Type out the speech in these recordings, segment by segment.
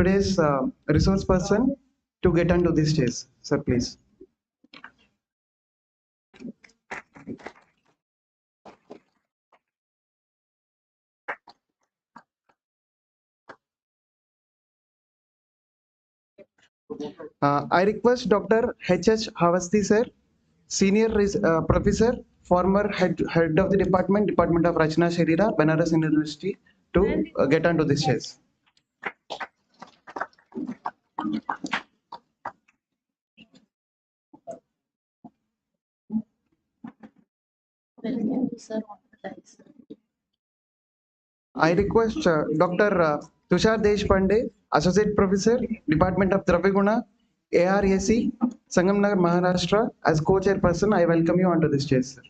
today's resource person to get onto this stage. Sir, please. I request Dr. H.H. Havasti, sir, Senior Professor, former head of the Department of Rachna Sharira, Banaras University, to get onto this stage. I request Dr. Tushar Deshpande, Associate Professor, Department of Draviguna, ARAC, Sangamnagar, Maharashtra, as co-chairperson. I welcome you onto this stage, sir.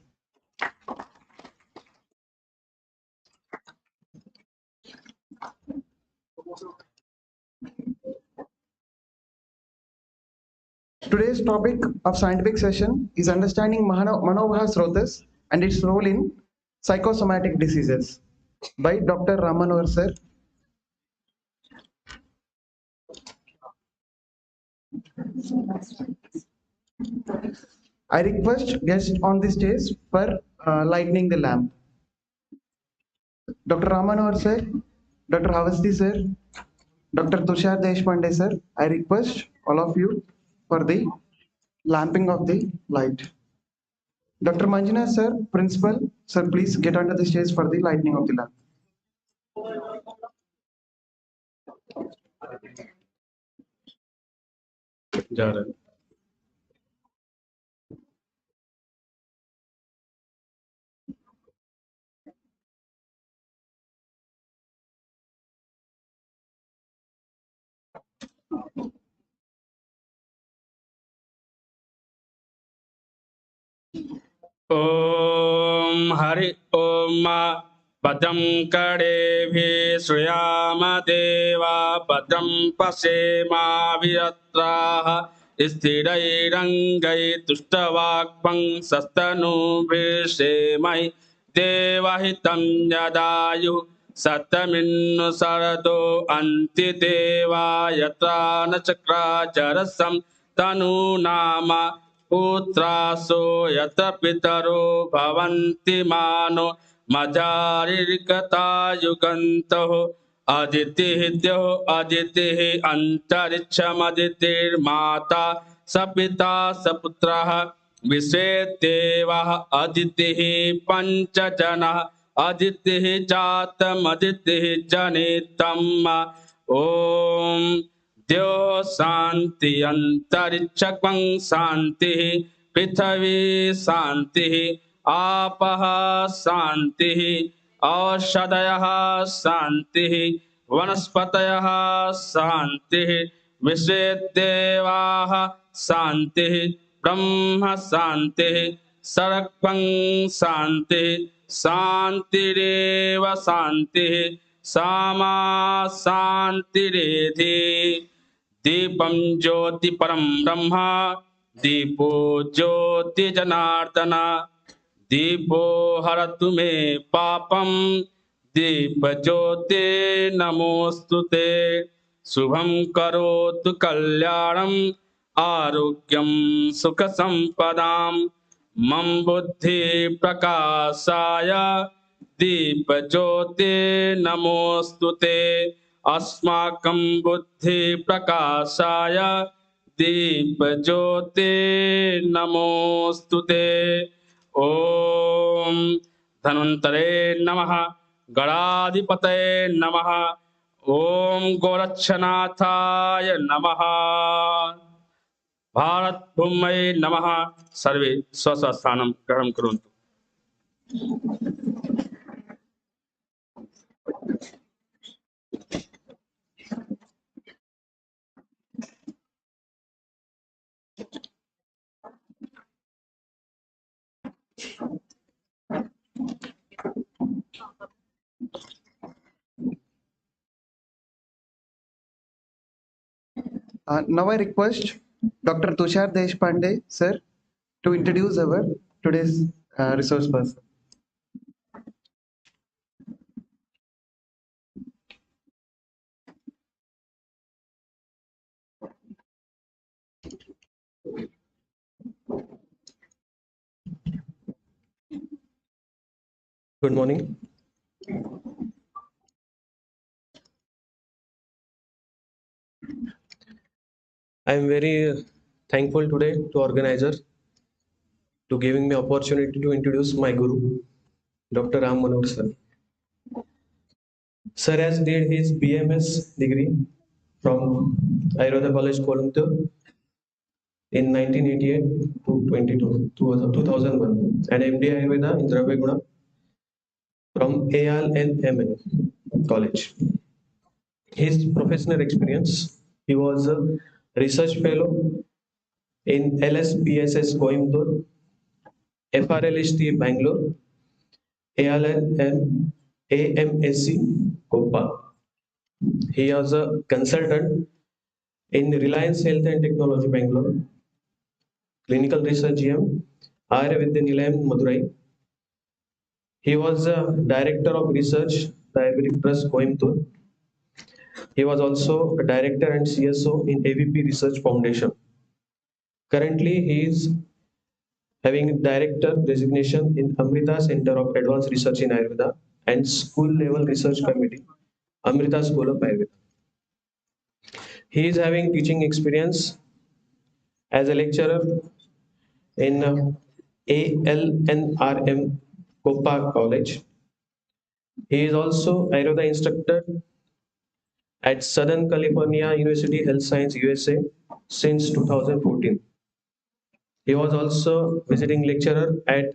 Today's topic of scientific session is understanding Manovaha Srotas and its role in psychosomatic diseases by Dr. Manohar, sir. I request guests on the stage for lighting the lamp. Dr. Manohar, sir, Dr. Havasti, sir, Dr. Tushar Deshpande, sir, I request all of you for the lamping of the light. Dr. Manjuna, sir, Principal, sir, please get onto the stage for the lighting of the lamp. Om Hari Om Padam Kadevi Shriyama Deva Padam Pasema Viratraha Isthirai Rangai Tustavakpang Sastanu Vishemai Devahitam Yadayu Sataminnu Sarado Anti Deva Yatrana Chakra Jarasam Tanu Nama Putraso yata pitaro bhavanti mano majaririkata yugantaho aditihidyo aditihi antarikshamaditir mata sapita saputraha visvetevah aditihi panchajana aditihi jatam aditihi janitamma om Dyo Santi Antarichakvang Santi Pithavi Santi Apaha Santi Aushadayaha Santi Vanaspatayaha Santi Visvedevaha Santi Brahma Santi Sarakvang Santi Santireva Santi Sama Santiredhi Deepam Jyoti Param Brahma Deepo Jyoti Janardana Deepo Haratu Me Papam Deepa Jyoti Namostute Subham Karotu Kalyanam Arogyam Sukha Sampadam Mam Buddhi Prakasaya Deepa Jyoti Namostute Asmakam Buddhi Prakashaya Deep Jyoti Namostute Om Dhanvantare Namaha Garadipate Namaha Om Gorakhnathaya Namaha Bharat Bhumai Namaha Sarve Swasasthanam Grahanam Kuruntu. Now I request Dr. Tushar Deshpande, sir, to introduce our today's resource person. Good morning. I am very thankful today to organizer to giving me opportunity to introduce my guru, Dr. Manohar sir. Sir has did his BMS degree from Ayurveda College, Kollam in 1988 to 2001 and MD Ayurveda in Draveguna from ALNMN College. His professional experience, he was a research fellow in LSPSS Coimbatore, FRLST Bangalore, ALM, AMSC Kopa. He was a consultant in Reliance Health and Technology Bangalore, Clinical Research GM, Ayurveda Nilayam Madurai. He was a Director of Research, Diabetic Trust Coimbatore. He was also a Director and CSO in AVP Research Foundation. Currently, he is having director designation in Amrita Center of Advanced Research in Ayurveda and School Level Research Committee, Amrita School of Ayurveda. He is having teaching experience as a lecturer in ALNRM Kopa College. He is also Ayurveda instructor at Southern California University Health Science USA since 2014. He was also visiting lecturer at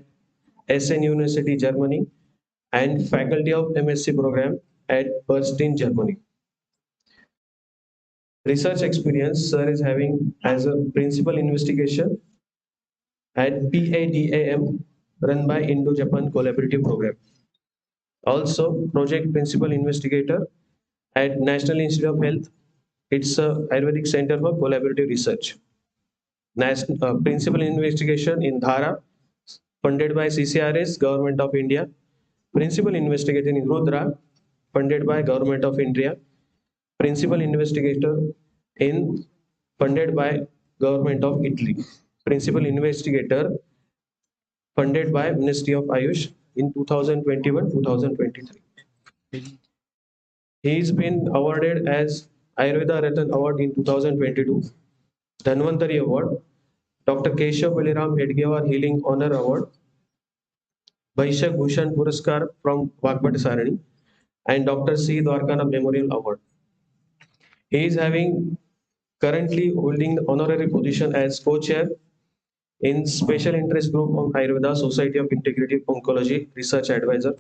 SN University Germany and faculty of MSc program at Berlin, Germany. Research experience, sir is having as a principal investigation at PADAM run by Indo-Japan Collaborative Program. Also, project principal investigator at National Institute of Health. It's a Ayurvedic Center for Collaborative Research. Principal investigation in Dhara, funded by CCRS, Government of India. Principal investigator in Rudra, funded by Government of India. Principal investigator in funded by Government of Italy. Principal investigator funded by Ministry of Ayush in 2021-2023. He's been awarded as Ayurveda Ratan Award in 2022, Dhanvantari Award, Dr. Keshav Baliram Hedgewar Healing Honor Award, Vaishak Bhushan Puraskar from Vagbhat Sarani, and Dr. C. Dwarkana Memorial Award. He is having currently holding the honorary position as co-chair in Special Interest Group on Ayurveda Society of Integrative Oncology Research Advisor,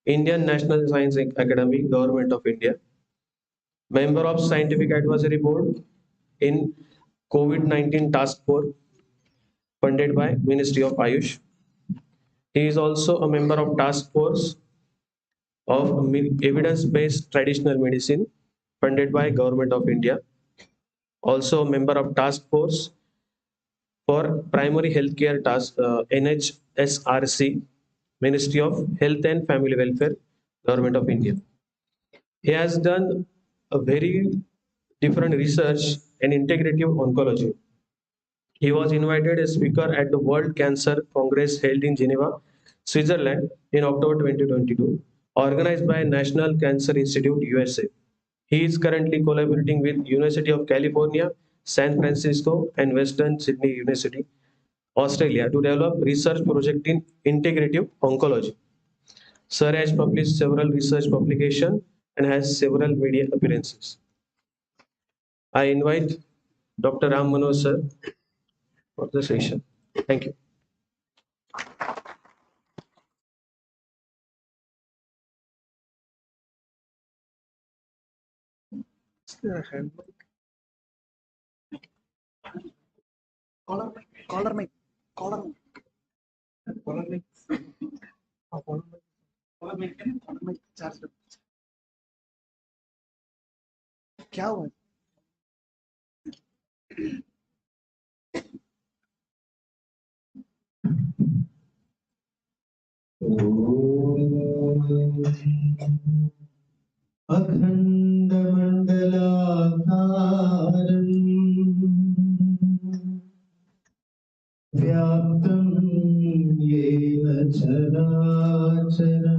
Indian National Science Academy, Government of India, member of Scientific Advisory Board in COVID-19 Task Force funded by Ministry of Ayush. He is also a member of Task Force of Evidence-Based Traditional Medicine funded by Government of India. Also a member of Task Force for Primary Healthcare Task NHSRC, Ministry of Health and Family Welfare, Government of India. He has done a very different research in integrative oncology. He was invited as speaker at the World Cancer Congress held in Geneva, Switzerland in October 2022, organized by National Cancer Institute, USA. He is currently collaborating with University of California, San Francisco, and Western Sydney University, Australia to develop research project in integrative oncology. Sir has published several research publications and has several media appearances. I invite Dr. Ram Manohar sir for the session. Thank you. Caller mic. Caller mic. Caller mic. Caller mic charge. क्या हुआ? व्याप्तं येन चराचरम्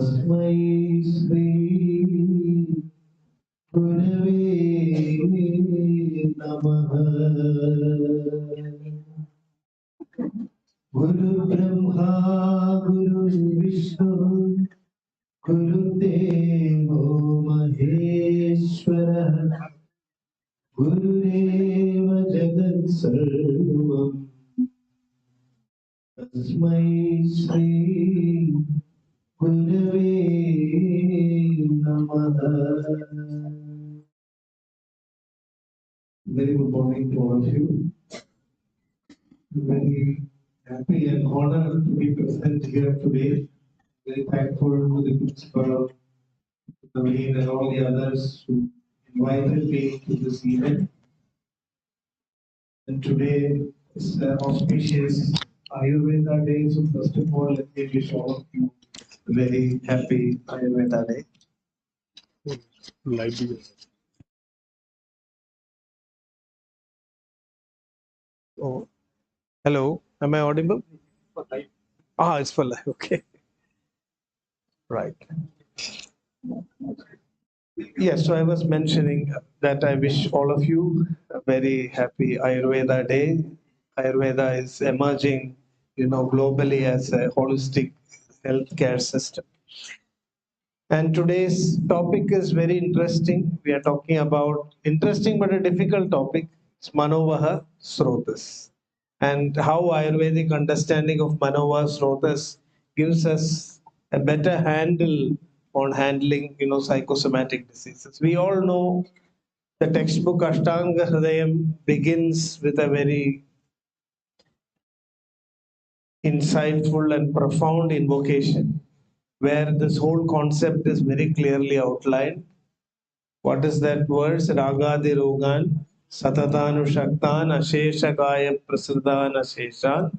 तस्मै श्री गुरवे नमः। गुरु ब्रह्मा गुरु विष्णु गुरुदेवो महेश्वरः गुरुरेव जगत्सर्वम् तस्मै श्री गुरवे नमः। Very good morning to all of you. Very happy and honored to be present here today. Very thankful to the principal, Naveen, and all the others who invited me to this event. And today is auspicious Ayurveda Day. So first of all, let me wish all of you a very happy Ayurveda Day. Oh, hello. Am I audible? Ah, it's for live. Okay. Right. Yes, so I was mentioning that I wish all of you a very happy Ayurveda Day. Ayurveda is emerging, globally as a holistic healthcare system. And today's topic is very interesting. We are talking about interesting but a difficult topic. It's Manovaha Srotas. And how Ayurvedic understanding of Manovaha Srotas gives us a better handle on handling, psychosomatic diseases. We all know the textbook Ashtanga Hridayam begins with a very insightful and profound invocation where this whole concept is very clearly outlined. What is that verse? Ragadi Rogan, Satatanu Shaktan, Asheshakaya Prasradan Asheshan,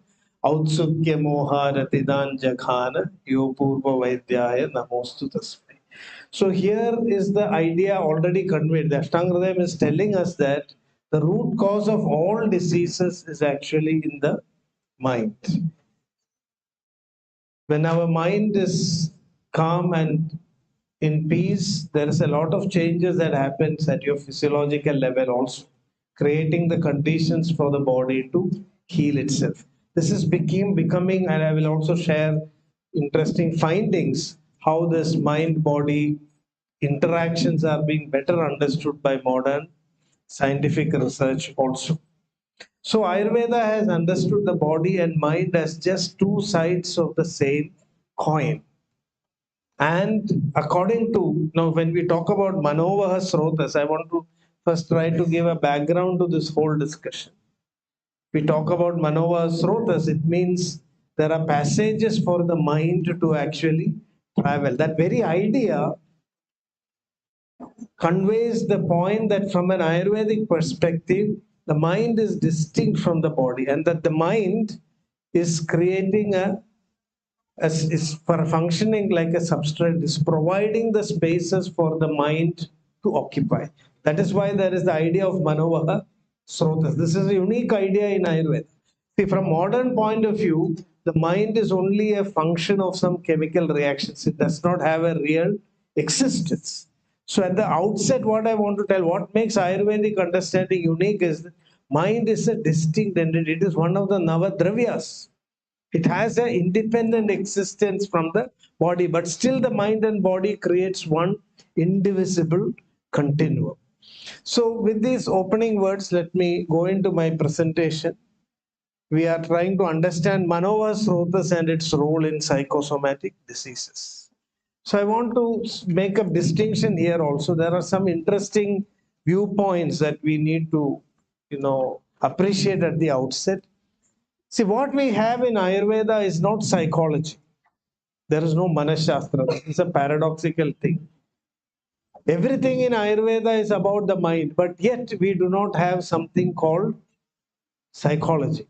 Autsukya Moha Ratidan Jakhana, Yopurva Vaidyaya Namostu Tasmai. So here is the idea already conveyed. The Ashtanga is telling us that the root cause of all diseases is actually in the mind. When our mind is calm and in peace, there is a lot of changes that happens at your physiological level also, creating the conditions for the body to heal itself. This is becoming, and I will also share interesting findings, how this mind-body interactions are being better understood by modern scientific research also. So Ayurveda has understood the body and mind as just two sides of the same coin. And according to, now when we talk about Manovaha Srotas, I want to first try to give a background to this whole discussion. We talk about Manovaha Srotas, it means there are passages for the mind to actually travel. That very idea conveys the point that from an Ayurvedic perspective, the mind is distinct from the body, and that the mind is creating as is for functioning like a substrate, is providing the spaces for the mind to occupy. That is why there is the idea of Manovaha Srotas. This is a unique idea in Ayurveda. See, from modern point of view, the mind is only a function of some chemical reactions. It does not have a real existence. So at the outset, what I want to tell, what makes Ayurvedic understanding unique is that mind is a distinct entity. It is one of the Navadravyas. It has an independent existence from the body, but still the mind and body creates one indivisible continuum. So with these opening words, let me go into my presentation. We are trying to understand Manovaha Srotas and its role in psychosomatic diseases. So I want to make a distinction here also. There are some interesting viewpoints that we need to, appreciate at the outset. See, what we have in Ayurveda is not psychology. There is no Manashastra. It's a paradoxical thing. Everything in Ayurveda is about the mind, but yet we do not have something called psychology.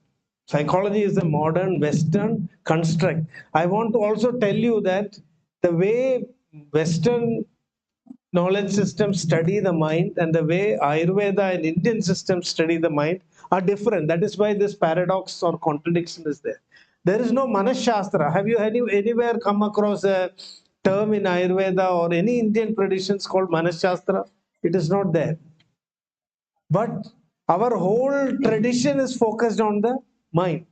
Psychology is a modern Western construct. I want to also tell you that the way Western knowledge systems study the mind and the way Ayurveda and Indian systems study the mind are different. That is why this paradox or contradiction is there. There is no Manashastra. Have you anywhere come across a term in Ayurveda or any Indian traditions called Manashastra. It is not there. But our whole tradition is focused on the mind.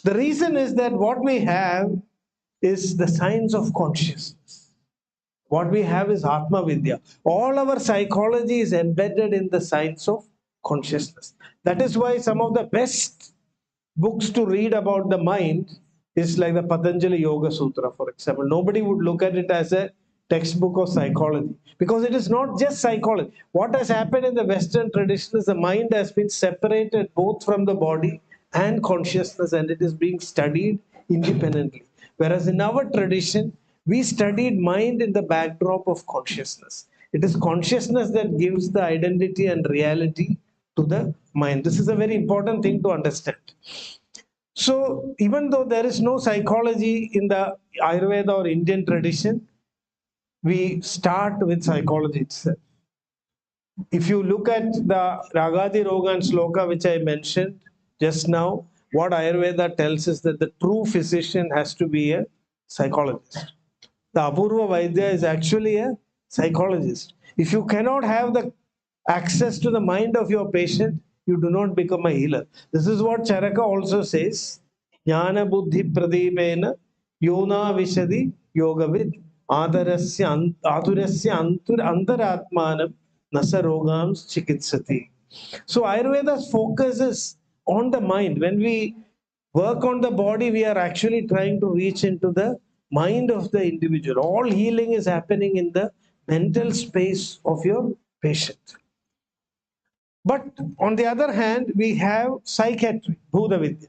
The reason is that what we have is the science of consciousness. What we have is Atma Vidya. All our psychology is embedded in the science of consciousness. That is why some of the best books to read about the mind is like the Patanjali Yoga Sutra, for example. Nobody would look at it as a textbook of psychology because it is not just psychology. What has happened in the Western tradition is the mind has been separated both from the body and consciousness, and it is being studied independently. Whereas in our tradition, we studied mind in the backdrop of consciousness. It is consciousness that gives the identity and reality to the mind. This is a very important thing to understand. So even though there is no psychology in the Ayurveda or Indian tradition, we start with psychology itself. If you look at the Ragadi Roga and Sloka, which I mentioned just now, what Ayurveda tells us that the true physician has to be a psychologist. The Apurva Vaidya is actually a psychologist. If you cannot have the access to the mind of your patient, you do not become a healer. This is what Charaka also says. Jnana buddhi pradipena yona vishadi yogavid adarasya antaratmanam nasarogams chikitsati. So Ayurveda focuses on the mind. When we work on the body, we are actually trying to reach into the mind of the individual. All healing is happening in the mental space of your patient. But on the other hand, we have psychiatry, Bhuta Vidya.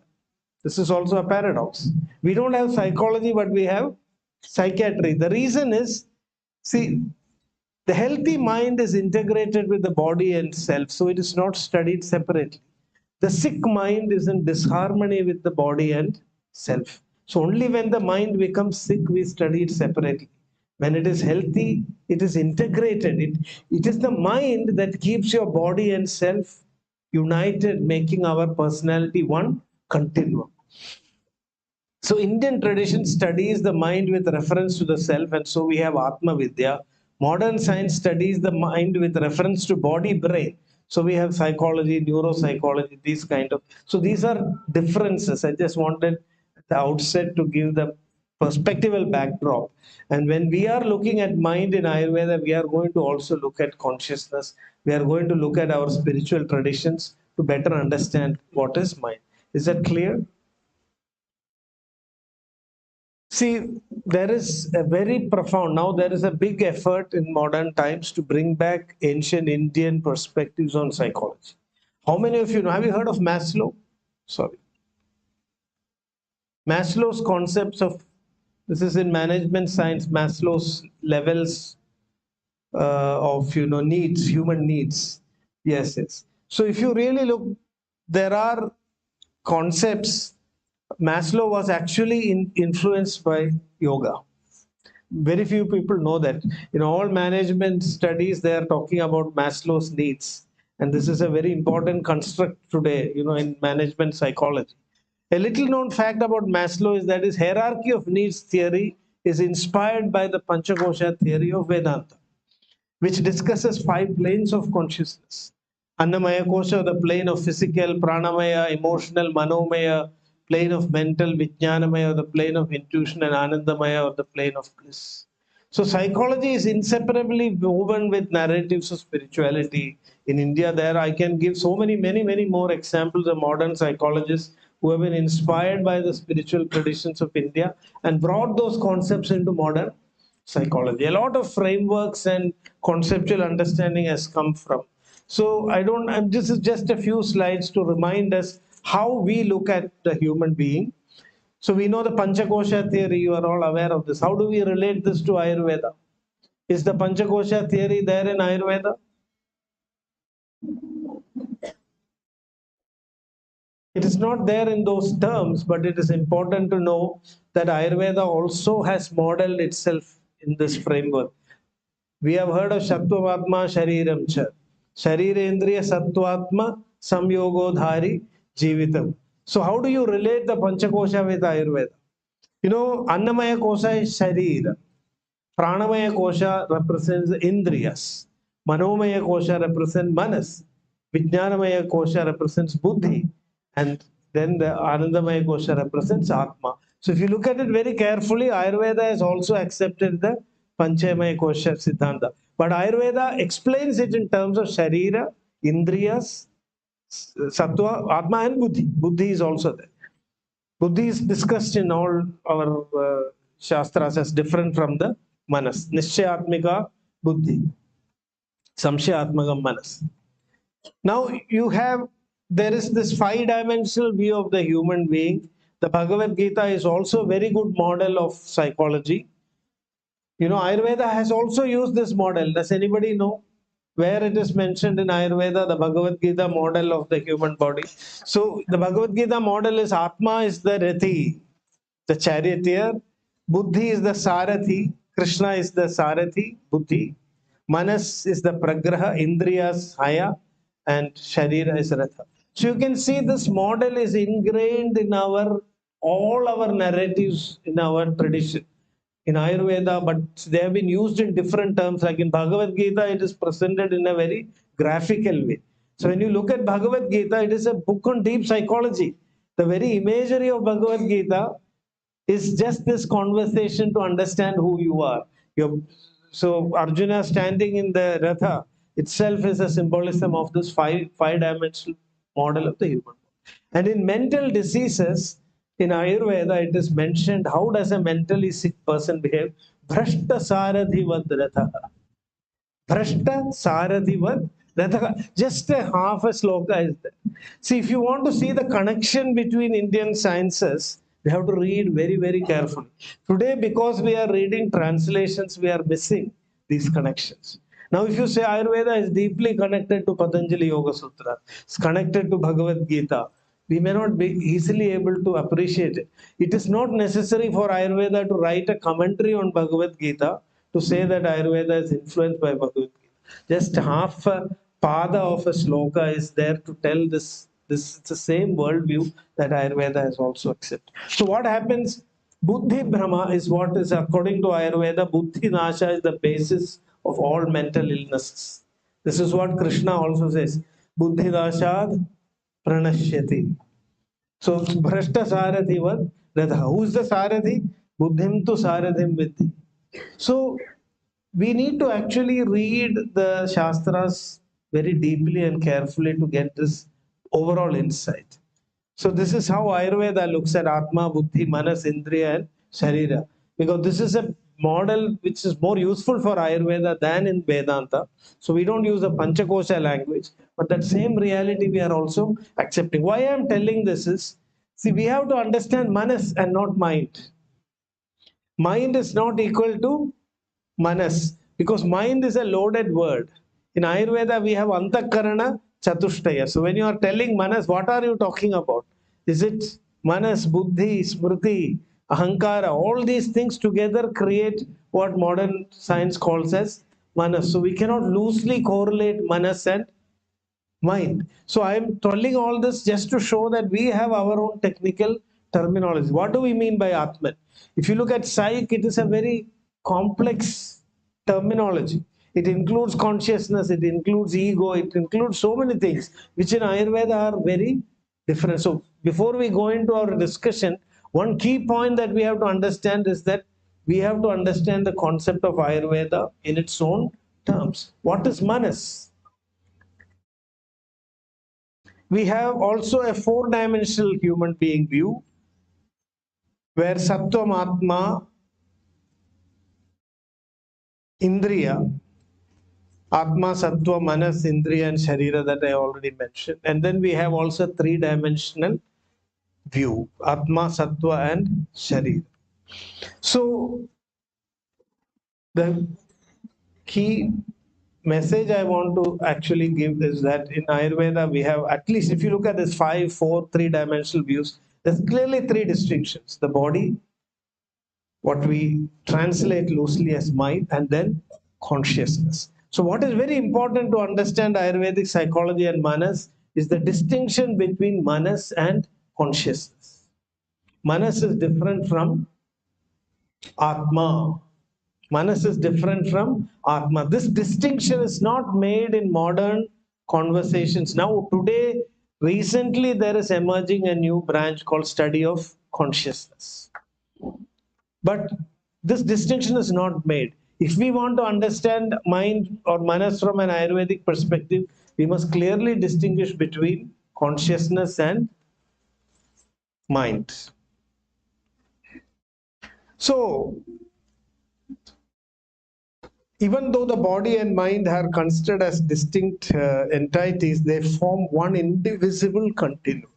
This is also a paradox. We don't have psychology, but we have psychiatry. The reason is, see, the healthy mind is integrated with the body and self, so it is not studied separately. The sick mind is in disharmony with the body and self. So only when the mind becomes sick, we study it separately. When it is healthy, it is integrated. It is the mind that keeps your body and self united, making our personality one continuum. So Indian tradition studies the mind with reference to the self, and so we have Atma Vidya. Modern science studies the mind with reference to body brain. So we have psychology, neuropsychology, these kind of. So these are differences. I just wanted at the outset to give the perspectival backdrop. And when we are looking at mind in Ayurveda, we are going to also look at consciousness. We are going to look at our spiritual traditions to better understand what is mind. Is that clear? See, there is a very profound, now there is a big effort in modern times to bring back ancient Indian perspectives on psychology. How many of you know, have you heard of Maslow? Sorry. Maslow's concepts of, this is in management science, Maslow's levels of, needs, human needs. Yes, yes. So if you really look, there are concepts. Maslow was actually influenced by yoga. Very few people know that. In all management studies, they are talking about Maslow's needs. And this is a very important construct today, in management psychology. A little known fact about Maslow is that his hierarchy of needs theory is inspired by the Panchakosha theory of Vedanta, which discusses 5 planes of consciousness. Annamaya Kosha, the plane of physical, Pranamaya, emotional, Manomaya, plane of mental, Vijnanamaya, the plane of intuition, and Anandamaya, or the plane of bliss. So psychology is inseparably woven with narratives of spirituality. In India, there I can give so many more examples of modern psychologists who have been inspired by the spiritual traditions of India and brought those concepts into modern psychology. A lot of frameworks and conceptual understanding has come from. So this is just a few slides to remind us how we look at the human being. So we know the Panchakosha theory, you are all aware of this. How do we relate this to Ayurveda? Is the Panchakosha theory there in Ayurveda? It is not there in those terms, but it is important to know that Ayurveda also has modeled itself in this framework. We have heard of Shattvatma Shariram Cha. Sharirendriya Sattvatma Samyogodhari Jivitam. So how do you relate the Panchakosha with Ayurveda? Annamaya Kosha is Sharira. Pranamaya kosha represents Indriyas. Manomaya kosha represents Manas. Vijnanamaya kosha represents Buddhi. And then the Anandamaya kosha represents Atma. So if you look at it very carefully, Ayurveda has also accepted the Panchamaya kosha Siddhanta. But Ayurveda explains it in terms of Sharira, Indriyas, Sattva, Atma and Buddhi. Buddhi is also there. Buddhi is discussed in all our Shastras as different from the Manas. Nishchayatmika Buddhi. Samshayatmaka Manas. Now you have, there is this five-dimensional view of the human being. The Bhagavad Gita is also a very good model of psychology. You know, Ayurveda has also used this model. Does anybody know where it is mentioned in Ayurveda, the Bhagavad Gita model of the human body? So the Bhagavad Gita model is Atma is the Rathi, the charioteer. Buddhi is the Sarathi. Krishna is the Sarathi, Buddhi. Manas is the Pragraha, Indriyas, Haya, and Sharira is Ratha. So you can see this model is ingrained in all our narratives in our tradition. In Ayurveda, but they have been used in different terms. Like in Bhagavad Gita, it is presented in a very graphical way. So when you look at Bhagavad Gita, it is a book on deep psychology. The very imagery of Bhagavad Gita is just this conversation to understand who you are. So Arjuna standing in the Ratha itself is a symbolism of this five-dimensional model of the human body. And in mental diseases, in Ayurveda, it is mentioned how does a mentally sick person behave? Bhrashta saradhivad ratha. Bhrashta saradhivad ratha. Just a half a sloka is there. See, if you want to see the connection between Indian sciences, we have to read very, very carefully. Today, because we are reading translations, we are missing these connections. Now, if you say Ayurveda is deeply connected to Patanjali Yoga Sutra, it's connected to Bhagavad Gita, we may not be easily able to appreciate it. It is not necessary for Ayurveda to write a commentary on Bhagavad Gita to say that Ayurveda is influenced by Bhagavad Gita. Just half a pada of a sloka is there to tell this. This is the same worldview that Ayurveda has also accepted. So what happens? Buddhi Brahma is what is, according to Ayurveda, Buddhi Nasha is the basis of all mental illnesses. This is what Krishna also says. Buddhi Nashad Pranashyati. So Bhrashta Sarathi vad Ratha. Who is the Sarathi? Buddhim tu Sarathim Vidhi. So we need to actually read the Shastras very deeply and carefully to get this overall insight. So this is how Ayurveda looks at Atma, Buddhi, Manas, Indriya and Sharira. Because this is a model which is more useful for Ayurveda than in Vedanta. So we don't use the Panchakosha language, but that same reality we are also accepting. Why I am telling this is, see, we have to understand Manas and not mind. Mind is not equal to Manas, because mind is a loaded word. In Ayurveda, we have Antakarana Chatushtaya. So when you are telling Manas, what are you talking about? Is it Manas, Buddhi, Smriti, Ahankara? All these things together create what modern science calls as Manas. So we cannot loosely correlate Manas and mind. So I am telling all this just to show that we have our own technical terminology. What do we mean by Atman? If you look at Psych, it is a very complex terminology. It includes consciousness, it includes ego, it includes so many things, which in Ayurveda are very different. So before we go into our discussion, one key point that we have to understand is that we have to understand the concept of Ayurveda in its own terms. What is Manas? We have also a four-dimensional human being view where Sattvam Atma, Indriya, Atma, Sattva, Manas, Indriya and Sharira that I already mentioned. And then we have also three-dimensional view, Atma, Sattva and Sharira. So the key message I want to actually give is that in Ayurveda we have, at least if you look at this 5, 4, 3-dimensional views, there's clearly three distinctions. The body, what we translate loosely as mind, and then consciousness. So what is very important to understand Ayurvedic psychology and Manas is the distinction between Manas and consciousness. Manas is different from Atma. Manas is different from Atma. This distinction is not made in modern conversations. Now, today, recently, there is emerging a new branch called study of consciousness. But this distinction is not made. If we want to understand mind or manas from an Ayurvedic perspective, we must clearly distinguish between consciousness and mind. So, even though the body and mind are considered as distinct entities, they form one indivisible continuum.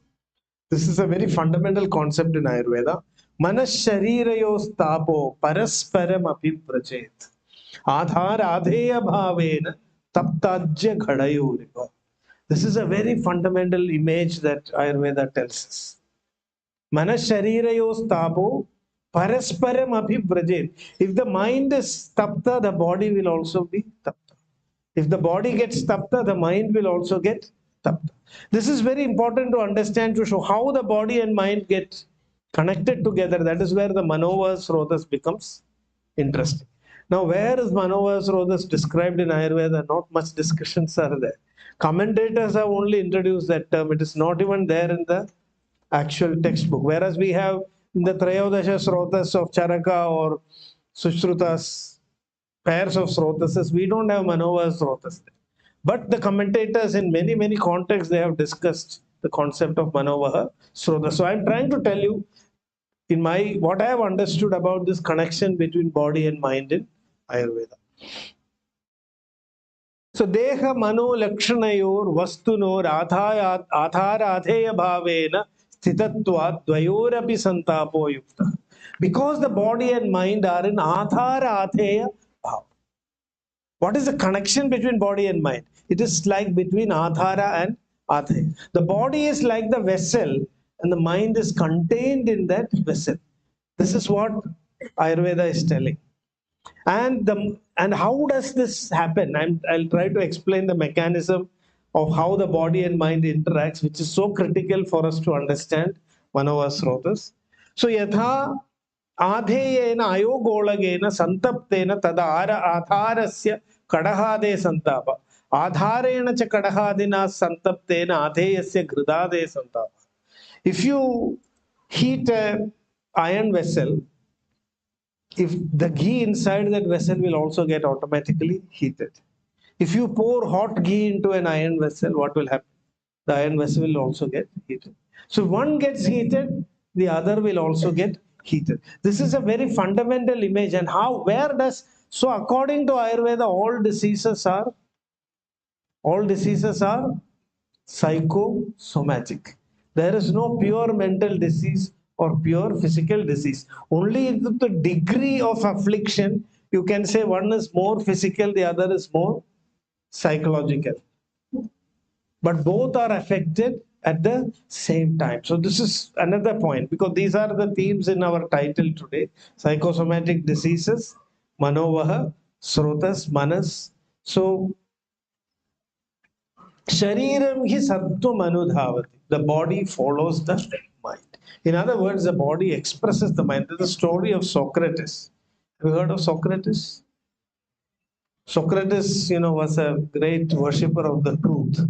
This is a very fundamental concept in Ayurveda. Manas sharirayos tapo parasparam apiprajet. Adhar adheya bhavena taptajya ghadayuriva. This is a very fundamental image that Ayurveda tells us. Manas sharirayos tapo parasparam apiprajet. If the mind is tapta, the body will also be tapta. If the body gets tapta, the mind will also get tapta. This is very important to understand to show how the body and mind get connected together. That is where the Manovaha Srotas becomes interesting. Now, where is Manovaha Srotas described in Ayurveda? Not much discussions are there. Commentators have only introduced that term. It is not even there in the actual textbook. Whereas we have in the Trayodasha Srotas of Charaka or Sushrutas, pairs of Srotas, we don't have Manovaha Srotas there. But the commentators in many, many contexts, they have discussed the concept of Manovaha Srota. So I'm trying to tell you in my, what I have understood about this connection between body and mind in Ayurveda. So Deha Mano Lakshanayor Vastunor Adhara Adheya Bhavena Sthitatvat Dvayorapi Santapo Yukta. Because the body and mind are in Adhara Adheya Bhav. What is the connection between body and mind? It is like between Adhara and Adheya. The body is like the vessel and the mind is contained in that vessel. This is what Ayurveda is telling. And how does this happen? I'll try to explain the mechanism of how the body and mind interacts, which is so critical for us to understand Manovaha Srotas. So, yatha adheyena ayogolagena santaptena tada adharasya kadahade santapa. Adharena cha kadahadina santaptena adheyasya gridade santapa. If you heat an iron vessel, if the ghee inside that vessel will also get automatically heated. If you pour hot ghee into an iron vessel, what will happen? The iron vessel will also get heated. So one gets heated, the other will also get heated. This is a very fundamental image. And so according to Ayurveda, all diseases are psychosomatic. There is no pure mental disease or pure physical disease. Only the degree of affliction, you can say one is more physical, the other is more psychological. But both are affected at the same time. So this is another point, because these are the themes in our title today. Psychosomatic diseases, Manovaha, Srotas, Manas. So Shariram hi sattvam anudhavati. The body follows the mind. In other words, the body expresses the mind. There's the story of Socrates. Have you heard of Socrates? Socrates, was a great worshipper of the truth.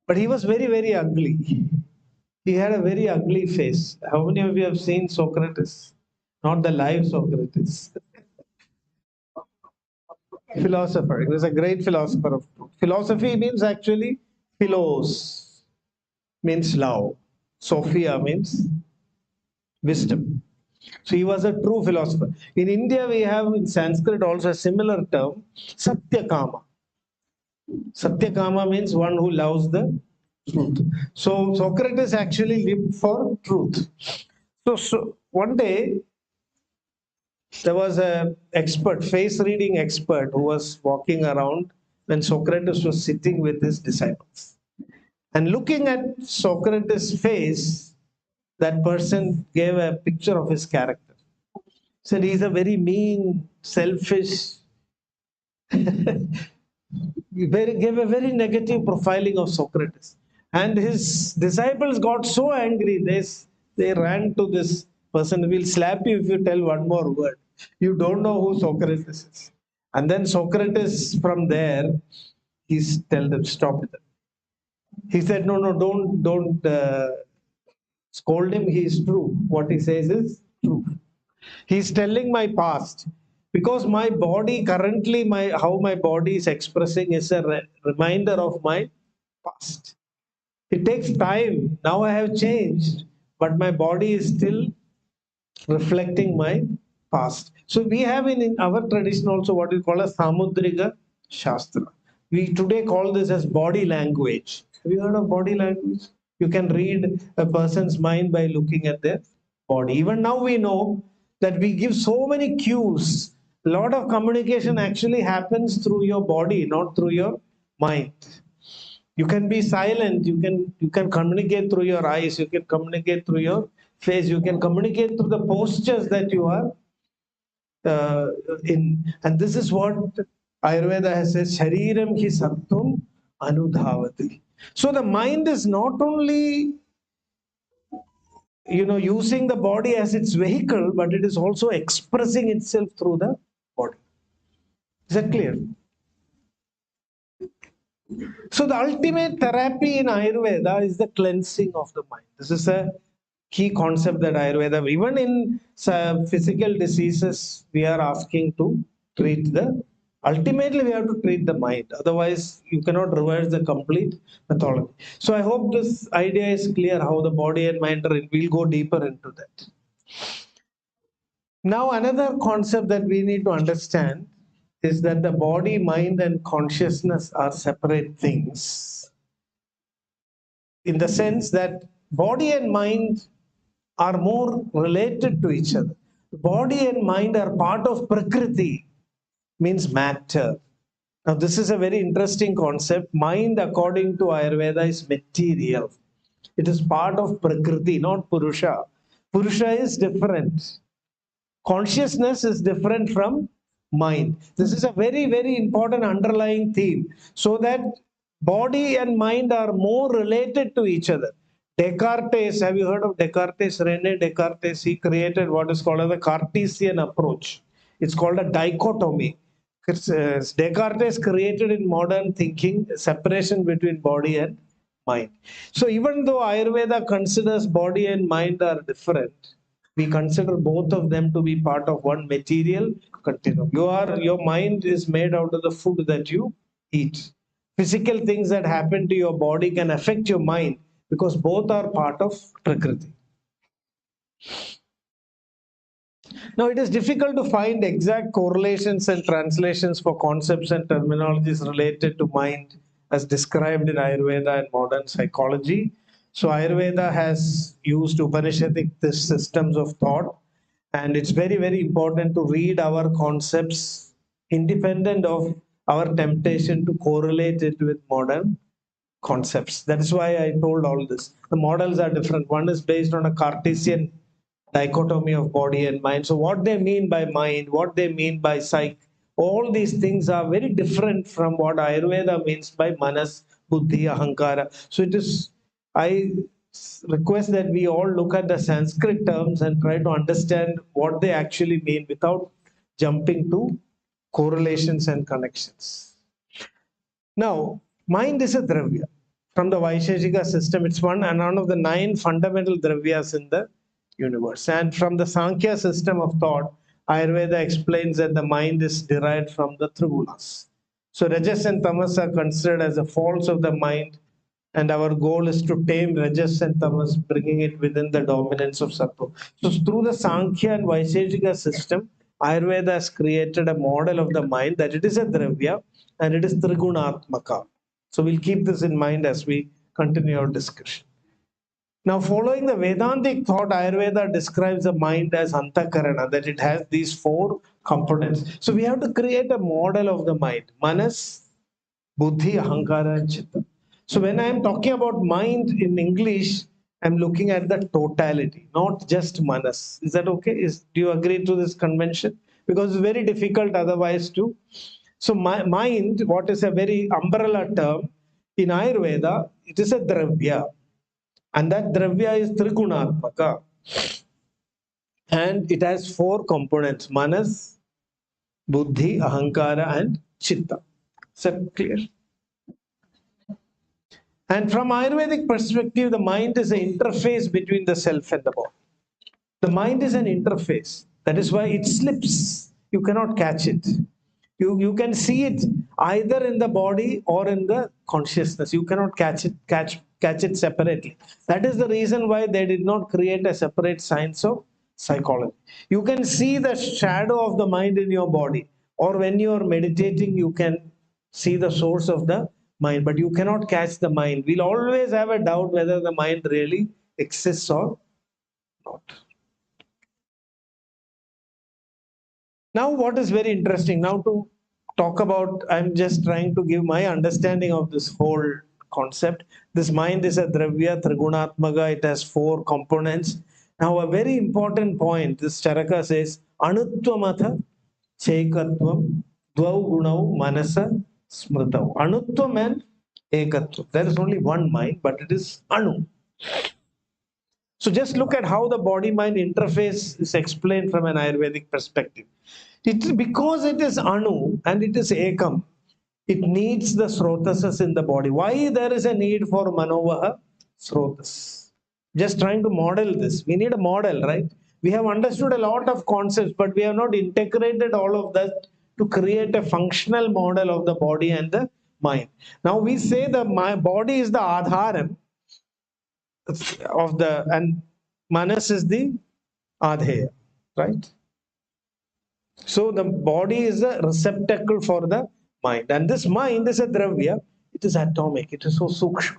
But he was very, very ugly. He had a very ugly face. How many of you have seen Socrates? Not the live Socrates. Philosopher. He was a great philosopher of truth. Philosophy means actually philos, means love. Sophia means wisdom. So he was a true philosopher. In India, we have in Sanskrit also a similar term, Satyakama. Satyakama means one who loves the truth. So Socrates actually lived for truth. So one day, there was an expert, face reading expert, who was walking around when Socrates was sitting with his disciples. And looking at Socrates' face, that person gave a picture of his character. Said he's a very mean, selfish, gave a very negative profiling of Socrates. And his disciples got so angry, they ran to this person. We'll slap you if you tell one more word. You don't know who Socrates is. And then Socrates from there, he's tell them, stop it. He said, no, no, don't scold him. He is true. What he says is true. He's telling my past because my body currently, how my body is expressing is a reminder of my past. It takes time. Now I have changed, but my body is still reflecting my past. So we have in our tradition also what we call a Samudrika Shastra. We today call this as body language. Have you heard of body language? You can read a person's mind by looking at their body. Even now we know that we give so many cues. A lot of communication actually happens through your body, not through your mind. You can be silent, you can communicate through your eyes, you can communicate through your face, you can communicate through the postures that you are in. And this is what Ayurveda has said, Shariram hi sattum anudhavati. So the mind is not only using the body as its vehicle, but it is also expressing itself through the body. Is that clear? So the ultimate therapy in Ayurveda is the cleansing of the mind. This is a key concept that Ayurveda, even in physical diseases, we are asking to treat ultimately we have to treat the mind. Otherwise, you cannot reverse the complete pathology. So I hope this idea is clear how the body and mind are. We'll go deeper into that. Now, another concept that we need to understand is that the body, mind, and consciousness are separate things. In the sense that body and mind are more related to each other. Body and mind are part of Prakriti, means matter. Now, this is a very interesting concept. Mind, according to Ayurveda, is material. It is part of Prakriti, not Purusha. Purusha is different. Consciousness is different from mind. This is a very, very important underlying theme. So that body and mind are more related to each other. Descartes, have you heard of Descartes? René Descartes, he created what is called as the Cartesian approach. It's called a dichotomy. Descartes created in modern thinking separation between body and mind. So even though Ayurveda considers body and mind are different, we consider both of them to be part of one material continuum. Your mind is made out of the food that you eat. Physical things that happen to your body can affect your mind because both are part of Prakriti. Now, it is difficult to find exact correlations and translations for concepts and terminologies related to mind as described in Ayurveda and modern psychology. So, Ayurveda has used Upanishadic systems of thought, and it's very, very important to read our concepts independent of our temptation to correlate it with modern concepts. That is why I told all this. The models are different. One is based on a Cartesian dichotomy of body and mind. So what they mean by mind, what they mean by psyche, all these things are very different from what Ayurveda means by manas, buddhi, ahankara. So I request that we all look at the Sanskrit terms and try to understand what they actually mean without jumping to correlations and connections. Now, mind is a dravya. From the Vaisheshika system, it's one of the 9 fundamental dravyas in the universe. And from the Sankhya system of thought, Ayurveda explains that the mind is derived from the Trigunas. So Rajas and Tamas are considered as the faults of the mind, and our goal is to tame Rajas and Tamas, bringing it within the dominance of Sattva. So through the Sankhya and Vaisheshika system, Ayurveda has created a model of the mind that it is a dravya and it is Trigunatmaka. So we'll keep this in mind as we continue our discussion. Now, following the Vedantic thought, Ayurveda describes the mind as Antakarana, that it has these 4 components. So we have to create a model of the mind. Manas, Buddhi, Ahankara, and Chitta. So when I am talking about mind in English, I'm looking at the totality, not just Manas. Is that okay? Do you agree to this convention? Because it's very difficult otherwise to. So mind, what is a very umbrella term, in Ayurveda, it is a dravya. And that dravya is Trigunatmaka. And it has 4 components: manas, buddhi, ahankara, and chitta. Is that clear? And from Ayurvedic perspective, the mind is an interface between the self and the body. The mind is an interface. That is why it slips. You cannot catch it. You can see it either in the body or in the consciousness. You cannot catch it separately. That is the reason why they did not create a separate science of psychology. You can see the shadow of the mind in your body, or when you are meditating, you can see the source of the mind, but you cannot catch the mind. We'll always have a doubt whether the mind really exists or not. Now, what is very interesting, now to talk about, I'm just trying to give my understanding of this whole concept. This mind is a dravya, trigunatmaka, it has 4 components. Now, a very important point, this Charaka says, Anuttvamatha Chekatvam Dvau Gunau Manasa Smrtau. Anutvam and Ekatvam. There is only one mind, but it is Anu. So just look at how the body-mind interface is explained from an Ayurvedic perspective. It's because it is Anu and it is Ekam. It needs the Srotas in the body. Why there is a need for Manovaha? Srotas. Just trying to model this. We need a model, right? We have understood a lot of concepts, but we have not integrated all of that to create a functional model of the body and the mind. Now we say that my body is the Adharam of the, and manas is the adheya, right? So the body is a receptacle for the mind, and this mind is a dravya. It is atomic. It is so sukshma.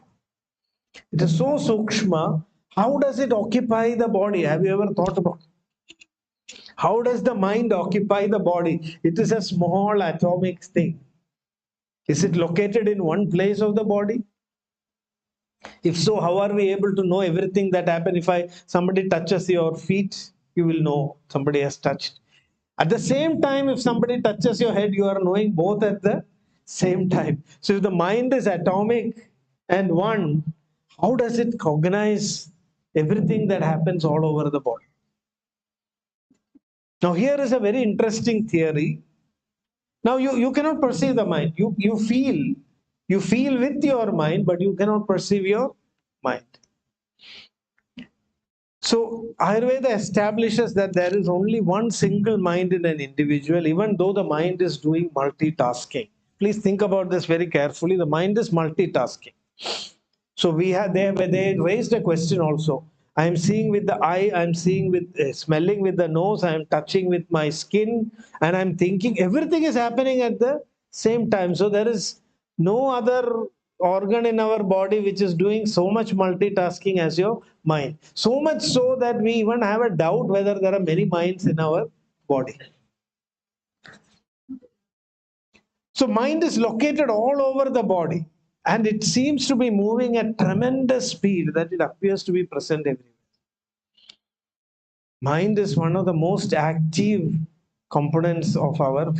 It is so sukshma. How does it occupy the body? Have you ever thought about it? How does the mind occupy the body? It is a small atomic thing. Is it located in one place of the body? If so, how are we able to know everything that happens? If somebody touches your feet, you will know somebody has touched. At the same time, if somebody touches your head, you are knowing both at the same time. So if the mind is atomic and one, how does it cognize everything that happens all over the body? Now here is a very interesting theory. Now you cannot perceive the mind. You feel with your mind, but you cannot perceive your mind. So Ayurveda establishes that there is only one single mind in an individual, even though the mind is doing multitasking. Please think about this very carefully. The mind is multitasking. So they raised a question also. I am seeing with the eye, I am seeing with smelling with the nose, I am touching with my skin, and I am thinking. Everything is happening at the same time. So there is no other organ in our body which is doing so much multitasking as your mind. So much so that we even have a doubt whether there are many minds in our body. So mind is located all over the body, and it seems to be moving at tremendous speed that it appears to be present everywhere. Mind is one of the most active components of our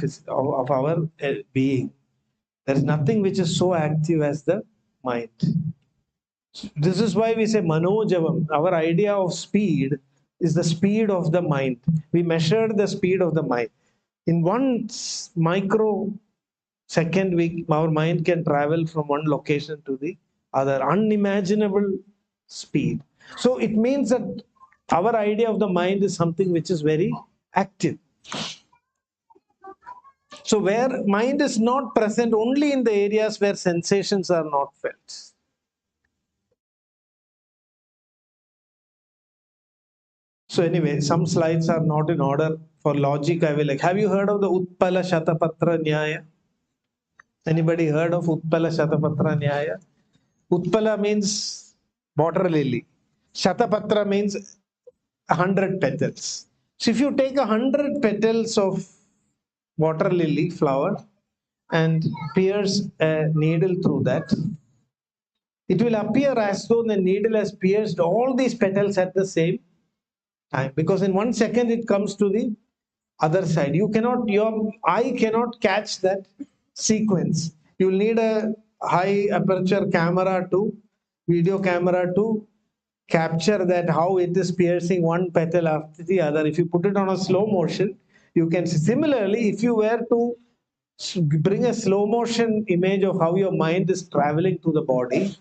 being. There is nothing which is so active as the mind. This is why we say Manojavam. Our idea of speed is the speed of the mind. We measured the speed of the mind. In 1 microsecond, our mind can travel from one location to the other. Unimaginable speed. So it means that our idea of the mind is something which is very active. So where mind is not present only in the areas where sensations are not felt. So anyway, some slides are not in order. For logic, I will like. Have you heard of the Utpala Shatapatra Nyaya? Anybody heard of Utpala Shatapatra Nyaya? Utpala means water lily. Shatapatra means 100 petals. So if you take 100 petals of water lily flower and pierce a needle through that, it will appear as though the needle has pierced all these petals at the same time, because in 1 second it comes to the other side. Your eye cannot catch that sequence. You'll need a high aperture camera video camera to capture that how it is piercing one petal after the other. If you put it on a slow motion, you can see. Similarly, if you were to bring a slow motion image of how your mind is traveling to the body,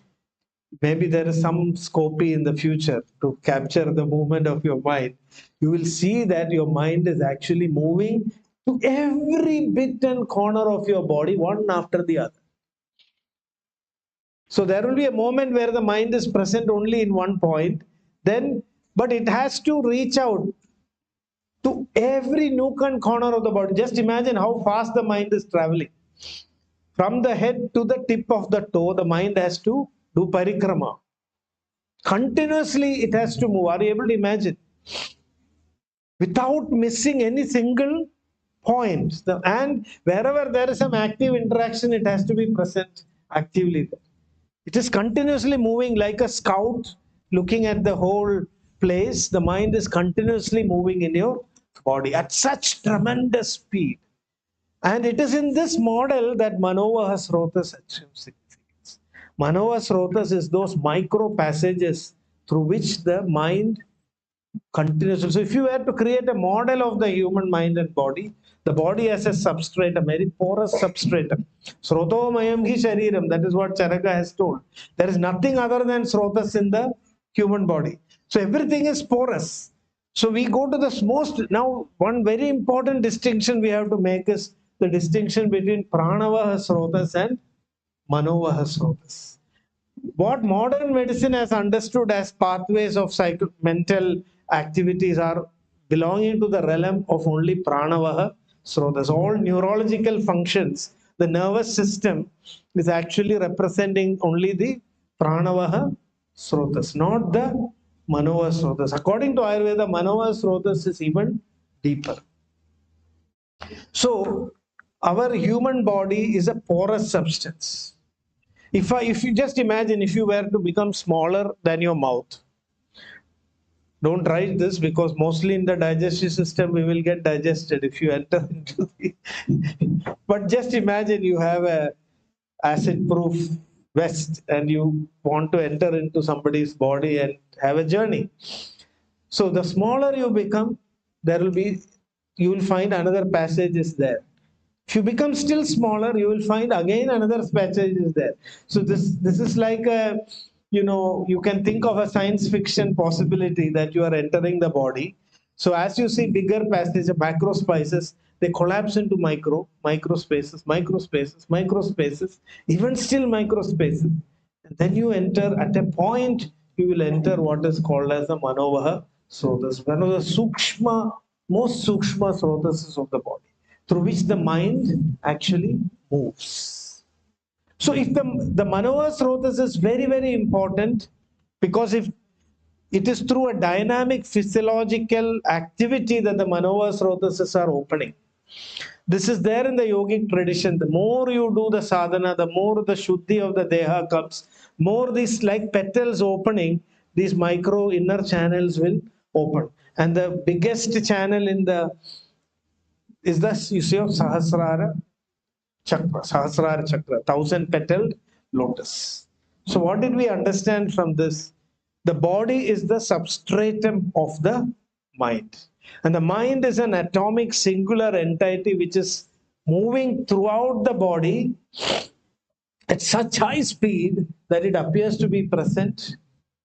maybe there is some scopy in the future to capture the movement of your mind. You will see that your mind is actually moving to every bit and corner of your body, one after the other. So there will be a moment where the mind is present only in one point, then, but it has to reach out to every nook and corner of the body. Just imagine how fast the mind is traveling. From the head to the tip of the toe, the mind has to do parikrama. Continuously it has to move. Are you able to imagine? Without missing any single point. And wherever there is some active interaction, it has to be present actively. It is continuously moving like a scout looking at the whole place. The mind is continuously moving in your body at such tremendous speed. And it is in this model that Manovaha Srotas achieves significance. Manovaha Srotas is those micro passages through which the mind continuously. So if you were to create a model of the human mind and body, the body as a substrate, a very porous substratum. Sroto Mayamhi Shariram, that is what Charaka has told. There is nothing other than Srotas in the human body. So everything is porous. So we go to the most, now one very important distinction we have to make is the distinction between Pranavaha Srotas and Manovaha Srotas. What modern medicine has understood as pathways of mental activities are belonging to the realm of only Pranavaha Srotas. All neurological functions, the nervous system is actually representing only the Pranavaha Srotas, not the Manovaha Srotas. According to Ayurveda, Manovaha Srotas is even deeper. So, our human body is a porous substance. If you just imagine, if you were to become smaller than your mouth, don't write this because mostly in the digestive system we will get digested if you enter into the but just imagine you have a acid proof vest and you want to enter into somebody's body and have a journey. So the smaller you become, you will find another passage is there. If you become still smaller, you will find again another passage is there. So this is like a, you can think of a science fiction possibility that you are entering the body. So as you see bigger passages, macro spaces, they collapse into micro spaces, even still micro spaces. And then you enter at a point, you will enter what is called as the Manovaha Srotas, one of the most Sukshma Srotas of the body, through which the mind actually moves. So if the Manovaha Srotas is very, very important, because if it is through a dynamic physiological activity that the Manovaha Srotas are opening. This is there in the yogic tradition. The more you do the sadhana, the more the shuddhi of the deha comes, more these like petals opening, these micro inner channels will open. And the biggest channel in the is the, you see, of Sahasrara Chakra, 1,000-petaled lotus. So what did we understand from this? The body is the substratum of the mind. And the mind is an atomic singular entity which is moving throughout the body at such high speed that it appears to be present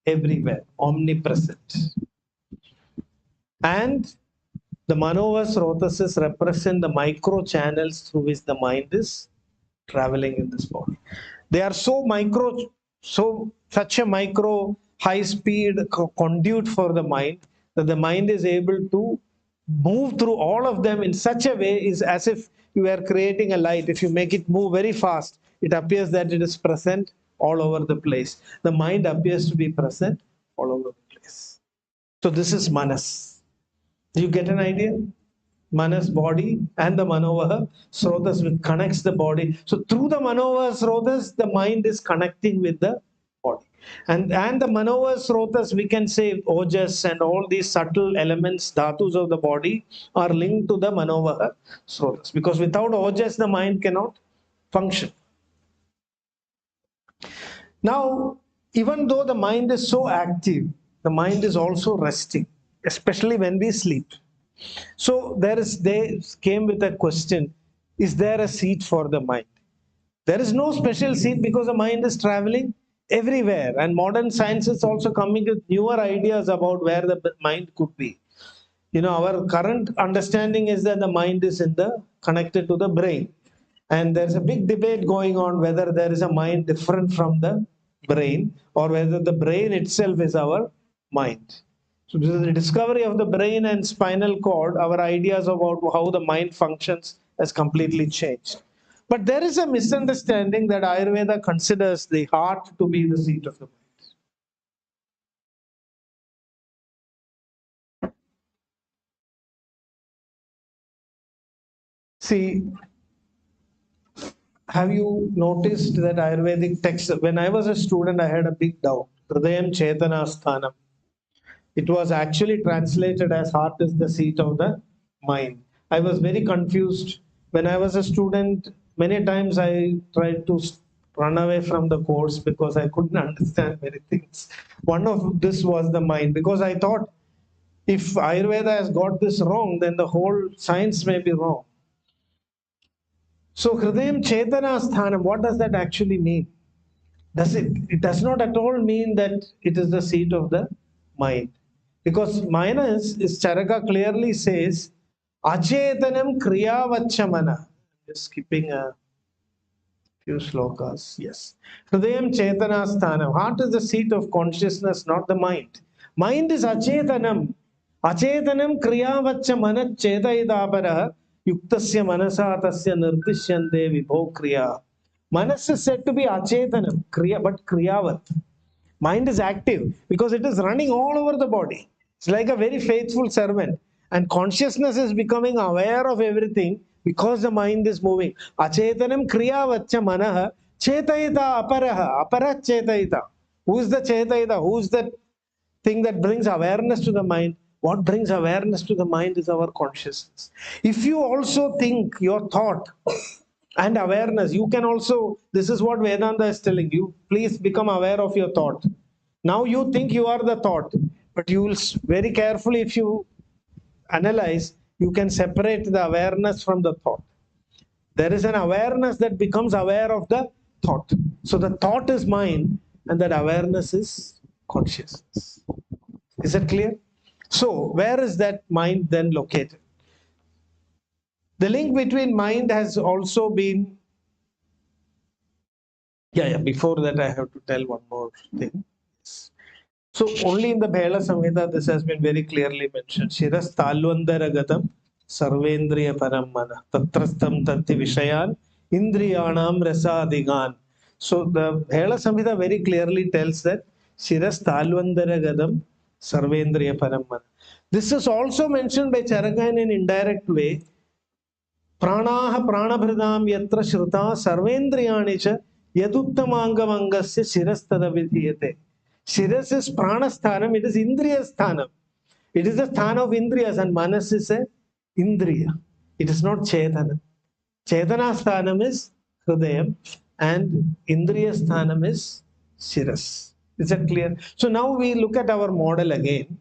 everywhere, omnipresent. And the Manovaha Srotas represent the micro channels through which the mind is traveling in this body. They are so micro, such a micro high speed conduit for the mind that the mind is able to move through all of them in such a way is as if you are creating a light. If you make it move very fast, it appears that it is present all over the place. The mind appears to be present all over the place. So this is Manas. Do you get an idea? Manas, body, and the Manovaha Srotas, which connects the body. So through the Manovaha Srotas, the mind is connecting with the body. And the Manovaha Srotas, we can say ojas and all these subtle elements, dhatus of the body are linked to the Manovaha Srotas. Because without ojas, the mind cannot function. Now, even though the mind is so active, the mind is also resting, especially when we sleep. So they came with a question, is there a seat for the mind? There is no special seat because the mind is traveling everywhere. And modern science is also coming with newer ideas about where the mind could be. Our current understanding is that the mind is connected to the brain. And there's a big debate going on whether there is a mind different from the brain or whether the brain itself is our mind. So this is the discovery of the brain and spinal cord. Our ideas about how the mind functions has completely changed. But there is a misunderstanding that Ayurveda considers the heart to be the seat of the mind. See, have you noticed that Ayurvedic text? When I was a student, I had a big doubt. Hridayam Chetana Sthanam. It was actually translated as heart is the seat of the mind. I was very confused. When I was a student, many times I tried to run away from the course because I couldn't understand many things. One of this was the mind, because I thought if Ayurveda has got this wrong, then the whole science may be wrong. So Hridayam Chetana Sthanam, what does that actually mean? It does not at all mean that it is the seat of the mind. Because minus is Charaka clearly says, Achetanam Kriyavachamana. Just skipping a few slokas. Yes. Hridayam Chetana Sthanam. Heart is the seat of consciousness, not the mind. Mind is Achetanam. Achetanam Kriyavachamana Chetaidapara Yuktasya Manasa Tasya Nirdishyante Vibho Kriya. Manas is said to be Achetanam, Kriya, but Kriyavat. Mind is active because it is running all over the body. It's like a very faithful servant. And consciousness is becoming aware of everything because the mind is moving. Achetanam kriyavaccha manaha chetayita aparaha. Aparah chetayita. Who is the chetayita? Who is the thing that brings awareness to the mind? What brings awareness to the mind is our consciousness. If you also think your thought and awareness, you can also, this is what Vedanta is telling you, please become aware of your thought. Now you think you are the thought, but you will very carefully, if you analyze, you can separate the awareness from the thought. There is an awareness that becomes aware of the thought. So the thought is mind and that awareness is consciousness. Is that clear? So where is that mind then located? The link between mind has also been, before that I have to tell one more thing. So only in the Bhela Samhita this has been very clearly mentioned. Shiras Talvandaragatam Sarvendriya Parammana Tatrastam Tatti Vishayan Indriyanam Rasadigan. So the Bhela Samhita very clearly tells that Shiras Talvandaragatam Sarvendriya Parammana. This is also mentioned by Charaka in an indirect way. Pranaha pranabhridam yatra shruta sarvendriyani cha yaduttamangamagasya shirastada vidhiyate. Shiras is prana sthanam, it is indriya sthanam. It is the sthan of indriyas, and manas is a indriya. It is not chetana. Chetana sthanam is hridayam and indriya sthanam is shiras. Is that clear? So now we look at our model again.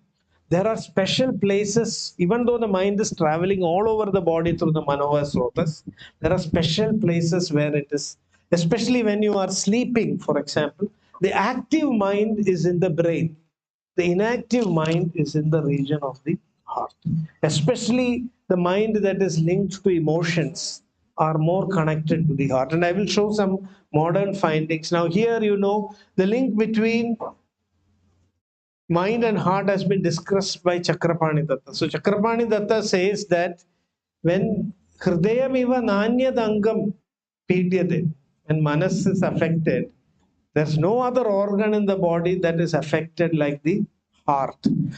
There are special places, even though the mind is traveling all over the body through the Manohar Srotas, there are special places where it is, especially when you are sleeping, for example, the active mind is in the brain. The inactive mind is in the region of the heart. Especially the mind that is linked to emotions are more connected to the heart. And I will show some modern findings. Now here, the link between mind and heart has been discussed by Chakrapani Datta. So Chakrapani Datta says that when Hridayam iva nanyad angam pidyate, when manas is affected, there's no other organ in the body that is affected like the heart.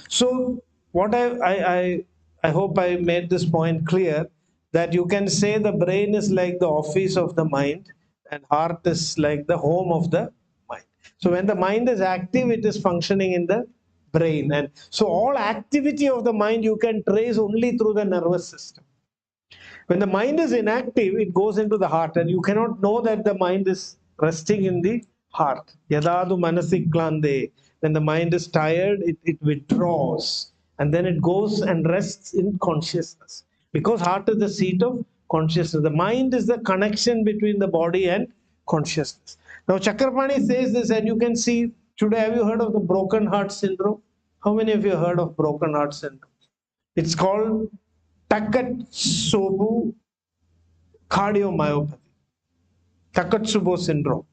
So what I hope I made this point clear, that you can say the brain is like the office of the mind and heart is like the home of the mind. So when the mind is active, it is functioning in the brain. And so all activity of the mind you can trace only through the nervous system. When the mind is inactive, it goes into the heart, and you cannot know that the mind is resting in the heart. Yadadu manasik klande. when the mind is tired, it withdraws. And then it goes and rests in consciousness. Because heart is the seat of consciousness. The mind is the connection between the body and consciousness. Now Chakrapani says this, and you can see today, have you heard of the broken heart syndrome? How many of you heard of broken heart syndrome? It's called Takotsubo cardiomyopathy. Takotsubo syndrome.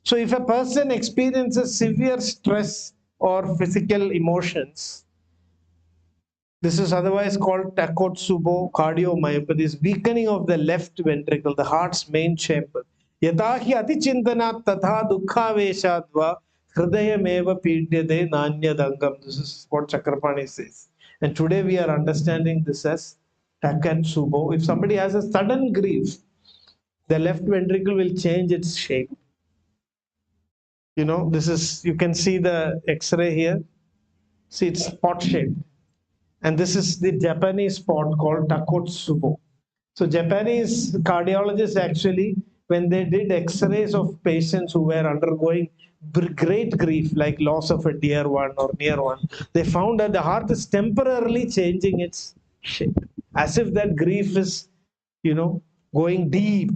So if a person experiences severe stress or physical emotions, this is otherwise called Takotsubo cardiomyopathy, is weakening of the left ventricle, the heart's main chamber. Yatahi atichintana tatha dukkhaveshadva hridayameva pidyate nanyadangam. This is what Chakrapani says. And today we are understanding this as Takotsubo. If somebody has a sudden grief, the left ventricle will change its shape. You know, this is, you can see the X-ray here. See, it's spot shaped. And this is the Japanese spot called Takotsubo. So Japanese cardiologists actually, when they did X-rays of patients who were undergoing great grief, like loss of a dear one or near one, they found that the heart is temporarily changing its shape, as if that grief is, you know, going deep.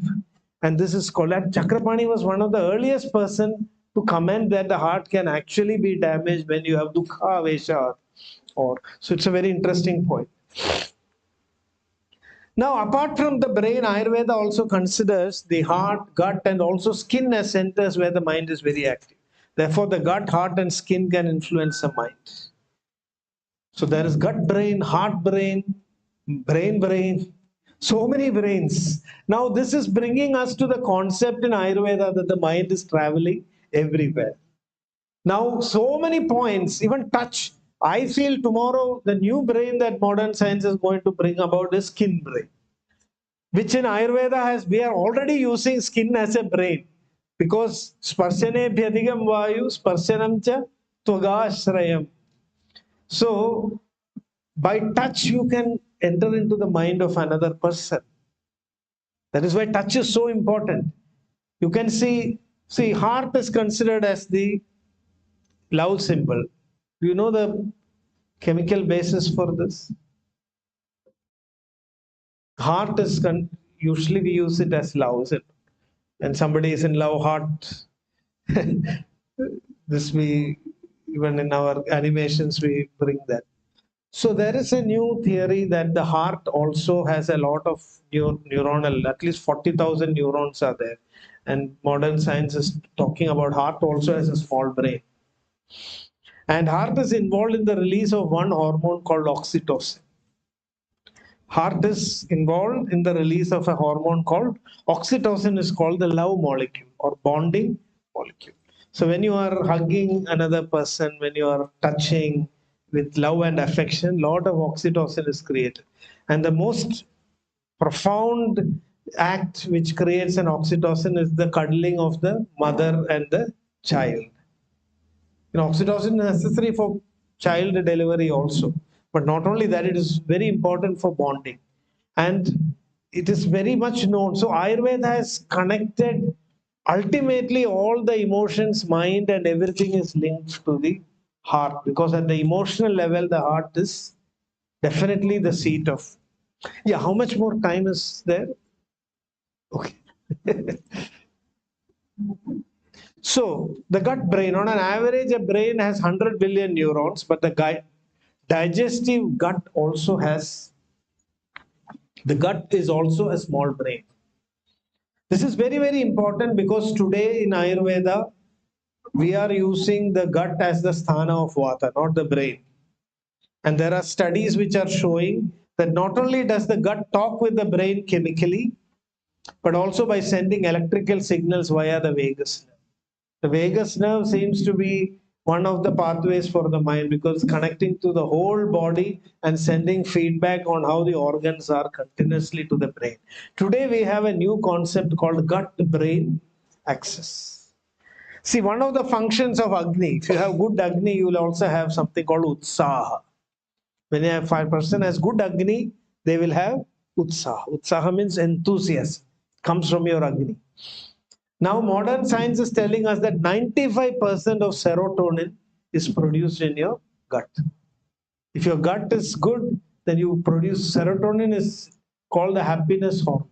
And this is called, and Chakrapani was one of the earliest person to comment that the heart can actually be damaged when you have dukkha vesha. So it's a very interesting point. Now, apart from the brain, Ayurveda also considers the heart, gut, and also skin as centers where the mind is very active. Therefore, the gut, heart, and skin can influence the mind. So there is gut brain, heart brain, brain, so many brains. Now, this is bringing us to the concept in Ayurveda that the mind is traveling everywhere. Now, so many points, even touch. I feel tomorrow the new brain that modern science is going to bring about is skin brain, which in Ayurveda we are already using skin as a brain, because sparshane bhyadhigam vayu sparshanam cha tvagashrayam. So by touch you can enter into the mind of another person. That is why touch is so important. You can see heart is considered as the love symbol. Do you know the chemical basis for this? Heart is, usually we use it as love. When somebody is in love, heart. This we, even in our animations, we bring that. So there is a new theory that the heart also has a lot of neuronal, at least 40,000 neurons are there. And modern science is talking about heart also as a small brain. And heart is involved in the release of one hormone called oxytocin. Heart is involved in the release of a hormone called oxytocin, is called the love molecule or bonding molecule. So when you are hugging another person, when you are touching with love and affection, lot of oxytocin is created. And the most profound act which creates an oxytocin is the cuddling of the mother and the child. You know, oxytocin is necessary for child delivery also. But not only that, it is very important for bonding. And it is very much known. So Ayurveda has connected ultimately all the emotions, mind, and everything is linked to the heart. Because at the emotional level, the heart is definitely the seat of. Yeah, how much more time is there? Okay. So the gut brain, on an average, a brain has 100 billion neurons, but the digestive gut also has, the gut is also a small brain. This is very, very important because today in Ayurveda, we are using the gut as the sthana of vata, not the brain. And there are studies which are showing that not only does the gut talk with the brain chemically, but also by sending electrical signals via the vagus nerve. The vagus nerve seems to be one of the pathways for the mind because connecting to the whole body and sending feedback on how the organs are continuously to the brain. Today we have a new concept called gut-brain axis. See, one of the functions of Agni, if you have good Agni, you will also have something called Utsaha. When a person has good Agni, they will have Utsaha. Utsaha means enthusiasm, comes from your Agni. Now, modern science is telling us that 95% of serotonin is produced in your gut. If your gut is good, then you produce serotonin, is called the happiness hormone.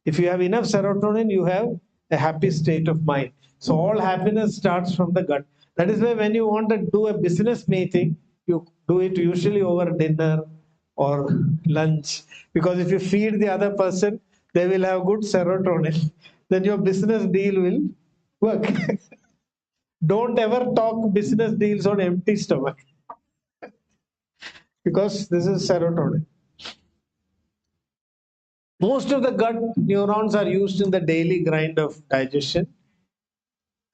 If you have enough serotonin, you have a happy state of mind. So all happiness starts from the gut. That is why when you want to do a business meeting, you do it usually over dinner or lunch. Because if you feed the other person, they will have good serotonin. Then your business deal will work. Don't ever talk business deals on empty stomach, because this is serotonin. Most of the gut neurons are used in the daily grind of digestion.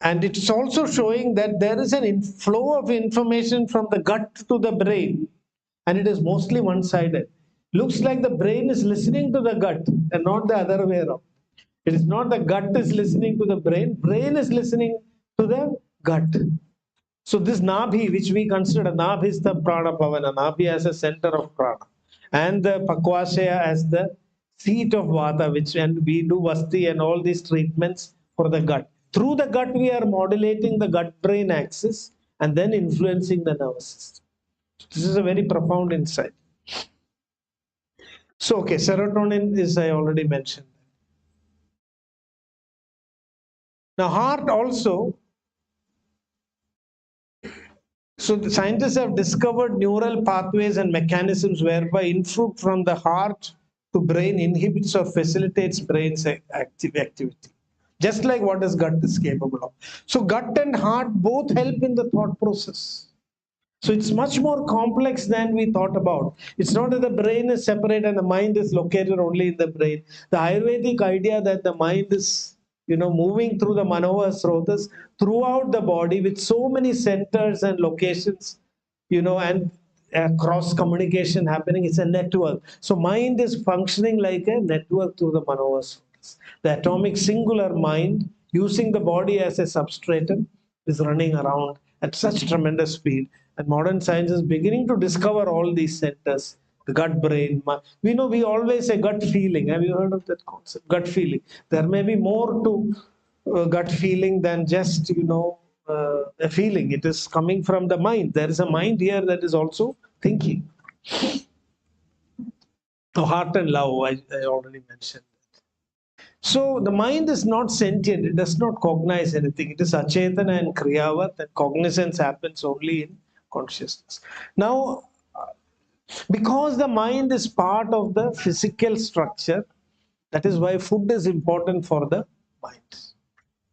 And it's also showing that there is an flow of information from the gut to the brain, and it is mostly one-sided. Looks like the brain is listening to the gut and not the other way around. It is not the gut is listening to the brain, brain is listening to the gut. So this Nabhi, which we consider, Nabhi is the Prana Pavana, Nabhi as a center of Prana, and the Pakwashaya as the seat of Vata, which, and we do Vasti and all these treatments for the gut. Through the gut, we are modulating the gut-brain axis and then influencing the nervous system. This is a very profound insight. So, okay, serotonin is, I already mentioned. Now, heart also. So the scientists have discovered neural pathways and mechanisms whereby input from the heart to brain inhibits or facilitates brain's activity, just like what is gut is capable of. So gut and heart both help in the thought process. So it's much more complex than we thought about. It's not that the brain is separate and the mind is located only in the brain. The Ayurvedic idea that the mind is, moving through the Manohar Srotas throughout the body with so many centers and locations, and cross communication happening. It's a network. So mind is functioning like a network through the Manohar Srotas. The atomic singular mind, using the body as a substratum, is running around at such tremendous speed. And modern science is beginning to discover all these centers, the gut brain. We always say gut feeling. Have you heard of that concept? Gut feeling. There may be more to gut feeling than just, a feeling. It is coming from the mind. There is a mind here that is also thinking. Heart and love, I already mentioned. So the mind is not sentient. It does not cognize anything. It is achetana and kriyavat, and cognizance happens only in consciousness. Now, because the mind is part of the physical structure, that is why food is important for the mind.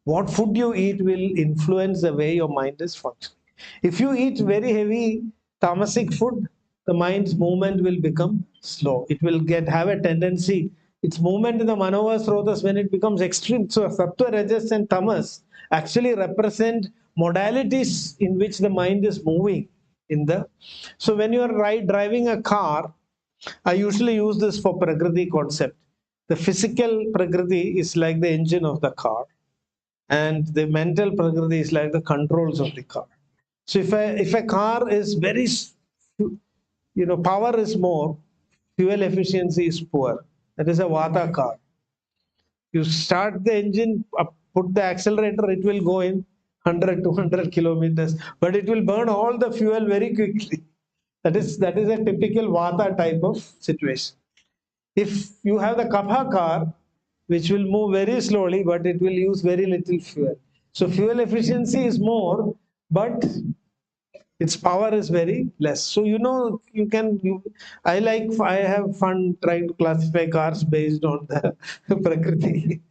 What food you eat will influence the way your mind is functioning. If you eat very heavy tamasic food, the mind's movement will become slow. It will have a tendency. Its movement in the Manohar Srotas, when it becomes extreme. So Sattva, Rajas and Tamas actually represent modalities in which the mind is moving. So when you are driving a car, I usually use this for Prakriti concept. The physical Prakriti is like the engine of the car, and the mental Prakriti is like the controls of the car. So if a car is very, power is more, fuel efficiency is poor. That is a Vata car. You start the engine, put the accelerator, it will go in 100, 200 kilometers, but it will burn all the fuel very quickly. That is a typical Vata type of situation. If you have the Kapha car, which will move very slowly, but it will use very little fuel. So fuel efficiency is more, but its power is very less. So I have fun trying to classify cars based on the Prakriti.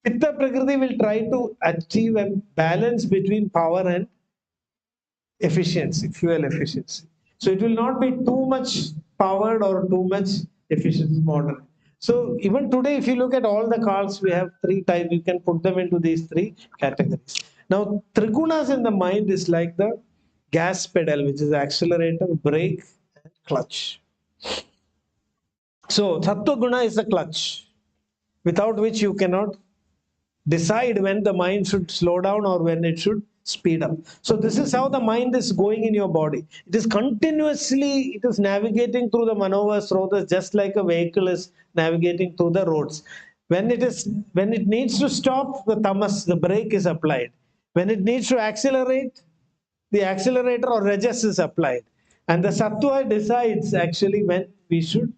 Pitta Prakriti will try to achieve a balance between power and efficiency, fuel efficiency. So it will not be too much powered or too much efficiency modern. So even today, if you look at all the cars, we have three types. You can put them into these three categories. Now, Trigunas in the mind is like the gas pedal, which is accelerator, brake, and clutch. So Sattva Guna is the clutch, without which you cannot decide when the mind should slow down or when it should speed up. So this is how the mind is going in your body. It is continuously, it is navigating through the Manohar Srotas, just like a vehicle is navigating through the roads. When it needs to stop, the tamas, the brake is applied. When it needs to accelerate, the accelerator or rajas is applied. And the sattva decides actually when we should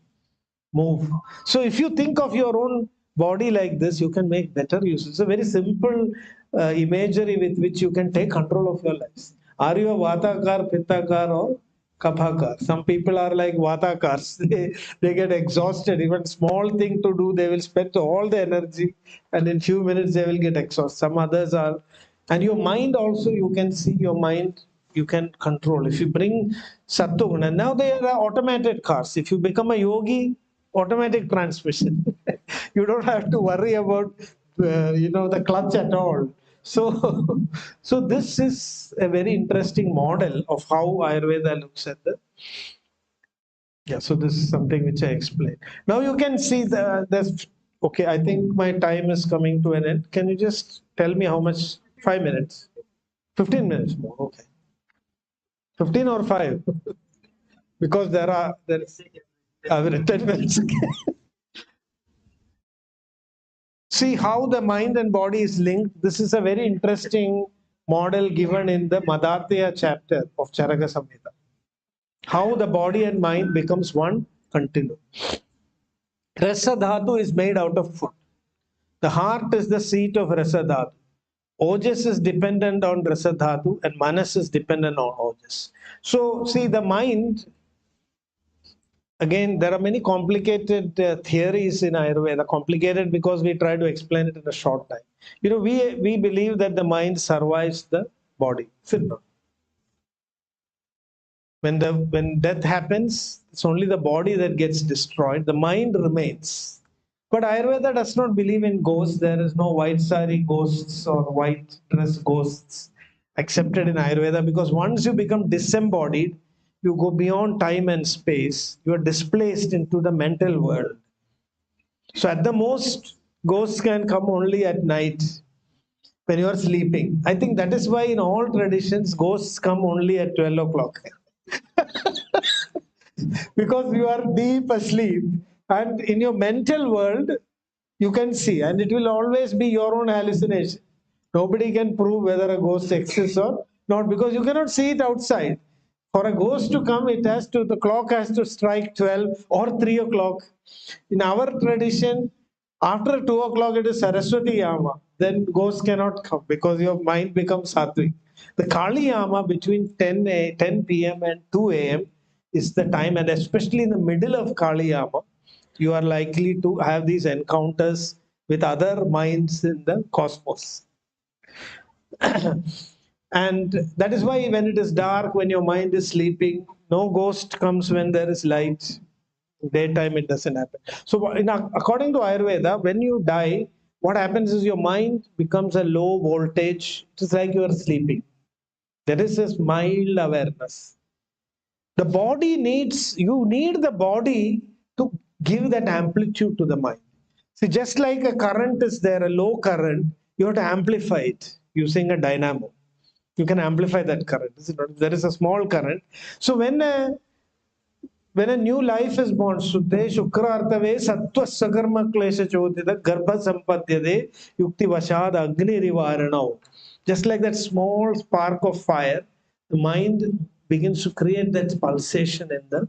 move. So if you think of your own body like this, you can make better use. It's a very simple imagery with which you can take control of your lives. Are you a vatakar, pittakar, or kaphakar? Some people are like vatakars. They get exhausted. Even small thing to do, they will spend all the energy, and in few minutes they will get exhausted. Some others are, and your mind also, you can see your mind, you can control. If you bring sattva, and now they are automated cars. If you become a yogi, automatic transmission. You don't have to worry about the clutch at all. So, so this is a very interesting model of how Ayurveda looks at the. Yeah, so this is something which I explained. Now you can see there's. Okay, I think my time is coming to an end. Can you just tell me how much? 5 minutes, 15 minutes more. Okay, 15 or 5, because there's. I've written 10 minutes. See how the mind and body is linked. This is a very interesting model given in the Madartya chapter of Charaka Samhita. How the body and mind becomes one continuum. Rasa dhatu is made out of food. The heart is the seat of Rasa dhatu. Ojas is dependent on Rasa dhatu and Manas is dependent on Ojas. So see, the mind, again, there are many complicated theories in Ayurveda. Complicated because we try to explain it in a short time. We believe that the mind survives the body. Simple. When death happens, it's only the body that gets destroyed. The mind remains. But Ayurveda does not believe in ghosts. There is no white sari ghosts or white dress ghosts accepted in Ayurveda, because once you become disembodied, you go beyond time and space. You are displaced into the mental world. So at the most, ghosts can come only at night when you are sleeping. I think that is why in all traditions, ghosts come only at 12 o'clock. Because you are deep asleep, and in your mental world, you can see, and it will always be your own hallucination. Nobody can prove whether a ghost exists or not, because you cannot see it outside. For a ghost to come, the clock has to strike 12 or 3 o'clock. In our tradition, after 2 o'clock, it is Saraswati Yama. Then ghosts cannot come because your mind becomes sattvic. The Kali Yama between 10 p.m. and 2 a.m. is the time, and especially in the middle of Kali Yama, you are likely to have these encounters with other minds in the cosmos. And that is why when it is dark, when your mind is sleeping, no ghost comes when there is light. Daytime, it doesn't happen. So according to Ayurveda, when you die, what happens is your mind becomes a low voltage. It's like you are sleeping. There is this mild awareness. The body you need the body to give that amplitude to the mind. See, just like a current is there, a low current, you have to amplify it using a dynamo. You can amplify that current. There is a small current. So when a new life is born, Shuddhe Shukrartave Sattva Sakarma Klesha Chodita Garbha Sampadyade Yukti Vashad Agni Rivaranao. Just like that small spark of fire, the mind begins to create that pulsation in the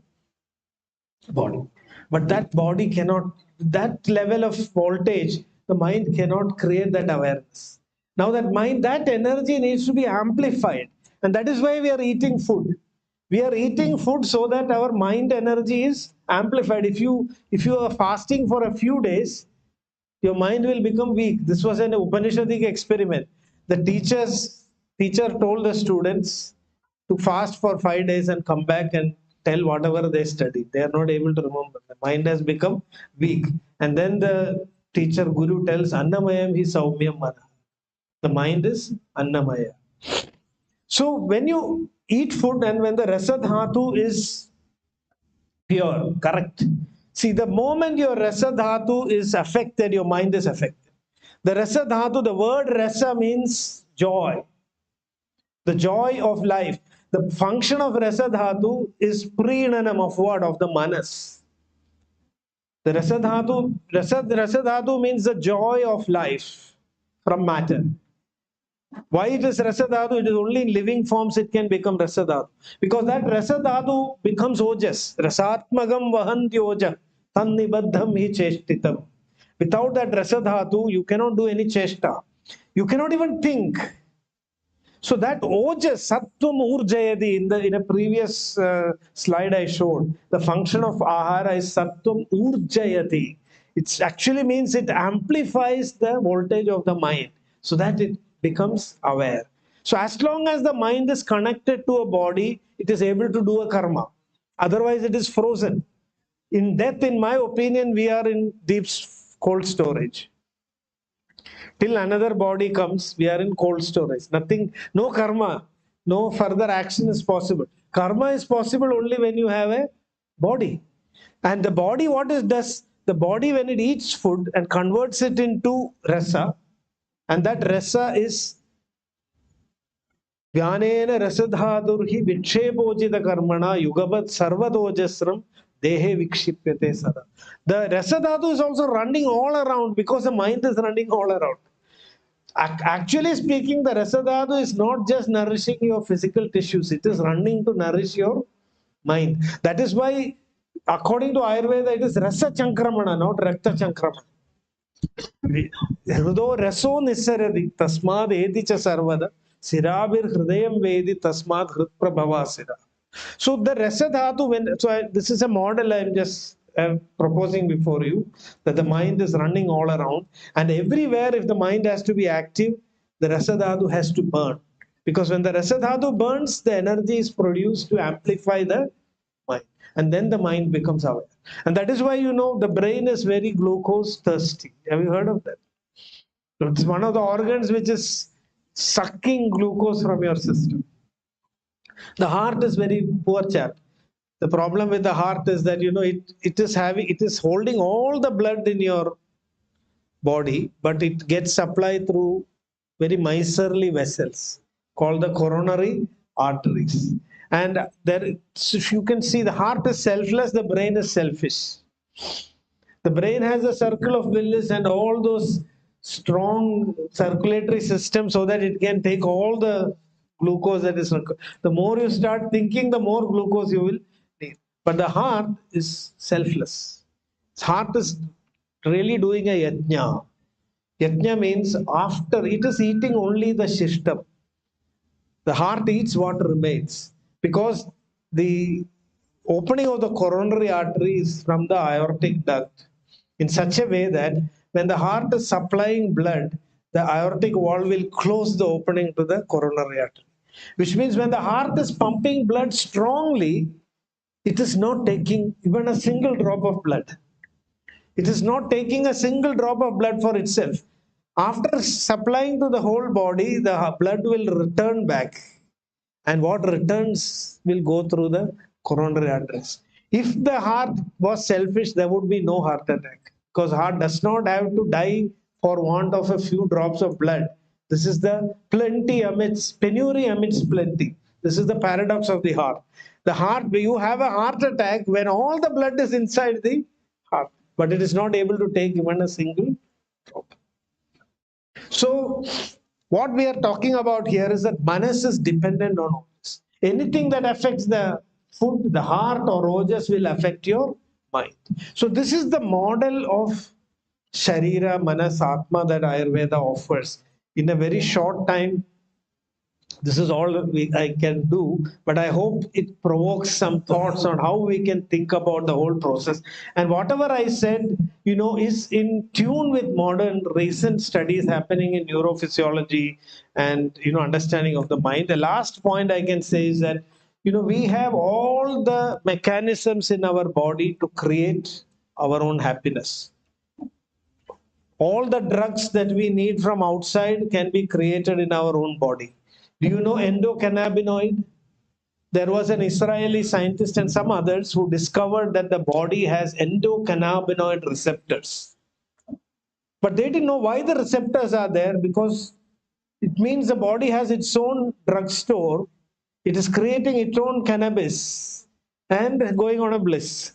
body. But that body cannot, that level of voltage, the mind cannot create that awareness. Now that energy needs to be amplified. And that is why we are eating food. We are eating food so that our mind energy is amplified. If you are fasting for a few days, your mind will become weak. This was an Upanishadic experiment. The teacher told the students to fast for 5 days and come back and tell whatever they studied. They are not able to remember. The mind has become weak. And then the teacher, Guru, tells Annamayam hi Saumyam Mana. The mind is Annamaya. So when you eat food and when the Rasa Dhatu is pure, correct. See, the moment your Rasa Dhatu is affected, your mind is affected. The Rasa Dhatu, the word Rasa means joy. The joy of life. The function of Rasa Dhatu is Prinanam of what? Of the Manas. The Rasa Dhatu means the joy of life from matter. Why it is Rasadhatu? It is only in living forms it can become Rasadhatu. Because that Rasadhatu becomes Ojas. Rasatmagam vahanti oja. Tannibaddham hi cheshtitam. Without that Rasadhatu, you cannot do any cheshta. You cannot even think. So that Ojas, Sattvam Urjayadi, in a previous slide I showed, the function of Ahara is Sattvam Urjayati. It actually means it amplifies the voltage of the mind so that it becomes aware. So as long as the mind is connected to a body, it is able to do a karma. Otherwise, it is frozen. In death, in my opinion, we are in deep cold storage. Till another body comes, we are in cold storage. Nothing, no karma, no further action is possible. Karma is possible only when you have a body. And the body, what it does? The body, when it eats food and converts it into rasa, and that rasa is Vyanena rasadhadurhi vikshepojita karmana yugabat sarvadojasram dehe vikshipyate sada. The rasadhatu is also running all around because the mind is running all around. Actually speaking, the rasadhatu is not just nourishing your physical tissues, it is running to nourish your mind. That is why, according to Ayurveda, it is rasa chankramana, not rakta chankramana. Hrudo raso nisaradi tasmad edi cha sarvada sirabir hridayam vedi tasmad hritprabhavasira. So the rasa dhatu, this is a model I am just proposing before you, that the mind is running all around, and everywhere if the mind has to be active, the rasa dhatu has to burn. Because when the rasa dhatu burns, the energy is produced to amplify the mind. And then the mind becomes aware. And that is why, the brain is very glucose thirsty. Have you heard of that? It's one of the organs which is sucking glucose from your system. The heart is very poor chap. The problem with the heart is that, it is holding all the blood in your body, but it gets supplied through very miserly vessels called the coronary arteries. And there, if you can see, the heart is selfless, the brain is selfish. The brain has a circle of Willis and all those strong circulatory systems so that it can take all the glucose that is required. The more you start thinking, the more glucose you will need. But the heart is selfless. The heart is really doing a yajna. Yajna means after it is eating only the shishtam. The heart eats what remains, because the opening of the coronary artery is from the aortic duct in such a way that when the heart is supplying blood, the aortic wall will close the opening to the coronary artery. Which means when the heart is pumping blood strongly, it is not taking even a single drop of blood. It is not taking a single drop of blood for itself. After supplying to the whole body, the blood will return back. And what returns will go through the coronary arteries. If the heart was selfish, there would be no heart attack. Because heart does not have to die for want of a few drops of blood. This is the penury amidst plenty. This is the paradox of the heart. The heart, you have a heart attack when all the blood is inside the heart, but it is not able to take even a single drop. So, what we are talking about here is that manas is dependent on all this. Anything that affects the food, the heart, or ojas will affect your mind. So, this is the model of Sharira, Manas, Atma that Ayurveda offers. In a very short time, this is all I can do, but I hope it provokes some thoughts on how we can think about the whole process. And whatever I said, is in tune with modern recent studies happening in neurophysiology and, understanding of the mind. The last point I can say is that, we have all the mechanisms in our body to create our own happiness. All the drugs that we need from outside can be created in our own body. Do you know endocannabinoid? There was an Israeli scientist and some others who discovered that the body has endocannabinoid receptors. But they didn't know why the receptors are there, because it means the body has its own drugstore. It is creating its own cannabis and going on a bliss.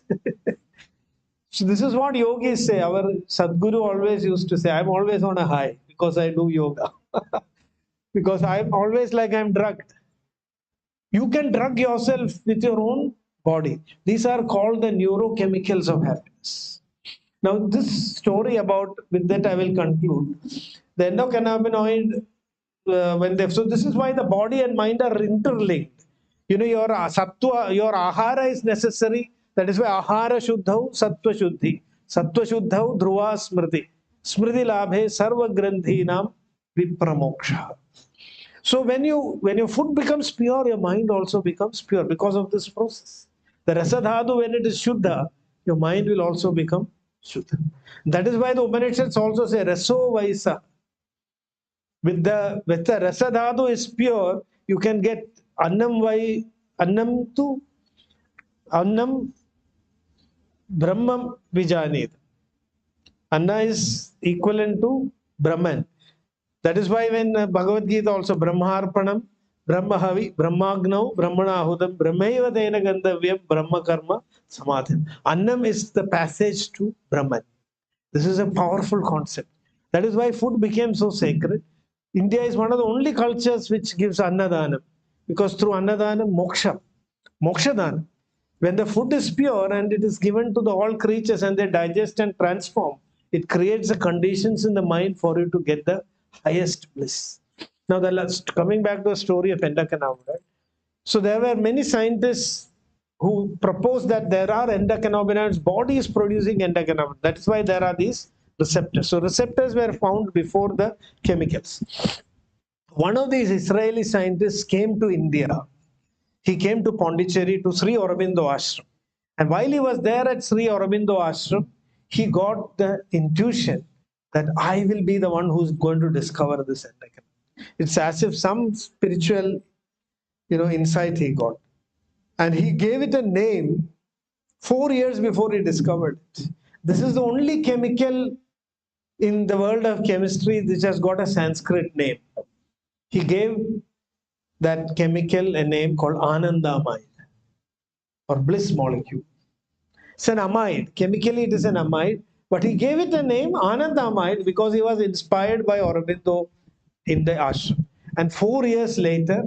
So this is what yogis say. Our Sadguru always used to say, I'm always on a high because I do yoga. because I'm always like I'm drugged. You can drug yourself with your own body. These are called the neurochemicals of happiness. Now, this story about, with that I will conclude. The endocannabinoid, so this is why the body and mind are interlinked. Your sattva, your ahara is necessary. That is why ahara shuddhau, sattva shuddhi. Sattva shuddhau, dhruva smriti. Smriti labhe sarva grandhinam vipramoksha. So when your food becomes pure, your mind also becomes pure because of this process. The rasadhatu, when it is shuddha, your mind will also become shuddha. That is why the Upanishads also say raso vaisa. With the rasadhatu is pure, you can get annam tu annam brahmam vijanid. Anna is equivalent to Brahman. That is why when Bhagavad Gita also Brahmarpanam, Brahmahavi, Brahmagnau, Brahmanahudam, Brahmaiva Dena Gandhavyam, Brahma Karma, Samadhin. Annam is the passage to Brahman. This is a powerful concept. That is why food became so sacred. India is one of the only cultures which gives Annadanam. Because through Annadanam, moksha, Mokshadana. When the food is pure and it is given to the all creatures and they digest and transform, it creates the conditions in the mind for you to get the highest bliss. Now, coming back to the story of endocannabinoid. So there were many scientists who proposed that there are endocannabinoids, body is producing endocannabinoids. That is why there are these receptors. So receptors were found before the chemicals. One of these Israeli scientists came to India. He came to Pondicherry to Sri Aurobindo Ashram. And while he was there at Sri Aurobindo Ashram, he got the intuition that I will be the one who's going to discover this endocannabinoid. It's as if some spiritual, insight he got. And he gave it a name 4 years before he discovered it. This is the only chemical in the world of chemistry which has got a Sanskrit name. He gave that chemical a name called anandamide or bliss molecule. It's an amide. Chemically, it is an amide, but he gave it a name anandamide because he was inspired by Aurobindo in the ashram. And 4 years later,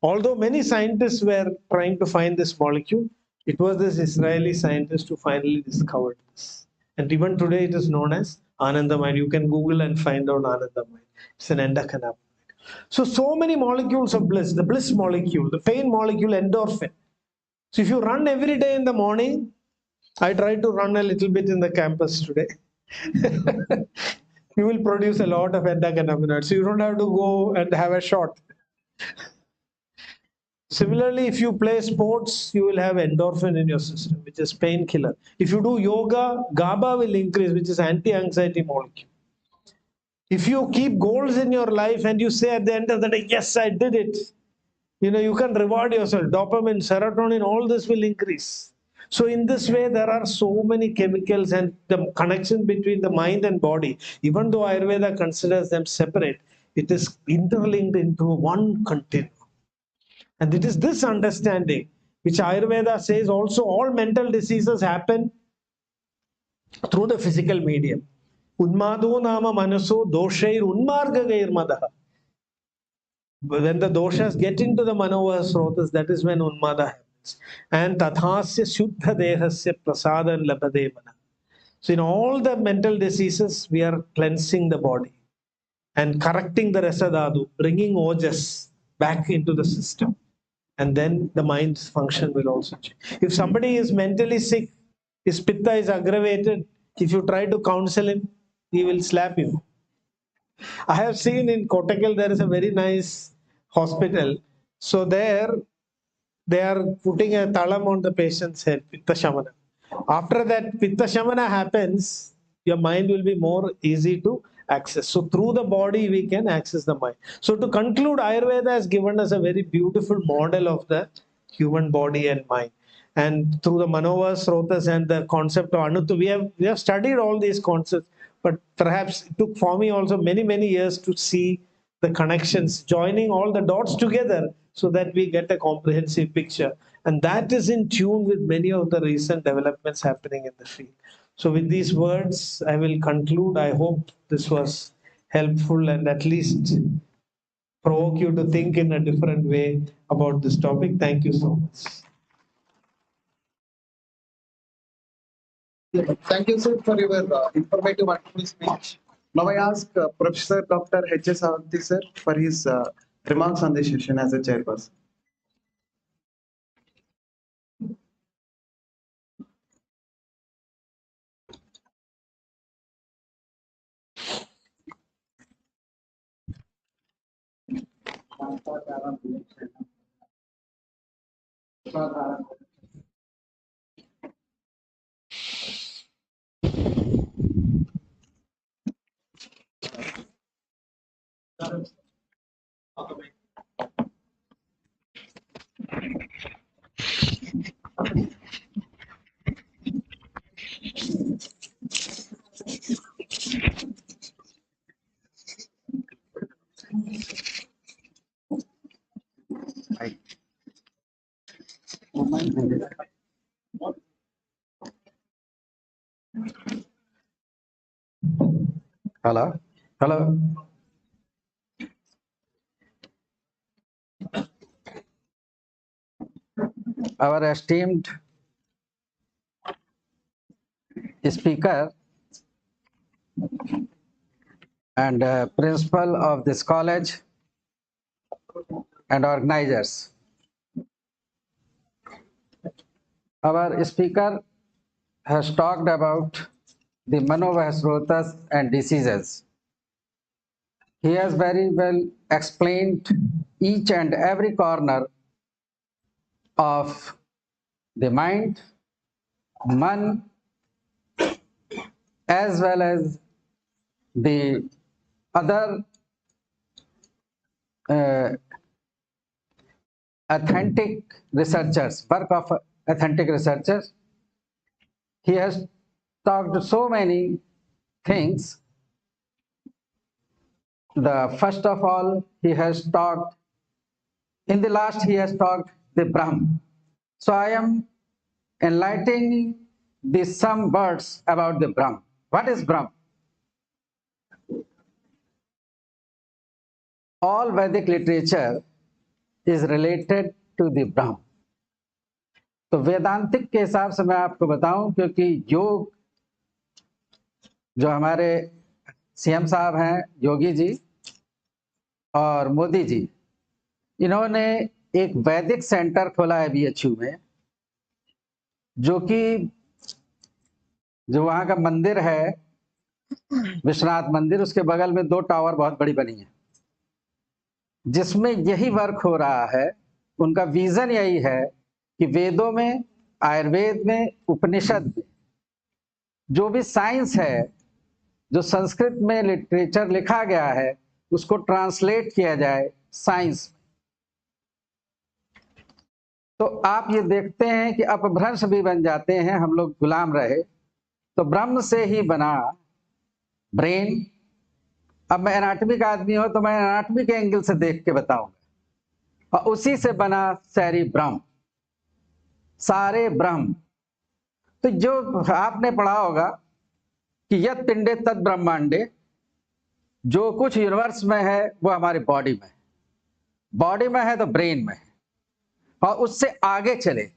although many scientists were trying to find this molecule, it was this Israeli scientist who finally discovered this. And even today, it is known as anandamide. You can Google and find out anandamide. It's an endocannabinoid. So many molecules of bliss, the bliss molecule, the pain molecule, endorphin. So if you run every day in the morning, I tried to run a little bit in the campus today. You will produce a lot of endocannabinoids. So you don't have to go and have a shot. Similarly, if you play sports, you will have endorphin in your system, which is painkiller. If you do yoga, GABA will increase, which is anti-anxiety molecule. If you keep goals in your life and you say at the end of the day, yes, I did it, you can reward yourself. Dopamine, serotonin, all this will increase. So in this way, there are so many chemicals and the connection between the mind and body, even though Ayurveda considers them separate, it is interlinked into one continuum. And it is this understanding which Ayurveda says also all mental diseases happen through the physical medium. Unmado nama manaso doshair unmargagair madaha. When the doshas get into the Manovaha Srotas, that is when unmada happens. And tathasya shuddha dehasya prasadan labade mana. So in all the mental diseases, we are cleansing the body and correcting the rasadhatu, bringing ojas back into the system. And then the mind's function will also change. If somebody is mentally sick, his pitta is aggravated, if you try to counsel him, he will slap you. I have seen in Kottakkal, there is a very nice hospital. So there, they are putting a talam on the patient's head, Pitta Shamana. After that Pitta Shamana happens, your mind will be more easy to access. So through the body, we can access the mind. So to conclude, Ayurveda has given us a very beautiful model of the human body and mind. And through the Manovaha, Srotas and the concept of Anuttu, we have studied all these concepts. But perhaps it took for me also many, many years to see the connections, joining all the dots together so that we get a comprehensive picture. And that is in tune with many of the recent developments happening in the field. So with these words, I will conclude. I hope this was helpful and at least provoke you to think in a different way about this topic. Thank you so much. Thank you, sir, for your informative, wonderful speech. Now I ask Professor Dr. H.S. Avanti, sir, for his remarks on this session as a chairperson. Hello. Hello. Our esteemed speaker and principal of this college and organizers. Our speaker has talked about the Manovaha, Srotas and diseases. He has very well explained each and every corner of the mind, man, as well as the other authentic researchers, work of authentic researchers. He has talked so many things. The first of all, he has talked, in the last he has talked the Brahm. So I am enlightening some words about the Brahm. What is Brahm? All Vedic literature is related to the Brahm. तो वेदांतिक के हिसाब से मैं आपको बताऊं, क्योंकि योग जो हमारे सीएम साहब हैं योगी जी और मोदी जी, इन्होंने एक वैदिक सेंटर खोला है बीएचयू में, जो कि जो वहाँ का मंदिर है विश्वनाथ मंदिर, उसके बगल में 2 टावर बहुत बड़ी बनी है, जिसमें यही वर्क हो रहा है। उनका विजन यही है कि वेदों में, आयुर्वेद में, उपनिषद में जो भी साइंस है, जो संस्कृत में लिटरेचर लिखा गया है, उसको ट्रांसलेट किया जाए साइंस में। तो आप ये देखते हैं कि अपभ्रंश भी बन जाते हैं, हम लोग गुलाम रहे। तो ब्रह्म से ही बना ब्रेन। अब मैं एनाटॉमी का आदमी हूं तो मैं एनाटॉमी के एंगल से देख के बताऊंगा, और उसी से बना सारी ब्रह्म, सारे ब्रह्म। तो जो आपने पढ़ा होगा कि यत् पिंडे तत् ब्रह्मांडे, जो कुछ यूनिवर्स में है वो हमारी बॉडी में है, बॉडी में है तो ब्रेन में है, और उससे आगे चले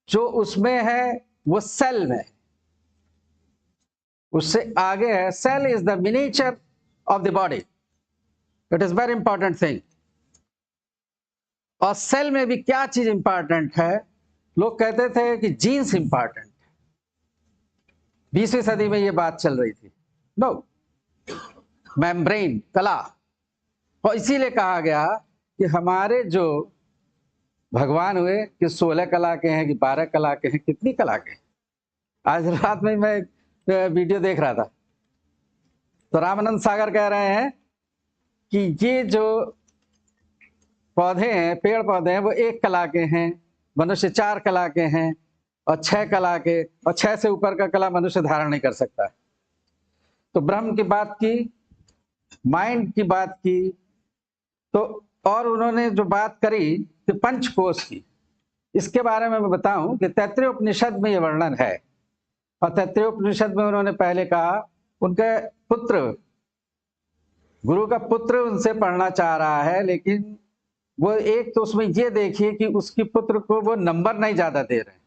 जो उसमें है वो सेल में, उससे आगे है। Cell is the miniature of the body, it is very important thing. और सेल में भी क्या चीज इंपॉर्टेंट है? लोग कहते थे कि जीन्स इंपॉर्टेंट, 20वीं सदी में ये बात चल रही थी। नो, मेम्ब्रेन, कला। और इसीलिए कहा गया कि हमारे जो भगवान हुए कि 16 कला के हैं कि 12 कला के हैं, कितनी कला के हैं। आज रात में मैं वीडियो देख रहा था तो रामानंद सागर कह रहे हैं कि ये जो पौधे हैं, पेड़ पौधे हैं, वो 1 कला के हैं, मनुष्य 4 कला के हैं, और 6 कला के, और 6 से ऊपर का कला मनुष्य धारण नहीं कर सकता है। तो ब्रह्म की बात की, माइंड की बात की, तो और उन्होंने जो बात करी कि पंचकोश की, इसके बारे में मैं बताऊं कि तैत्तिरीय उपनिषद में ये वर्णन है। और तैत्तिरीय उपनिषद में उन्होंने पहले कहा, उनके पुत्र गुरु का पुत्र उनसे पढ़ना चाह रहा है, लेकिन वो एक तो उसमें ये देखिए कि उसकी पुत्र को वो नंबर नहीं ज्यादा दे रहे हैं।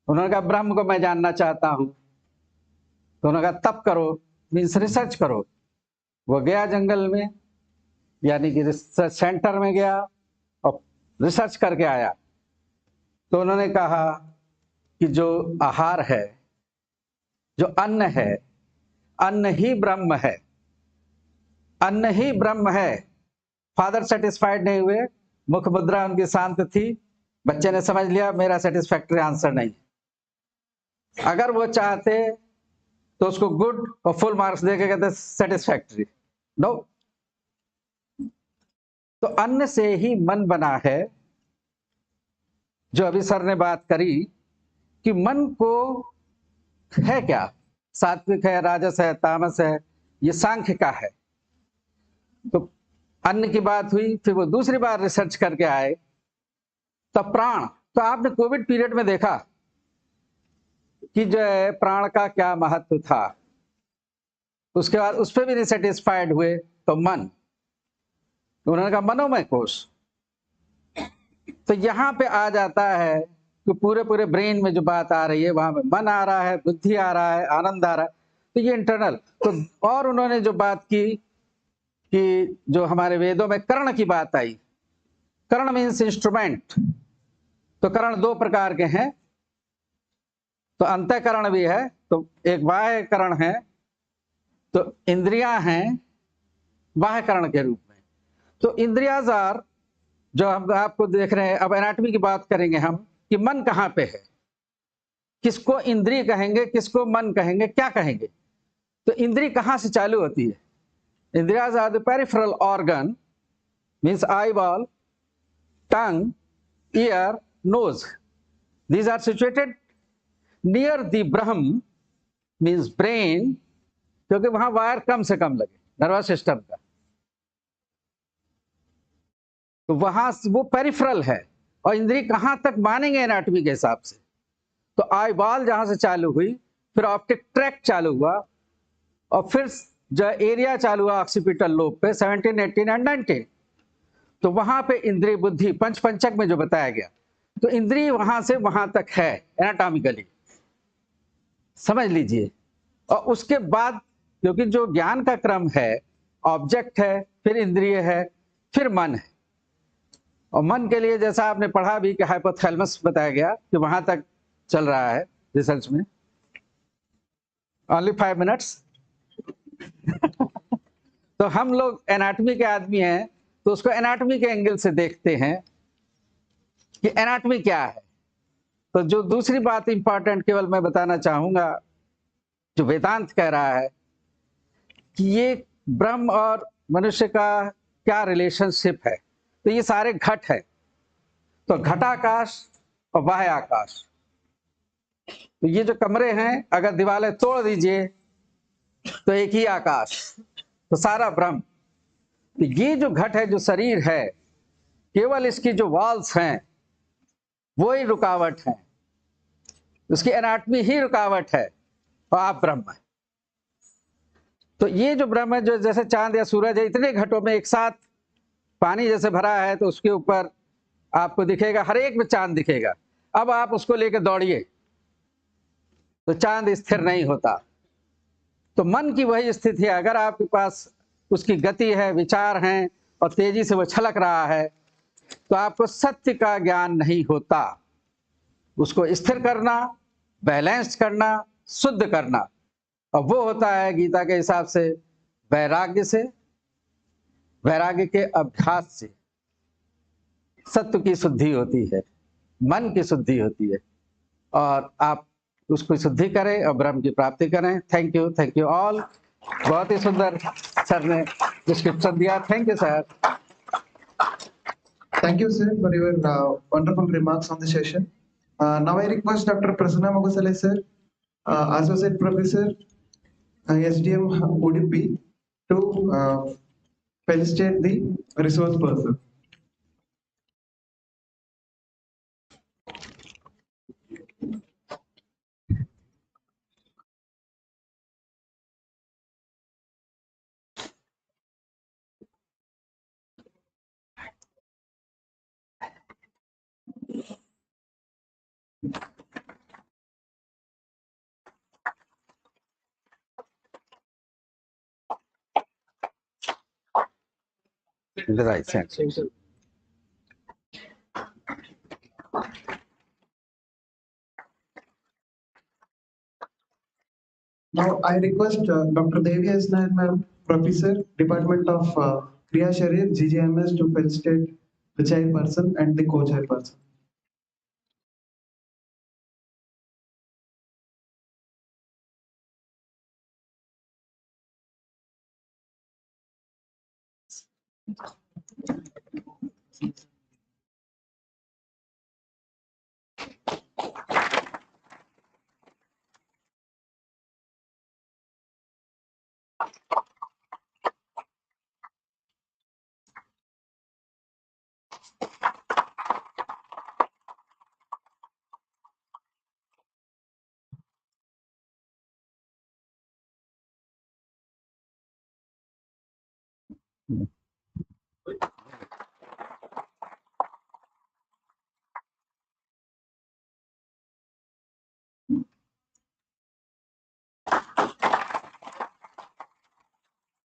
उन्होंने कहा ब्रह्म को मैं जानना चाहता हूं, तो उन्होंने कहा तप करो, मीन्स रिसर्च करो। वो गया जंगल में, यानी कि रिसर्च सेंटर में गया और रिसर्च करके आया। तो उन्होंने कहा कि जो आहार है, जो अन्न है, अन्न ही ब्रह्म है, अन्न ही ब्रह्म है। फादर सेटिस्फाइड नहीं हुए, मुख मुद्रा उनकी शांत थी। बच्चे ने समझ लिया मेरा सेटिस्फैक्टरी आंसर नहीं। अगर वो चाहते तो उसको गुड और फुल मार्क्स देके कहते सेटिस्फैक्टरी, नो। तो अन्न से ही मन बना है। जो अभी सर ने बात करी कि मन को है क्या, सात्विक है, राजस है, तामस है, ये सांख्य का है। तो अन्न की बात हुई, फिर वो दूसरी बार रिसर्च करके आए तब प्राण। तो आपने कोविड पीरियड में देखा कि जो है प्राण का क्या महत्व था। उसके बाद उस पर भी नहीं सेटिस्फाइड हुए तो मन, उन्होंने कहा मनोमय कोश। तो यहां पे आ जाता है कि पूरे पूरे ब्रेन में जो बात आ रही है, वहां पे मन आ रहा है, बुद्धि आ रहा है, आनंद आ रहा है, तो ये इंटरनल। तो और उन्होंने जो बात की कि जो हमारे वेदों में कर्ण की बात आई, कर्ण मीन्स इंस्ट्रूमेंट। तो कर्ण दो प्रकार के हैं, तो अंतःकरण भी है, तो एक बाह्य करण है, तो इंद्रियां हैं बाह्य करण के रूप में। तो इंद्रियाज आर, जो हम आपको देख रहे हैं, अब एनाटॉमी की बात करेंगे हम कि मन कहाँ पे है, किसको इंद्रिय कहेंगे, किसको मन कहेंगे, क्या कहेंगे। तो इंद्रिय कहाँ से चालू होती है? इंद्रियाज are the peripheral organ, means eye ball, tongue, ear, nose. These are situated near the Brahma, means brain, क्योंकि वहां वायर कम से कम लगे नर्वस सिस्टम का। तो वहां वो पेरिफेरल है। और इंद्रिय कहां तक मानेंगे एनाटॉमी के हिसाब से? तो आई बॉल जहां से चालू हुई, फिर ऑप्टिक ट्रैक चालू हुआ, और फिर जो एरिया चालू हुआ ऑक्सीपिटल लोब पे 17, 18 एंड 19। तो वहां पे इंद्रिय बुद्धि पंचक में जो बताया गया, तो इंद्रिय वहां से वहां तक है एनाटॉमिकली, समझ लीजिए। और उसके बाद क्योंकि जो ज्ञान का क्रम है, ऑब्जेक्ट है, फिर इंद्रिय है, फिर मन है। और मन के लिए जैसा आपने पढ़ा भी कि हाइपोथैलेमस बताया गया कि वहां तक चल रहा है रिसर्च में। Only 5 minutes. तो हम लोग एनाटॉमी के आदमी हैं, तो उसको एनाटॉमी के एंगल से देखते हैं कि एनाटॉमी क्या है। तो जो दूसरी बात इंपॉर्टेंट केवल मैं बताना चाहूंगा, जो वेदांत कह रहा है कि ये ब्रह्म और मनुष्य का क्या रिलेशनशिप है। तो ये सारे घट है, तो घटाकाश और बाह्य आकाश। तो ये जो कमरे हैं, अगर दीवारें तोड़ दीजिए तो एक ही आकाश, तो सारा ब्रह्म। तो ये जो घट है, जो शरीर है, केवल इसकी जो वॉल्स हैं वो ही रुकावट है, उसकी एनाटॉमी ही रुकावट है, और आप ब्रह्म है। तो ये जो ब्रह्म है, जो जैसे चांद या सूरज है, इतने घटों में एक साथ पानी जैसे भरा है, तो उसके ऊपर आपको दिखेगा, हर एक में चांद दिखेगा। अब आप उसको लेकर दौड़िए तो चांद स्थिर नहीं होता। तो मन की वही स्थिति है, अगर आपके पास उसकी गति है, विचार हैं, और तेजी से वो छलक रहा है, तो आपको सत्य का ज्ञान नहीं होता। उसको स्थिर करना, बैलेंस करना, शुद्ध करना, और वो होता है गीता के हिसाब से वैराग्य से, वैराग्य के अभ्यास से सत्व की शुद्धि होती है, मन की शुद्धि होती है, और आप उसको शुद्धि करें और ब्रह्म की प्राप्ति करें। Thank you all. बहुत ही सुंदर सर ने डिस्क्रिप्शन दिया। Thank you sir. Thank you, sir, for your wonderful remarks on the session. Now I request Dr. Prasanna Mogosale, sir, Associate Professor, SDM ODP, to felicitate the resource person. The right side. Now I request Dr. Devi Asnayan ma'am, Professor, Department of Kriya Sharir, GGMS, to felicitate the chairperson and the co-chairperson.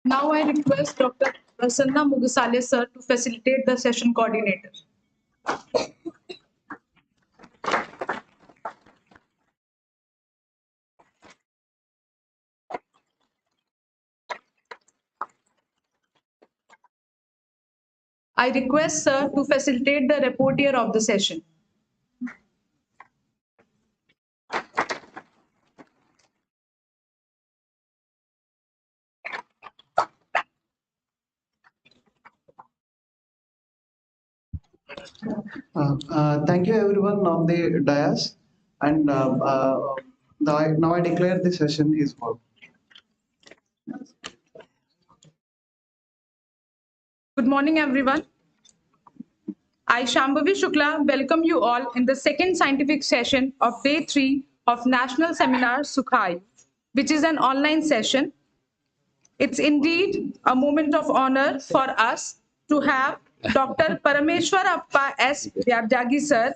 Now I request Dr. Prasanna Mugusale sir to facilitate the session coordinator. I request sir to facilitate the reportier of the session. Thank you everyone on the dais, and now I declare the session is over. Good morning, everyone. I, Shambhavi Shukla, welcome you all in the second scientific session of day 3 of National Seminar SUKHAAYU, which is an online session. It's indeed a moment of honor for us to have Dr. Parameshwarappa S. Vyabjagi sir,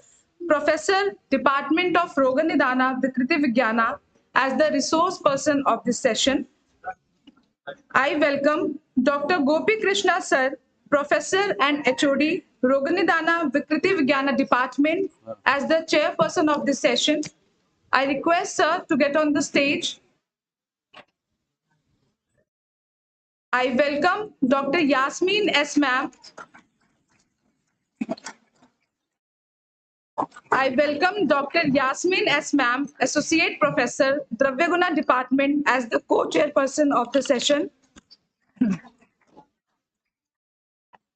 Professor, Department of Roganidana Vikriti Vigyana, as the resource person of this session. I welcome Dr. Gopi Krishna sir, Professor and HOD, Roganidana Vikriti Vigyana Department, as the chairperson of this session. I request sir to get on the stage. I welcome Dr. Yasmin S. Ma'am. I welcome Dr. Yasmin S. Ma'am, Associate Professor, Dravyaguna Department, as the co-chairperson of the session.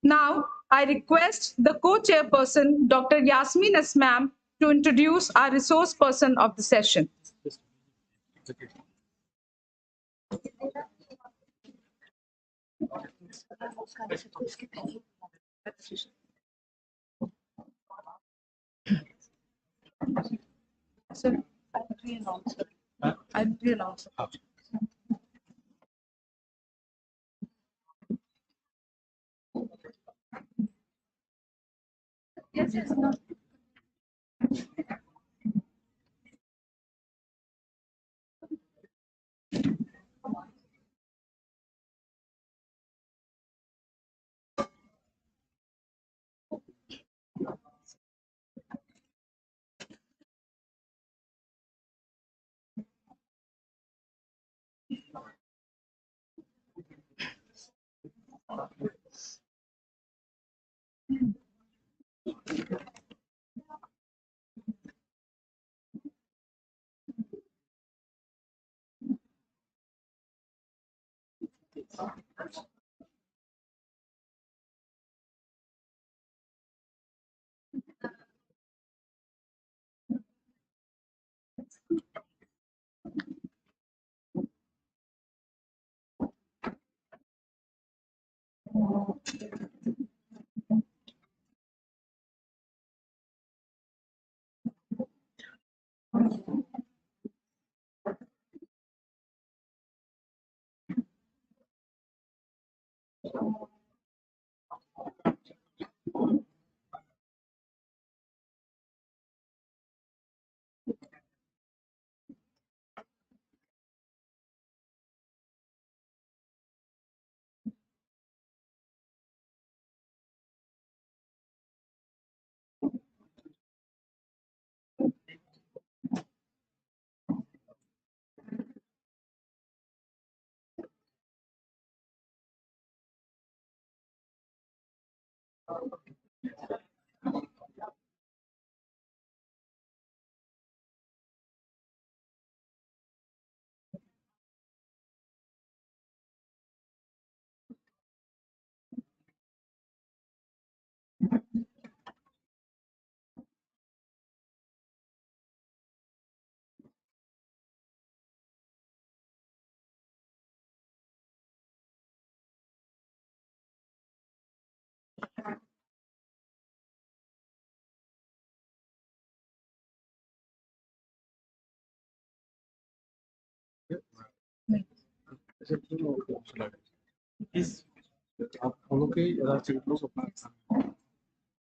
Now, I request the co-chairperson, Dr. Yasmin S. Ma'am, to introduce our resource person of the session. Sir, I'll pre-announce. I'll pre-announce. Yes, yes, no.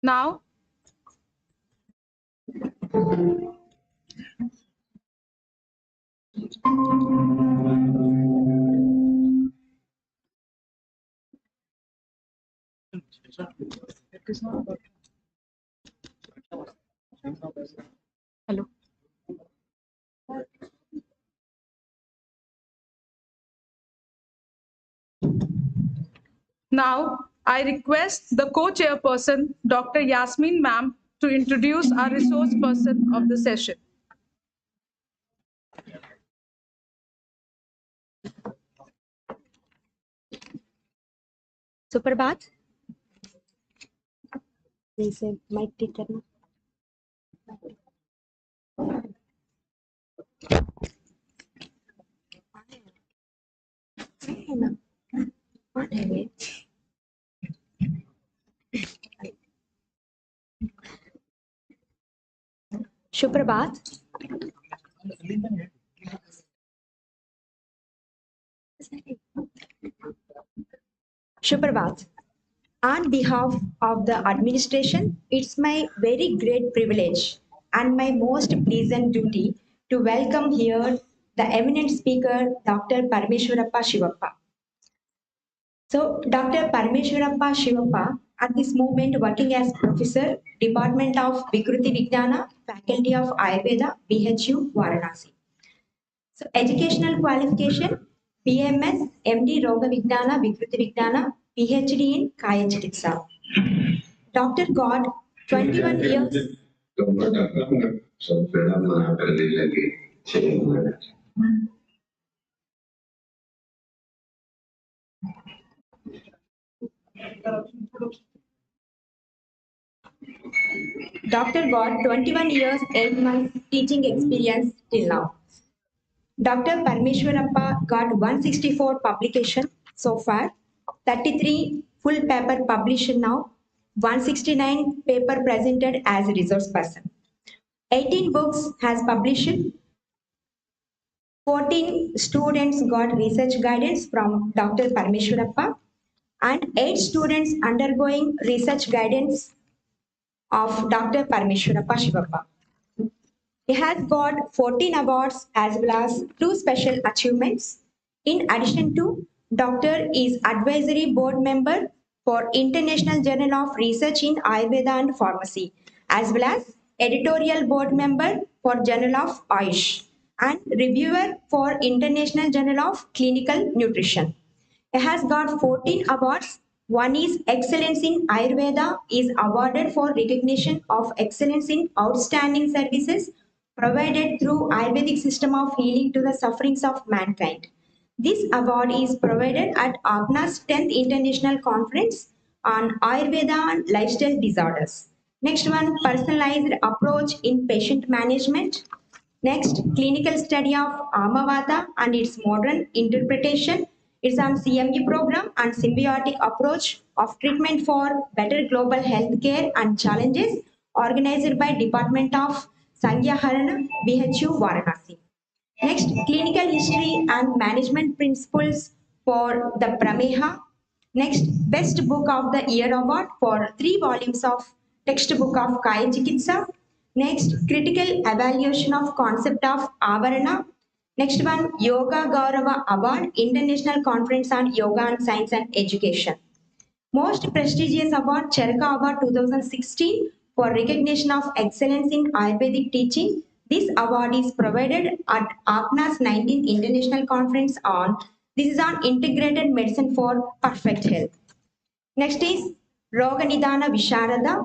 Now, hello. Now, I request the co-chairperson, Dr. Yasmin ma'am, to introduce our resource person of the session. सुप्रभात जैसे mic ठीक करना है ना कौन है ये सुप्रभात सुप्रभात. On behalf of the administration, it's my very great privilege and my most pleasant duty to welcome here the eminent speaker, Dr. Parameshwarappa Shivappa. So, Dr. Parameshwarappa Shivappa, at this moment working as Professor, Department of Vikruti Vijnana, Faculty of Ayurveda, BHU, Varanasi. So, educational qualification, BMS, MD, Roga Vijnana, Vikruti Vijnana, PhD in Kaya Chikitsa. Doctor got 21 years. Doctor got 21 years, 8 months teaching experience till now. Dr. Parameshwarappa got 164 publication so far, 33 full paper published now, 169 paper presented as a resource person. 18 books has published, 14 students got research guidance from Dr. Parameshwarappa, and 8 students undergoing research guidance of Dr. Parameshwarappa Shivappa. He has got 14 awards as well as 2 special achievements. In addition to, Doctor is advisory board member for International Journal of Research in Ayurveda and Pharmacy, as well as editorial board member for Journal of Ayush and reviewer for International Journal of Clinical Nutrition. He has got 14 awards. One is Excellence in Ayurveda is awarded for recognition of excellence in outstanding services provided through Ayurvedic system of healing to the sufferings of mankind. This award is provided at ACARA's 10th International Conference on Ayurveda and Lifestyle Disorders. Next one, personalized approach in patient management. Next, clinical study of Amavata and its modern interpretation. It's on CME program and symbiotic approach of treatment for better global health care and challenges organized by Department of Sangyaharana, BHU, Varanasi. Next, clinical history and management principles for the Prameha. Next, best book of the year award for 3 volumes of textbook of Kaya Chikitsa. Next, critical evaluation of concept of Avarana. Next one, Yoga Gaurava Award, International Conference on Yoga and Science and Education. Most prestigious award, Charaka Award 2016 for recognition of excellence in Ayurvedic teaching. This award is provided at ACNA's 19th International Conference on, this is on integrated medicine for perfect health. Next is Roganidana Visharada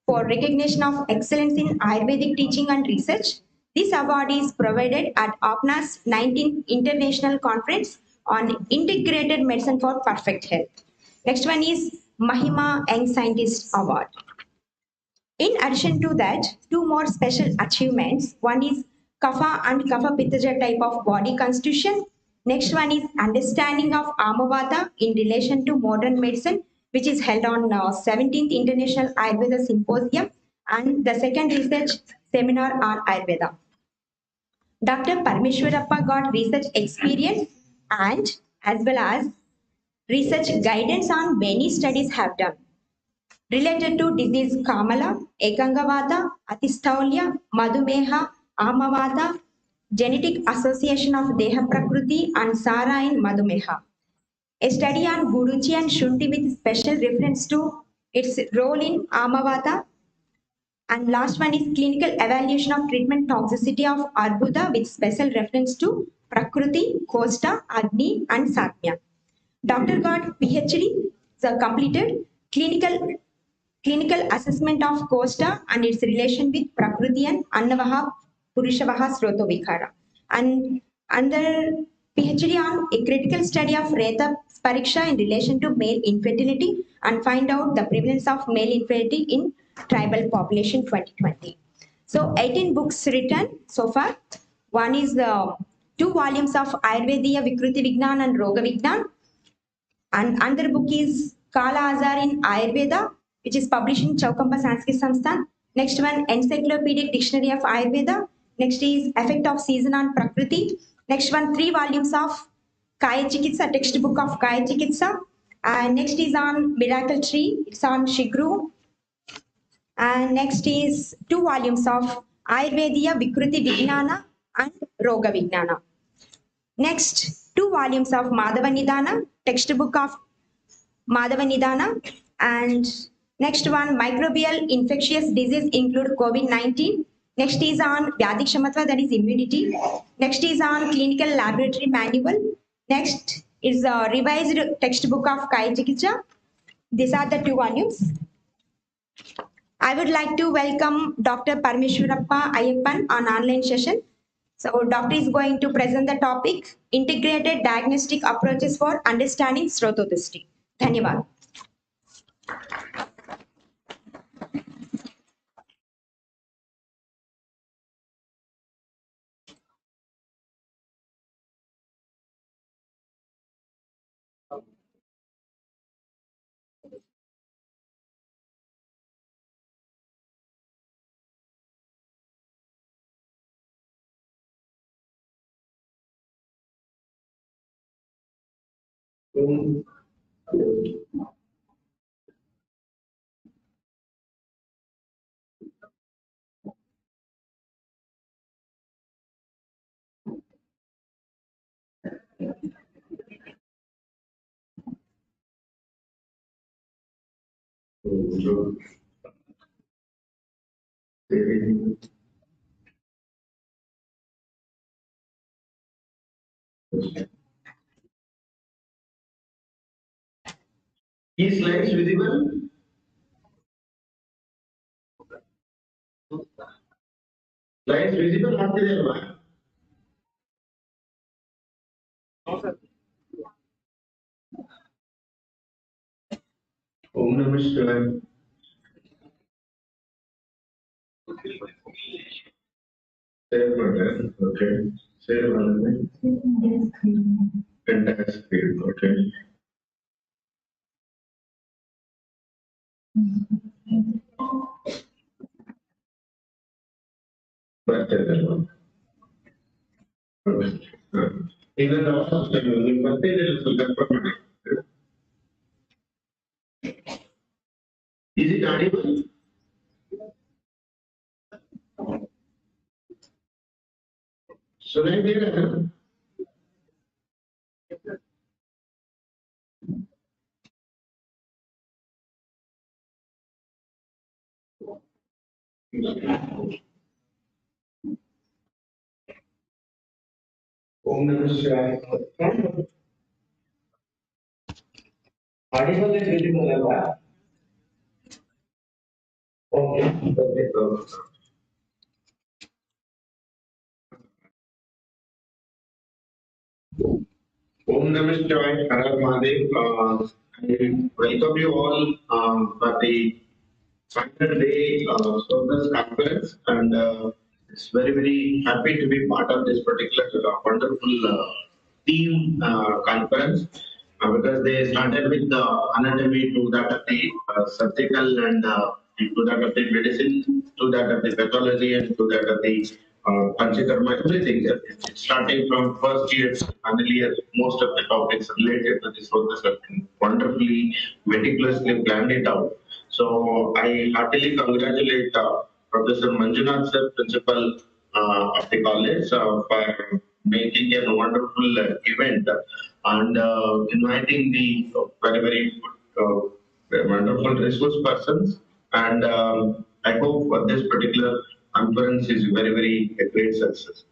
for recognition of excellence in Ayurvedic teaching and research. This award is provided at APNA's 19th International Conference on Integrated Medicine for Perfect Health. Next one is Mahima Young Scientist Award. In addition to that, two more special achievements. One is Kapha and Kapha Pittaja type of body constitution. Next one is understanding of Amavata in relation to modern medicine, which is held on 17th International Ayurveda Symposium, and the second research seminar on Ayurveda. Dr. Parmeshwarappa got research experience and as well as research guidance on many studies have done related to disease Kamala, Ekangavata, Atistaulia, Madhumeha, Amavata, genetic association of Deha Prakriti and Sara in Madhumeha. A study on Guruchi and Shunti with special reference to its role in Amavata. And last one is clinical evaluation of treatment toxicity of Arbuda with special reference to Prakriti, Kosta, Agni and Satya. Dr. got PhD, so completed clinical assessment of Kosta and its relation with Prakriti and Annavaha, Purushavaha, Sroto, Vikara. And under PhD on a critical study of Reta Pariksha in relation to male infertility and find out the prevalence of male infertility in tribal population 2020. So 18 books written so far. One is the 2 volumes of Ayurvediya Vikruti Vignan and Roga Vignan. And another book is Kala Azar in Ayurveda, which is published in Chaukampa Sanskrit Samsthan. Next one, Encyclopedic Dictionary of Ayurveda. Next is Effect of Season on Prakriti. Next one, 3 volumes of Kaya Chikitsa, textbook of Kaya Chikitsa. And next is on Miracle Tree, it's on Shigru. And next is 2 volumes of Ayurvediya Vikruti Vijnana and Roga Vijnana. Next, 2 volumes of Madhava Nidana, textbook of Madhava Nidana. And next one, microbial infectious disease include COVID-19. Next is on Vyadhi Kshamatva, that is immunity. Next is on clinical laboratory manual. Next is a revised textbook of Kaya Chikitsa. These are the 2 volumes. I would like to welcome Dr. Parmeshwarappa Ayyappan on online session. So doctor is going to present the topic, integrated diagnostic approaches for understanding Srototosti. Dhanyavad. Is slides visible? Slides visible ಆಗ್ತಿದೆಯಲ್ವಾ? ಓಂ ನಮಃ ಶಿವಾಯ. Share ಮಾಡ್ರೆ, okay. Share ಮಾಡಿದ್ರೆ entire screen, okay. ಬರ್ತಿದೆಲ್ವಾ? ಈಗ ನಾವು ಮತ್ತೆ ಇದರಲ್ಲಿ ಸ್ವಲ್ಪ ಮಾಡಿ. Is it audible? सुनाई दे रहा है? ओम नमः शिवाय. Audible is visible, right? Om Namah Shivaya, Har Har Mahadev. I welcome you all for the final day Srotas conference, and it's very happy to be part of this particular wonderful team conference because they started with the anatomy to that of the surgical and to that of the medicine, to that of the pathology, and to that of the Panchakarma, everything. It's starting from first year to final year, most of the topics related to this focus have been wonderfully, meticulously planned it out. So I heartily congratulate Professor Manjunath sir, principal of the college, for making a wonderful event and inviting the very good, wonderful resource persons. And I hope this particular conference is very a great success.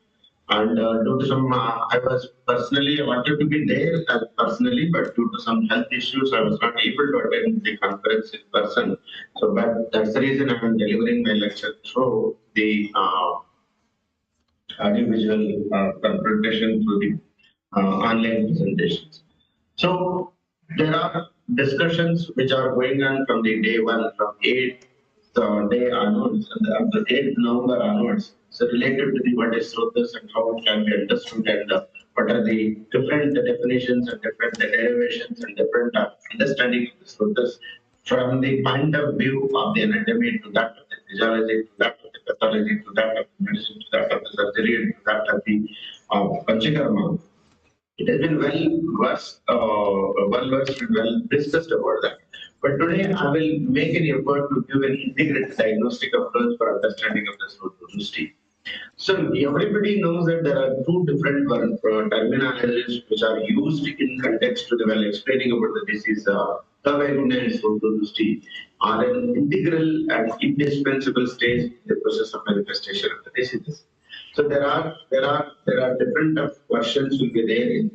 And due to some, I was personally, I wanted to be there personally, but due to some health issues, I was not able to attend the conference in person. So, but that's the reason I am delivering my lecture through the audiovisual presentation through the online presentations. So there are discussions which are going on from the day one, from 8th day onwards, and the 8th November onwards. So related to the what is Srotas and how it can be understood, and what are the different definitions and different derivations and different understanding of the Srotas from the point of view of the anatomy to that of the physiology, to that of the pathology, to that of the medicine, to that of the surgery, and to that of the Panchakarma. It has been well versed and well discussed about that. But today I will make an effort to give an integrated diagnostic approach for understanding of the Sroto. So everybody knows that there are two different terminologies which are used in context to the while explaining about the disease. Kavaiguna and Sroto are an integral and indispensable stage in the process of manifestation of the disease. So there are different versions will be there in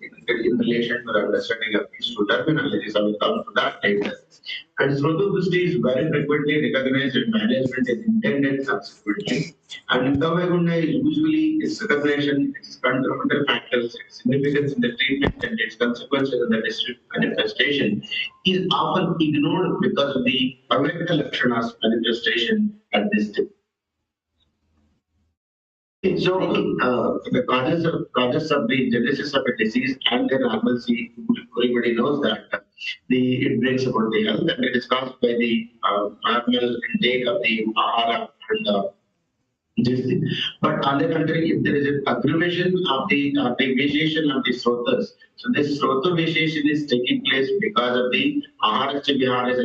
relation to the understanding of these two terminologies. I will come to that later. And Sroto is very frequently recognized in management is intended subsequently. And Kavaiguna usually its recognition, its fundamental factors, its significance in the treatment and its consequences in the district manifestation is often ignored because of the Kavaiguna Lakshanas manifestation at this stage. So, the causes of the genesis of a disease and their normalcy, everybody knows that it brings about the health, and it is caused by the normal intake of the ACARA and this thing. But on the contrary, if there is an aggravation of the vitiation of the Srotas, so this Srota vitiation is taking place because of the Ahara Vihara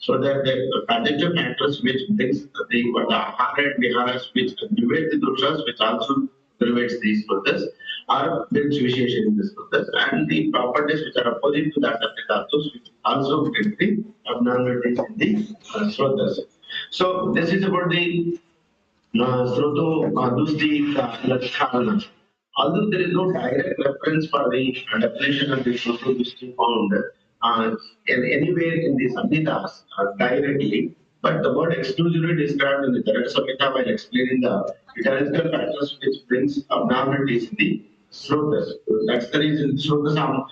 so that the pathogen factors which brings the Ahara and Viharas which aggravate the doshas, which also aggravates these Srotas, are brings vitiation in the Srotas, and the properties which are opposite to that of the dhatus, which also bring the abnormalities in the Srotas. So this is about the Sroto Dusti Lakshana. Although there is no direct reference for the definition of the Sroto Dusti found anywhere in the Samhitas directly, but the word exclusively described in the Charaka Samhita while explaining the physiological factors which brings abnormalities in the Srotas. That's the reason Srotas are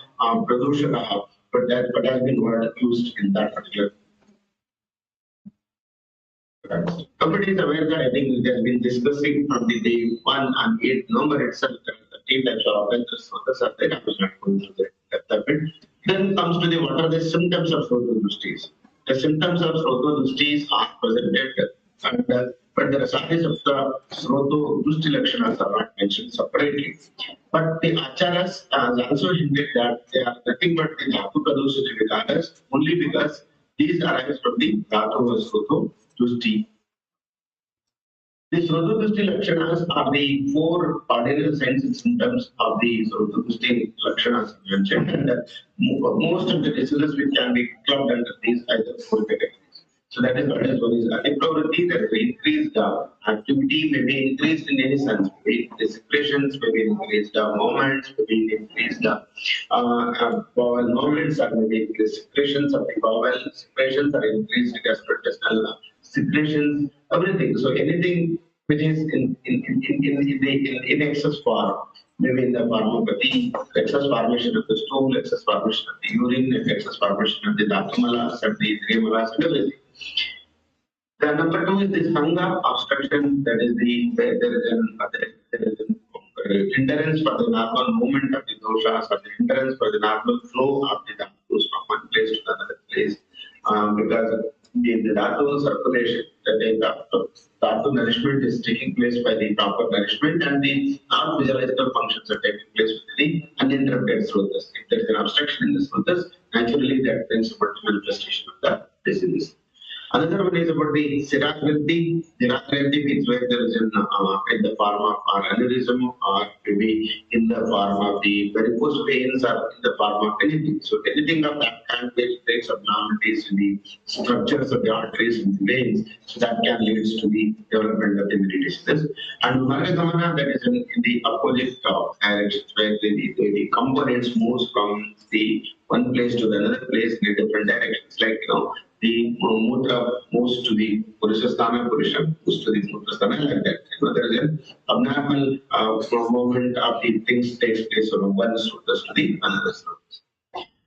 Pradushaka, but has been word used in that particular. Everybody is aware that I think it has been discussing from the day 1 and 8 November itself that the 10 types of offenses Srotas are there. I was not going to the depth of it. Then comes to the what are the symptoms of Sroto. The symptoms of Sroto are presented, and but the results of the Sroto Lakshanas are not mentioned separately. But the Acharas has also hinted that they are nothing but the Dhatu Kadosha Vikaras only because these arise from the Dhatu of Sroto Dusti. The Sroto Lakshanas are the four cardinal signs and symptoms of the Sroto Lakshanas mentioned, and most of the diseases which can be clubbed under these either four categories. So that is what is one is atipravritti, that is increased activity may be increased in any sense. Maybe the secretions may be increased, movements may be increased, bowel movements are maybe increased, secretions of the bowel, secretions are increased, gastrointestinal secretions, everything. So anything which is in excess form, maybe in the form of the excess formation of the stool, excess formation of the urine, excess formation of the dhatumalas and the tremalas and everything. The number two is the sangha obstruction. That is there is an hindrance for the normal movement of the doshas, or the hindrance for the normal flow of the dhatus from one place to another place, because the dhatu circulation, the dhatu nourishment is taking place by the proper nourishment, and the non-physiological functions are taking place with the uninterrupted srotas. If there is an obstruction in the srotas, naturally that brings about the manifestation of the disease. Another one is about the Siragrati. Siragrati means where there is in the form of aneurysm, or maybe in the form of the varicose veins, or in the form of anything. So anything of that kind which creates abnormalities in the structures of the arteries and the veins, so that can lead to the development of the many diseases. And Margagamana, that is in the opposite direction, where the components moves from the one place to the another place in a different directions, like the mutra moves to the Purusasthana, Purusha moves to the Mutrasthana, like that. There is an abnormal movement of the things takes place from one Srotas to the another Srotas.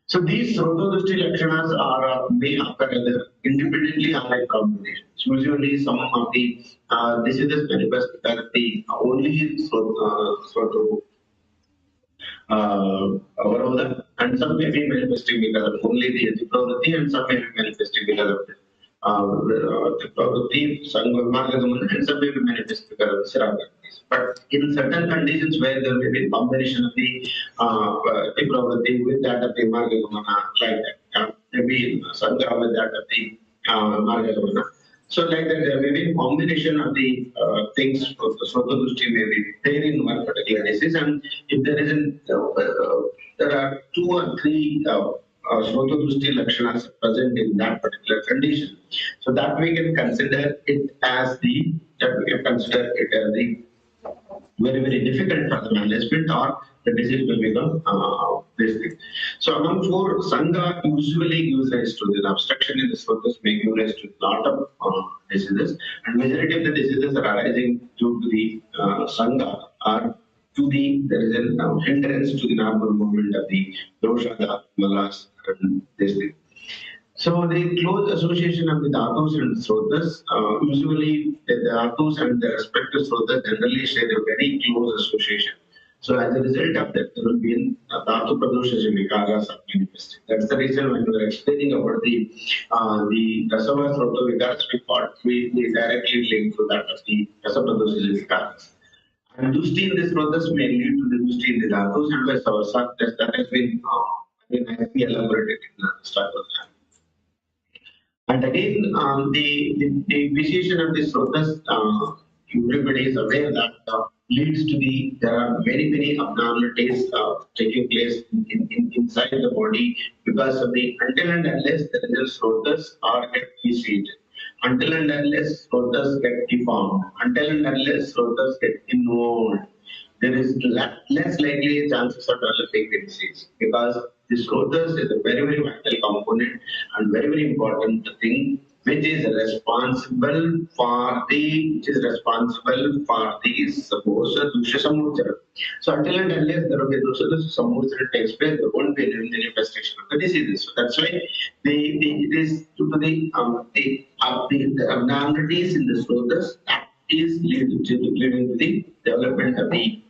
So these Srotodushti Lakshanas may occur either independently or in combination. Usually some of the diseases manifest because the only Sroto Avarodha, and some may be manifesting because of only the atipravritti, and some may be manifesting because of the atipravritti, Margagamana, and some may be manifesting because of Siragrati. But in certain conditions where there may be a combination of the atipravritti with that of the Margagamana, like that, maybe Sangha with that of the Margagamana. So like that, there may be a combination of the things. Srotodushti may be there in one particular disease, and if there isn't, there are 2 or 3 Srotodushti lakshanas present in that particular condition. So that we can consider it as the very, very difficult for the management, or the disease will become this thing. So among 4, Sangha usually gives rise to the obstruction in the Srotas, may give rise to a lot of diseases, and majority of the diseases are arising due to the Sangha, or to the, there is a hindrance to the normal movement of the dosha, the malas, and this thing. So the close association of the dhatus and srotas, usually the dhatus and the respective srotas generally share a very close association. So as a result of that, there will be dhatu pradoshas and vikaras are manifesting. That's the reason when we were explaining about the rasava sroto vikaras, we directly link to that of the rasa pradoshas and vikaras. And dushti in the srotas may lead to the dushti in the dhatus, and vice versa. That has been nicely elaborated in the start of that. And again, the initiation of this Srotas, everybody is aware that leads to there are many abnormalities taking place inside the body because of until and unless there is a Srotas or get diseased, until and unless Srotas get deformed, until and unless Srotas get involved, there is less likely chances of developing the disease, because the Srotas is a very, very vital component and very, very important thing, which is responsible for the supposed dosha samurchana. So until and unless there will be dosha samurchana takes place, there won't be any manifestation of the diseases. So that's why it is due to the abnormalities in the Srotas that is leading to the development of the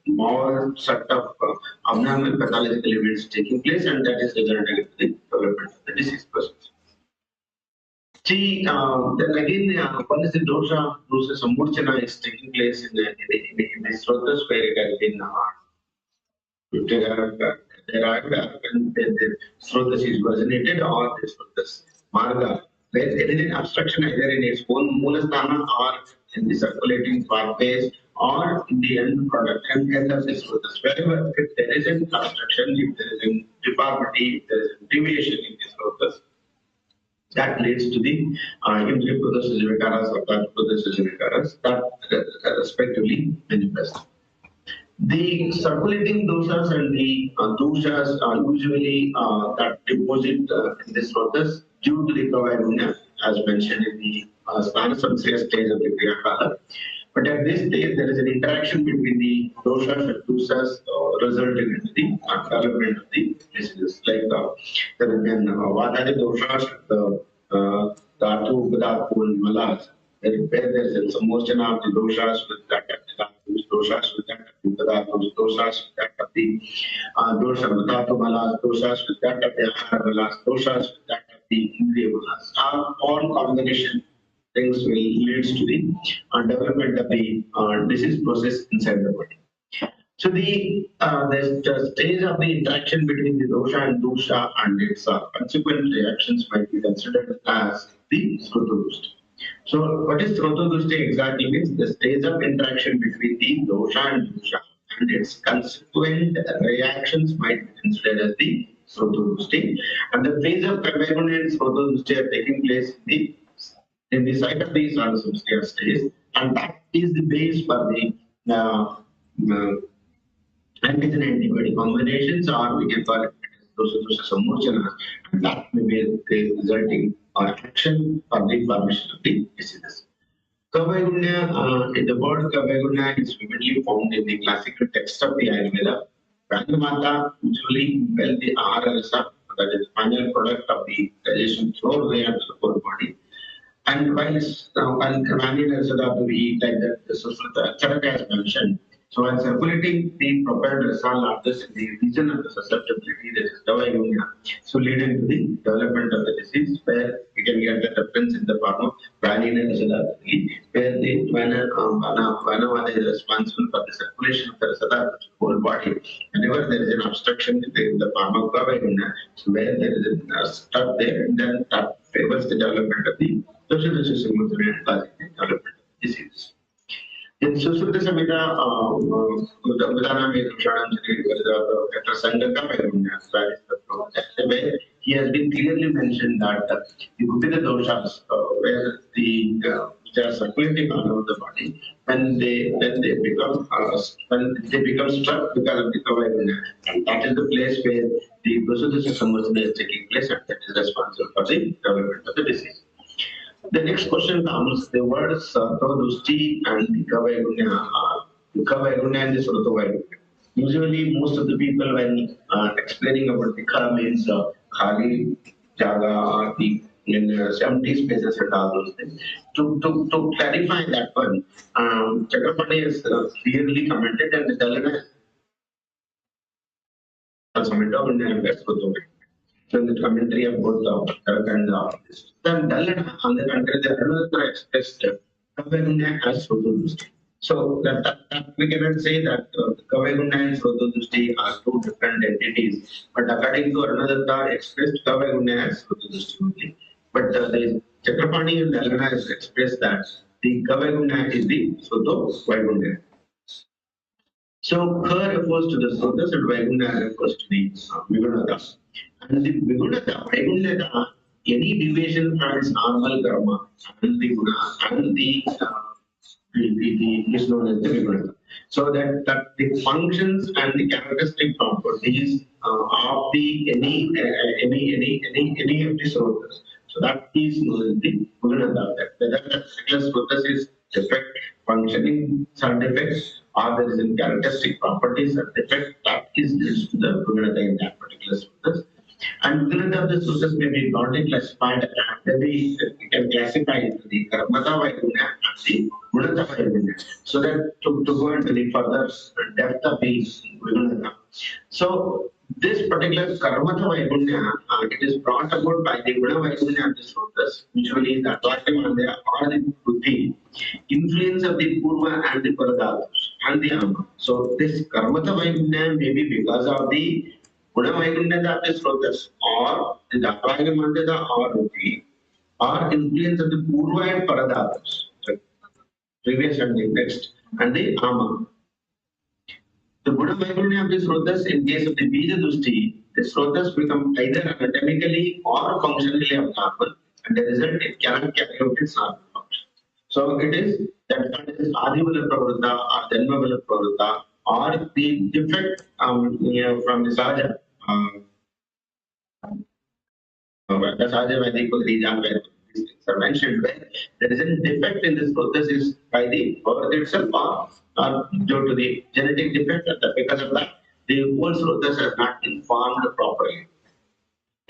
more set of abnormal pathological events taking place, and that is resulting in the development of the disease process. See, then again, one is the dosha samurchana is taking place in the Srotas, where it has been derived when the Srotas is originated, or the Srotas marga, where there is an obstruction either in its own moolasthana or in the circulating pathways, or in the end product and end of the Srotas. Wherever if there is an obstruction, if there is a deformity, if there is a deviation in the Srotas, that leads to the Imriprodosvikaras or Prodosvikaras that respectively manifest. The circulating doshas and the doshas are usually that deposit in the Srotas due to the Kavaigunya, as mentioned in the Stana Samsaya stage of the Kriyakala. But at this stage, there is an interaction between the doshas and doshas resulting in the development of the diseases. Like there have been what are the doshas, the Dhatu, Udatu, and Malas. Where there is some motion of the doshas with that of the Dhatus, doshas with that of the Udatu, doshas with that of the dosha Dhatu Malas, doshas with that of the ACARA Malas, doshas with that of the Indriya Malas. All combination things will leads to the development of the disease process inside the body. So the stage of the interaction between the dosha and dosha and its consequent reactions might be considered as the Sroto. So what is Sroto exactly means? The stage of interaction between the dosha and its consequent reactions might be considered as the Sroto. And the phase of Kavaigunya and Sroto are taking place in the site of the Psychosomatic stage, and that is the base for the antigen antibody combinations, or we can call it dosha sammochana, and that may be the resulting action for the formation of the diseases. Kavaigunya, the word Kavaigunya is vividly found in the classical text of the Ayurveda. Pranamata usually well the Rasa, that is the final product of the digestion thrown away into the whole body. And while companion as to eat like that, this is what the ACARA has mentioned. So while circulating the propelled resal largest in the region of the susceptibility, that is Kavaigunya, so leading to the development of the disease, where we can get the reference in the form of Pranina Rasadapati, where the Manovaha is responsible for the circulation of the Rasada whole body. Whenever there is an obstruction in the form of Kavaigunya, so where there is a stuck there, then that favors the development of the social system and development of disease. In Susruta Samhita, Udana where he has been clearly mentioned that the Gupita doshas, where they are circulating around the body, when they become struck because of the Kavaigunya, and that is the place where the Dosha Samvasana is taking place, and that is responsible for the development of the disease. The next question comes, the words Dusti and the Kavaigunya and the Sroto. Usually, most of the people, when explaining about the Ka means Khali, Jaga, or the empty spaces and all those things. To clarify that one, Chakrapati has clearly commented, and the Dalana has commented on the Sroto. So in the commentary of both the Karak and this. Then Dalana on the contrary, the another expressed Kavaigunya as Sroto. So that we cannot say that Kavaigunya and Sroto are two different entities, but according to another expressed Kavaigunya as Sroto only. But the Chakrapani and Dalana has expressed that the Kavaigunya is the Sroto Vaigunya. So Ka refers to the Srotas and Vaigunya refers to the Vigunata. And the Vigunata, Vaigunyata, any deviation from its normal karma and the guna and the is known as the Vigunata. So that the functions and the characteristic properties of the any of the Srotas. So that is known as the Vigunata. Whether that particular Srotas is defect, functioning some defects, or there is a characteristic properties or defect, that is leads to the Vigunata in that particular Srotas. And Vigunata of the Srotas may be broadly classified, maybe we can classify into the Karmata Vaigunya and the Gunata Vaigunya, so that to go into the further depth of the Vigunata. So this particular Karmata Vaigunya, it is brought about by the Guna Vaigunya of the Srotas, usually the Atvakamandya or the Buddhi, influence of the Purva and the Paradatus and the Ama. So this Karmata Vaigunya may be because of the Guna Vaigunya of the Srotas or the Atvakamandya or Buddhi, or influence of the Purva and Paradatus, like previous and the next, and the Ama. The Guna Vaigunya of the Srotas, in case of the Bija Dusti, the Srotas become either anatomically or functionally abnormal, and the result it cannot carry out its normal function. So it is that is Adivala Pravruta or Janmavala Pravruta or the defect from the Sahaja. The Sahaja Vaidikul Rijan where these things are mentioned, where there is a defect in this process is by the birth itself or due to the genetic defect, because of that the whole Srotas has not been formed properly.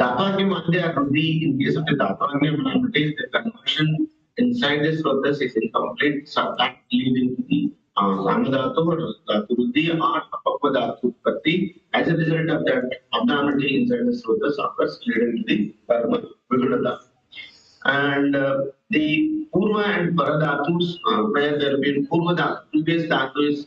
Dhatu Madhya Ruddhi, in case of the Dhatu Madhya, the conversion inside the Srotas is incomplete, so that leading to the Samadhatu or Dhatu Ruddhi or Apapadhatu Patti. As a result of that, abnormality inside the Srotas occurs, leading to the Karma Vigudata. And the Purva and Paradhatus, where there have been Purva Dhatu, previous Dhatu is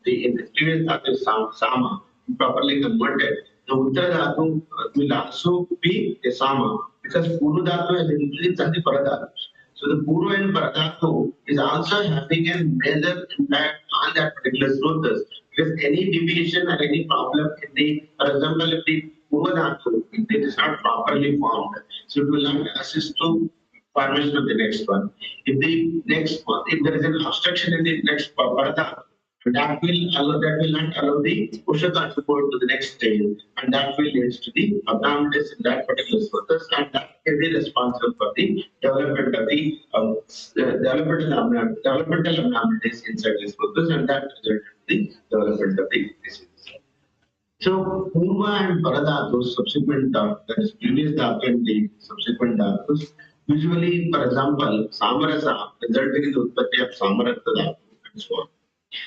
in the previous Dhatu is Sama, properly converted. The Uttara Dhatu will also be a Sama because Purva Dhatu has influence on the Paradhatus. So the Purva and Paradhatu is also having a major impact on that particular Srotas because any deviation or any problem in the, for example, if the Purva Dhatu, if it is not properly formed, so it will not assist to formation of the next one. If the next one, if there is an obstruction in the next Paradhatu, that will not allow the Ushaka to go to the next stage, and that will lead to the abnormalities in that particular Srotas, and that will be responsible for the development of the developmental abnormalities inside the Srotas, and that results in the development of the disease. So Purva and Paradhatus, subsequent that is previous Dhatu and the subsequent Dhatus, usually, for example, Samarasa resulting in the Utpatti of Samarasa Dhatu and so on.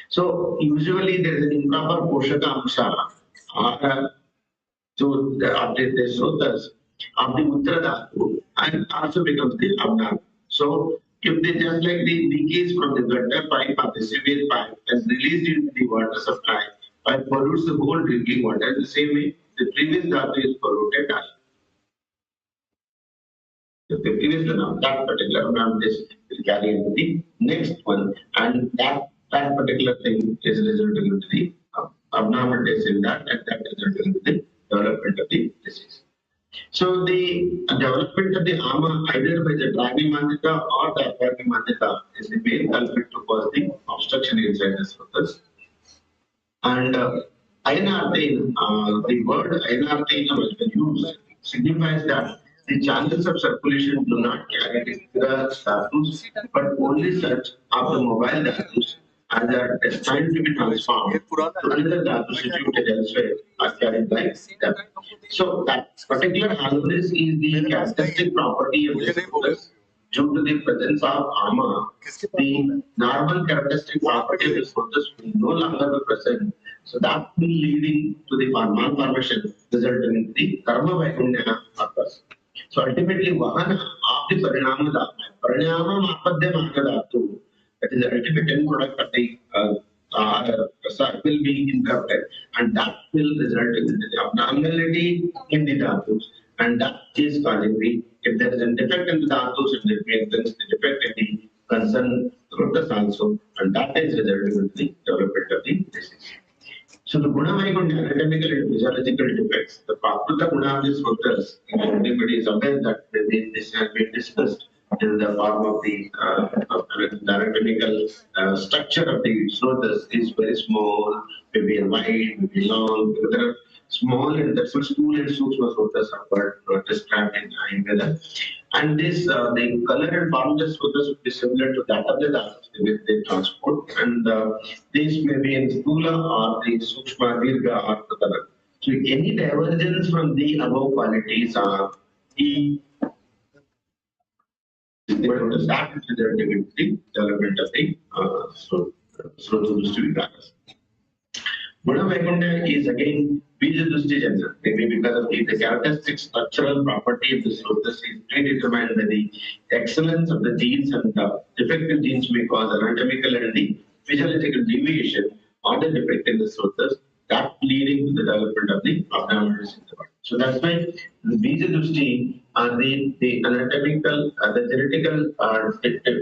So usually there is an improper Poshaka Amsha to the Srotas of the Uttara Dhatu and also becomes the abnormal. So if they just like the leakage from the gutter pipe or the sewage pipe is released into the water supply, pipe pollutes the whole drinking water. The same way the previous Dhatu is polluted. The previous that particular amount will carry into the next one, and that particular thing is resulting into the abnormalities in that, and that is resulting into the development of the disease. So the development of the ama either by the driving mandita or the attacking mandita is the main culprit to cause the obstruction inside the Srotas. And Ayanarthena, the word Ayanarthena has been used, signifies that the channels of circulation do not carry the dhatus, but only such of the mobile dhatus and are destined to be transformed to another dhatu situated elsewhere are carried by them. So that particular harmonies is the characteristic property of the Srotas. Due to the presence of ama, the normal characteristic property of the Srotas will no longer be present. So that will leading to the malformation resulting in the karma vaikunya occurs. So ultimately, Vahana of the Parinama Dhatu, Parinama Mapadya Dhatu, that is the ultimate end product of the will be interrupted, and that will result in the abnormality in the Dhatus, and that is causing the, if there is a defect in the Dhatus, it means there is the defect in the concerned Srotas also, and that is resulting in the development of the disease. So the Guna Vaikuntha, anatomical and physiological defects, the Prakruta Guna of the Srotas, everybody is aware that this has been discussed in the form of the anatomical structure of the Srotas is very small, maybe wide, maybe long. There are small and that's what stool and Sukshma Srotas are described in Ayurveda. And this, the color and form of the Srotas would be similar to that of the Dhatus which they transport. And these may be in Stula or the Sukshma, Dirga or Pratana. So any divergence from the above qualities are the development of the Sroto Guna Vaikuntha is again Bija Dushti Jana, maybe because of the characteristic structural property of the Srotas is predetermined by the excellence of the genes, and the defective genes may cause anatomical and the physiological deviation or the defect in the Srotas, that leading to the development of the abnormalities in the body. So that's why the Bija Dushti are the anatomical, the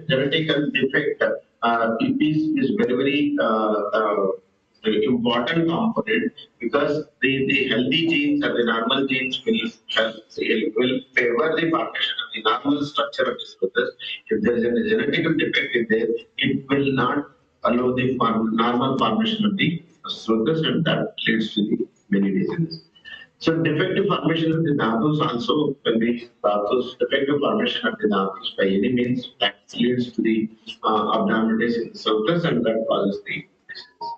genetical defect is very, very important component, because the healthy genes and the normal genes will favor the formation of the normal structure of the Srotas. If there is a genetical defect in there, it will not allow the normal formation of the Srotas, and that leads to the many diseases. So defective formation of the dhatus also, when we defective formation of the dhatus by any means, that leads to the abnormalities in the Srotas, and that causes the disease.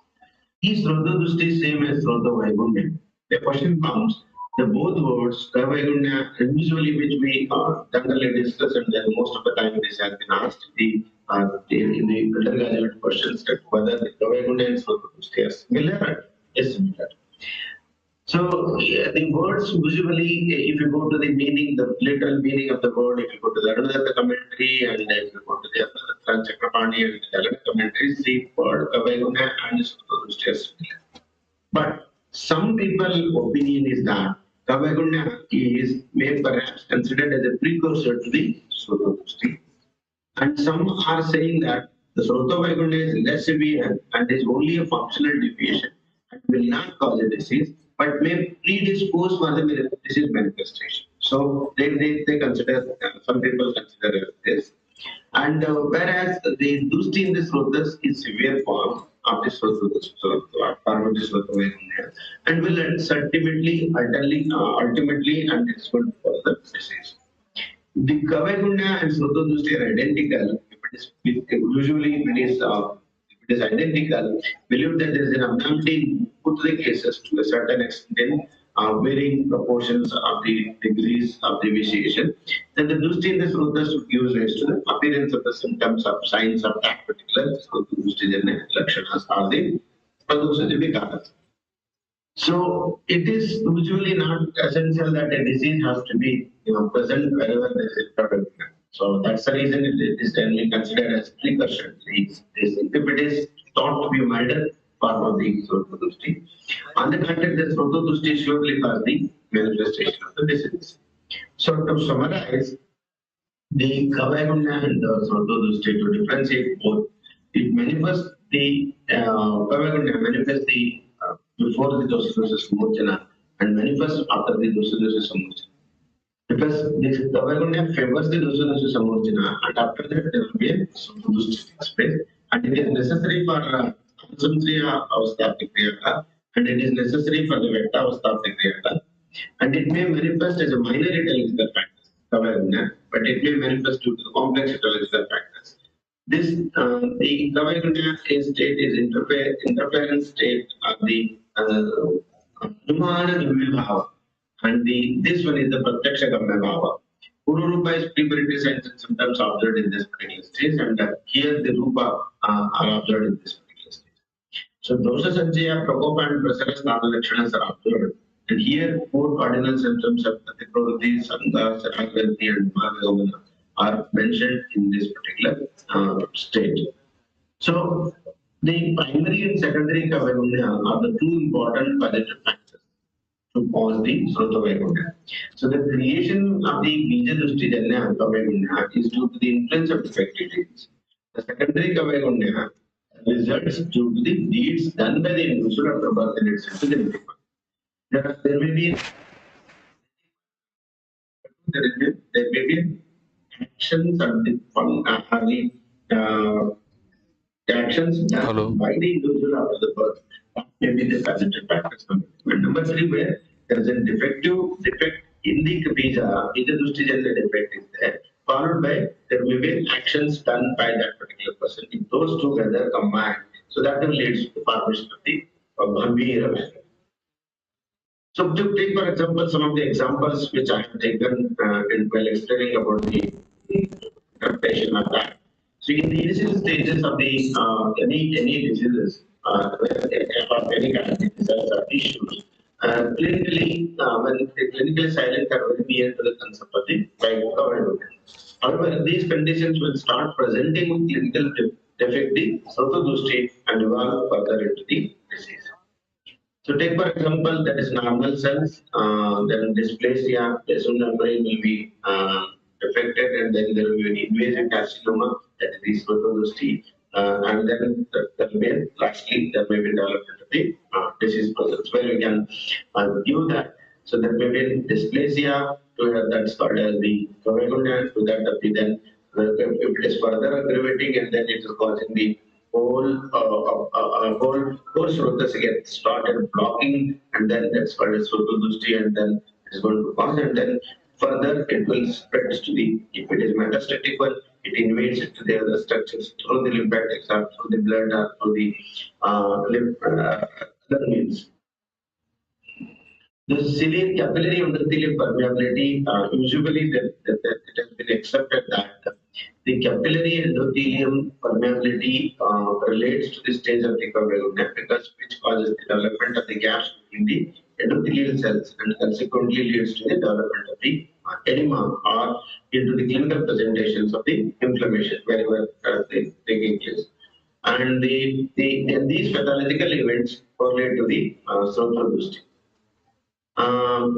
Is Sroto Dushti same as Sroto Vaigunya? The question comes, the both words, Vaigunya, usually which we generally discuss, and then most of the time this has been asked in the undergraduate questions, that whether the Vaigunya and Sroto Dushti are similar or dissimilar. So the words usually, if you go to the meaning, the literal meaning of the word, if you go to the another commentary, and if you go to the other Chakrapani and the other commentaries, the word Kavaiguna and Sroto are similar. But some people opinion is that Kavaiguna is may perhaps considered as a precursor to the Sroto. And some are saying that the Sroto Vaigunya is less severe and is only a functional deviation and will not cause a disease, but may predispose for the disease manifestation. So they consider, some people consider this. And whereas the Dushti in the Srotas is severe form of the Sroto Vaigunya, and will ultimately and it's good for the disease. The Kavaigunya and Sroto Dushti are identical. Usually it is identical, believe that there is an abnormality in both the cases to a certain extent, varying proportions of the degrees of deviation. Then the Dushti in the Srotas would give rise to the appearance of the symptoms of signs of that particular Sroto Dushti lakshanas are the Pradoshadivikaras. So it is usually not essential that a disease has to be present wherever there is a product. So that's the reason it is generally considered as precursor. If it is thought to be a milder form of the Sroto Dushti. On the contrary, the Sroto Dushti surely cause the manifestation of the disease. So to summarize, the Kavaigunya and the Sroto Dushti, to differentiate both, it manifests the Kavaigunya manifests the before the dosinosis samorchana and manifests after the dosinosis samorchana. Because the Kavaigunya favors the dosinosis samorchana, and after that there will be a Sroto Dushti space, and it is necessary for Samtriya Avastapti Kriyata, and it is necessary for the Vecta Avastapti Kriyata, and it may manifest as a minor etiological factor, Kavaigunya, but it may manifest due to the complex etiological factors. This the Kavaigunya state is interference state of the Numana Nivibhava, and this one is the Pratyaksha Gamya Bhava. Pururupa is preparatory signs and symptoms observed in this particular stage, and here the Rupa are observed in this particular stage. So Dosha Sanjaya, Prakopa and Prasara Sthana Lakshanas are observed, and here four cardinal symptoms of Patipravati, Sangha, Saragranthi and Mahayogi are mentioned in this particular stage. So the primary and secondary Kavaigunya are the two important positive factors to cause the Sroto Vaigunya. So the creation of the Bija Dushti Janya Kavaigunya is due to the influence of defective genes. The secondary Kavaigunya results due to the deeds done by the individual after birth and itself to the genetic one. There may be actions and the actions done by the individual after the birth. That may be the positive factors. And number three, where there is a defect in the Bija Dushti Janya defect is there, followed by there may be actions done by that particular person. If those two together combined, so that will lead to the formation of the Gambhira. So to take, for example, some of the examples which I have taken while explaining about the adaptation of that. So in the initial stages of the any diseases, any kind of diseases or issues, clinically when the clinically silent are very near to the concept of the Vaigunya. However, these conditions will start presenting clinical defect in Sroto Dushti and evolve further into the disease. So take for example that is normal cells, then dysplasia, the membrane will be affected, and then there will be an invasive carcinoma, that is the Sroto Dushti, and then lastly there may be development of the disease process where we can give that. So there may be dysplasia that's called as the Kavaigunya, to that of the then if it is further aggravating and then it is causing the whole Srotas get started blocking, and then that's called as Srotodusti, and then it's going to cause, and then further it will spread to the, if it is metastatic one, it invades into the other structures through the lymphatics or through the blood or through the other means. The severe capillary endothelial permeability, usually it has been accepted that the capillary endothelium permeability relates to the stage of the Kavaigunya, because which causes the development of the gaps between the endothelial cells and consequently leads to the development of the edema or into the clinical presentations of the inflammation wherever they taking place. And these pathological events correlate to the Sroto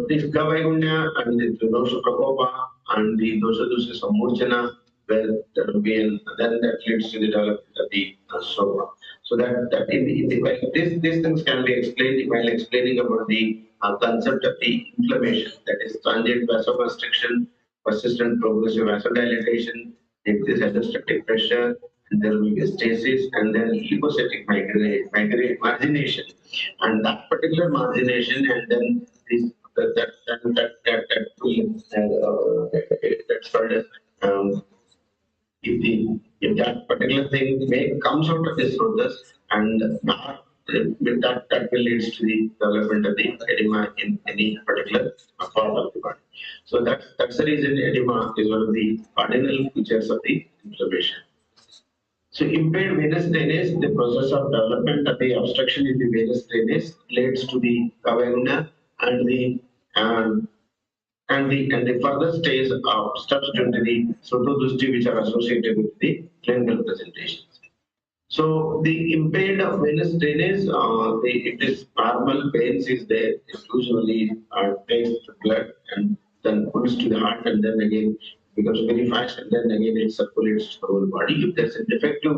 this Kavaigunya and the Dosha Prakopa and the Dosha Dosha Samurchana, where there will be, then that leads to the development of the Sropa. So that in the well, these things can be explained while explaining about the concept of the inflammation, that is transient vasoconstriction, persistent progressive vasodilatation, increased hydrostatic pressure, and there will be stasis, and then leukocytic margination, and that particular margination, and then this that will that's called as if that particular thing comes out of this Srotas and not with that will leads to the development of the edema in any particular part of the body. So that's the reason edema is one of the cardinal features of the inflammation. So impaired venous drainage, the process of development of the obstruction in the venous drainage leads to the Kavaigunya and the further stage of steps into the Srotodusti, which are associated with the clinical presentations. So the impaired venous drainage, if this normal veins is there, it usually takes the blood and then pulls to the heart, and then again becomes very fast, and then again it circulates to the whole body. If there's a defective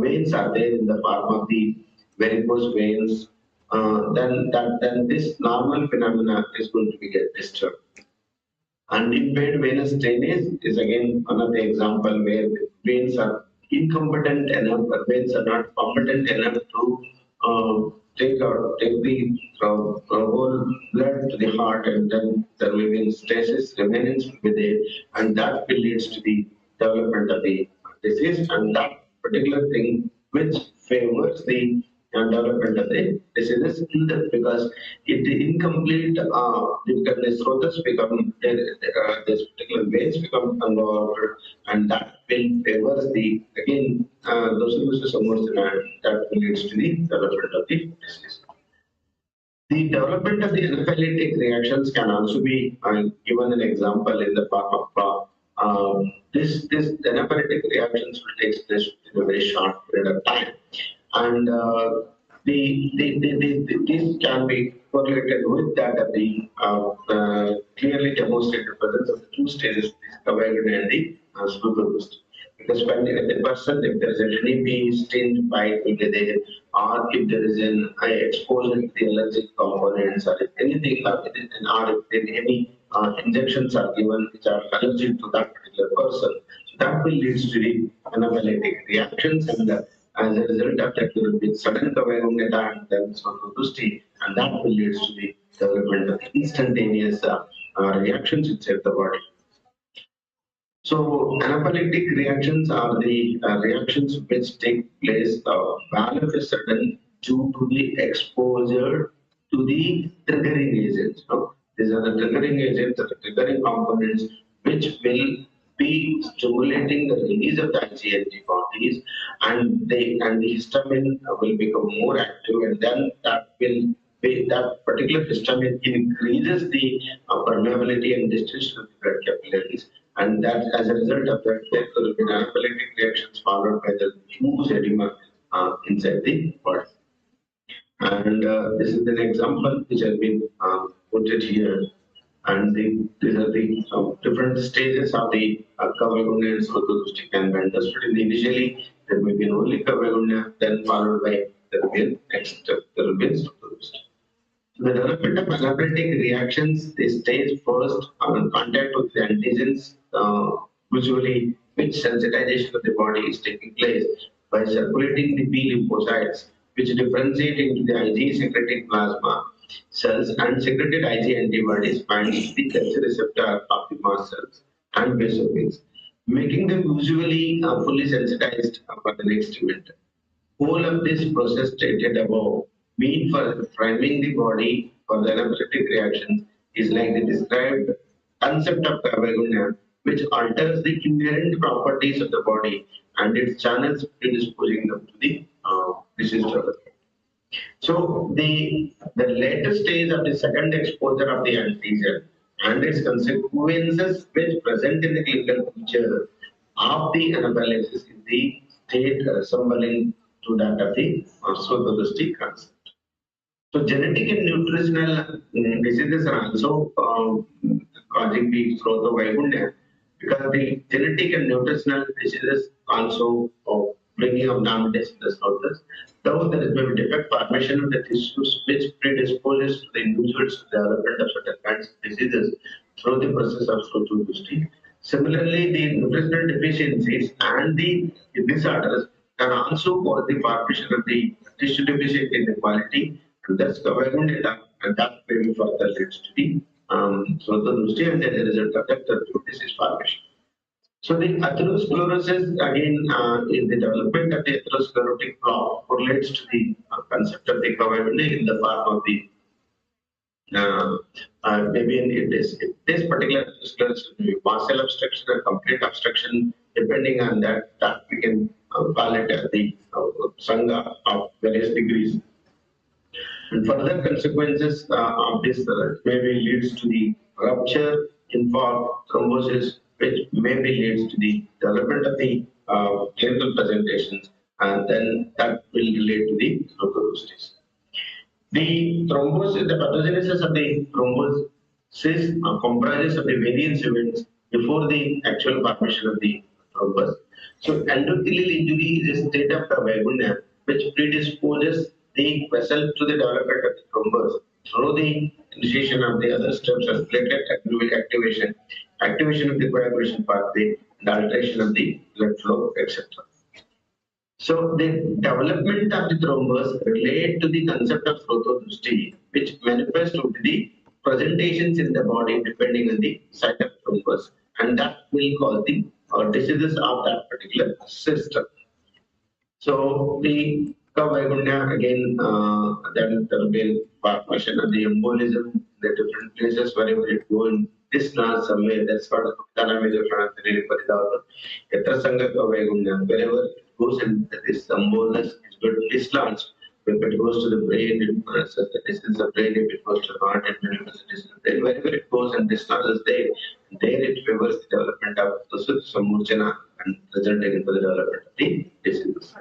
veins are there in the form of the varicose veins, then this normal phenomena is going to be get disturbed. Unimpaired venous drainage is again another example where the veins are incompetent enough, or veins are not competent enough to take the whole blood to the heart, and then there will be stasis, remnants will be there, and that will leads to the development of the disease, and that particular thing which favors the development of the diseases because if the incomplete because the Srotas become this particular veins become uncovered, and that will favors the again those that leads to the development of the disease. The development of the anaphylactic reactions can also be given an example in the form of this anaphylactic reactions will take place in a very short period of time, and this can be correlated with that of the clearly demonstrated presence of the two stages, Kavaigunya and the Srotodusti. Because when the person, if there is an enemy stinged bite will be there, or if there is an exposure to the allergic components, or if anything, or if any injections are given which are allergic to that particular person, so that will lead to the anaphylactic reactions, and as a result of that, there will be sudden Kavaigunya and then Srotodusti, and that will lead to the development of instantaneous reactions inside the body. So anaphylactic reactions are the reactions which take place all of a sudden due to the exposure to the triggering agents. No? These are the triggering agents, the triggering components which will be stimulating the release of the IgG bodies, and the histamine will become more active, and then that particular histamine increases the permeability and distension of the blood capillaries, and that as a result of that, there will be anaphylactic reactions followed by the huge edema inside the body. And this is an example which has been put it here. And these are the different stages of the Kavaigunya and Srotodusti can be understood. Initially, there may be only Kavaigunya, then followed by there will be next step, there will be Srotodusti. The development of anaphylactic reactions is stage first on contact with the antigens, usually which sensitization of the body is taking place by circulating the B lymphocytes, which differentiate into the Ig secreting plasma cells and secreted Ig antibodies binds the cancer receptor of the mast cells and basophils, making them usually fully sensitized for the next event. Whole of this process stated above mean for priming the body for the anaphylactic reactions is like the described concept of Kavagunya, which alters the inherent properties of the body and its channels predisposing them to the disease development. So the later stage of the second exposure of the antigen and its consequences which present in the clinical picture of the anaphylaxis is the state resembling to that of the Sroto concept. So genetic and nutritional diseases are also causing the Sroto Vaikunya because the genetic and nutritional diseases also bringing abnormalities in the Srotas. Though there is a defect formation of the tissues which predisposes to the individuals to the development of certain kinds of diseases through the process of Sroto. Similarly, the nutritional deficiencies and the disorders can also cause the formation of the tissue deficient inequality and thus covering data and that may be further leads to the Sroto and as a result of that the disease formation. So the atherosclerosis again in the development of the atherosclerotic block correlates to the concept of the coagulation in the form of the maybe in this particular atherosclerosis partial obstruction or complete obstruction depending on that we can call it as the sangha of various degrees. And further consequences of this maybe leads to the rupture, infarct, thrombosis, which maybe leads to the development of the clinical presentations, and then that will relate to the thrombosis. The thrombosis, the pathogenesis of the thrombosis comprises of the various events before the actual formation of the thrombus. So endothelial injury is a state of Vaigunya which predisposes the vessel to the development of the thrombus through the initiation of the other steps as platelet activation, activation of the coagulation pathway, and alteration of the blood flow, etc. So the development of the thrombus relate to the concept of Sroto, which manifests to the presentations in the body depending on the site of thrombus, and that will cause the diseases of that particular system. So the Kavaigunya again, then there will be a question of the embolism, the different places wherever it go in this not somewhere that's called Dhanvantari Yatrasanga Kavaigunya, wherever it goes in this embolus is good dislodged. If it goes to the brain, this is the brain, if it goes to the heart, and wherever it goes and dislodges there it favors the development of the Samurchana and resulting into the development of the disease.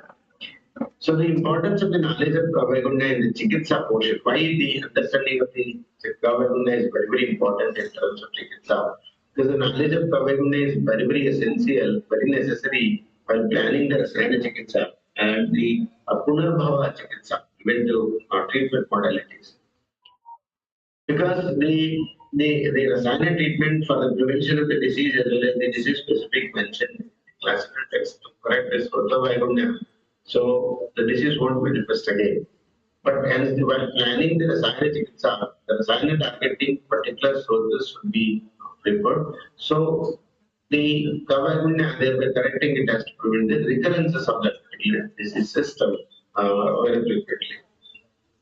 So the importance of the knowledge of Kavaigunya in the Chikitsa portion, why the understanding of the Kavaigunya is very, very important in terms of Chikitsa. Because the knowledge of Kavaigunya is very, very essential, very necessary while planning the Rasayana Chikitsa and the Punarbhava Chikitsa, preventive treatment modalities. Because the Rasayana treatment for the prevention of the disease as well as the disease specific mentioned in classical text to correct this Kavaigunya. So the disease won't manifest again. But hence, while planning the Rasayana Chikitsa, the Rasayana targeting particular sources should be preferred. So the Kavaigunya, thereby correcting it has to prevent the recurrences of that particular disease system very frequently.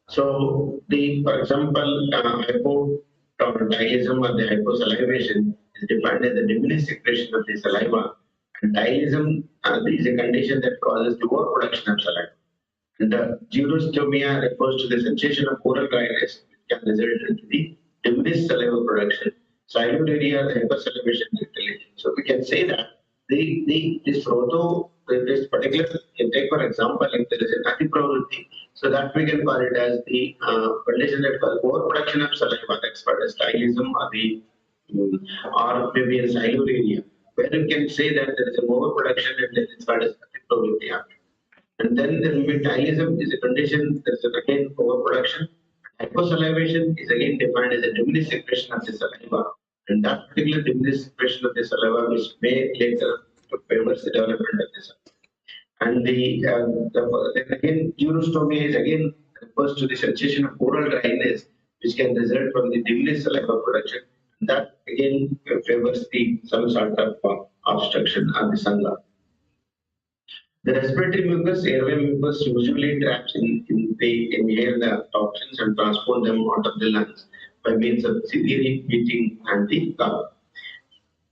So for example, hypodialism or the hyposalivation is defined as the diminished secretion of the saliva. And dialism is a condition that causes the overproduction of saliva. And xerostomia refers to the sensation of oral dryness, which can result into the diminished saliva production. Siluria or hypersalivation literally. So we can say that this Sroto, this particular, you take for example, if there is an atipravritti, so that we can call it as the condition that causes overproduction of saliva, that's called as dialism or maybe a siluria, where you can say that there is an overproduction and then it's called as atipravritti. And then there will be dialism is a condition, there is again overproduction. Hyposalivation is again defined as a diminished secretion of the saliva, and that particular diminished secretion of the saliva which may later favors the development of the saliva. And then again, urostomy is again refers to the sensation of oral dryness, which can result from the diminished saliva production. And that again favors some sort of obstruction of the sangha. The respiratory mucus, airway mucus, usually traps inhale the toxins and transport them out of the lungs by means of severe heating and the cough.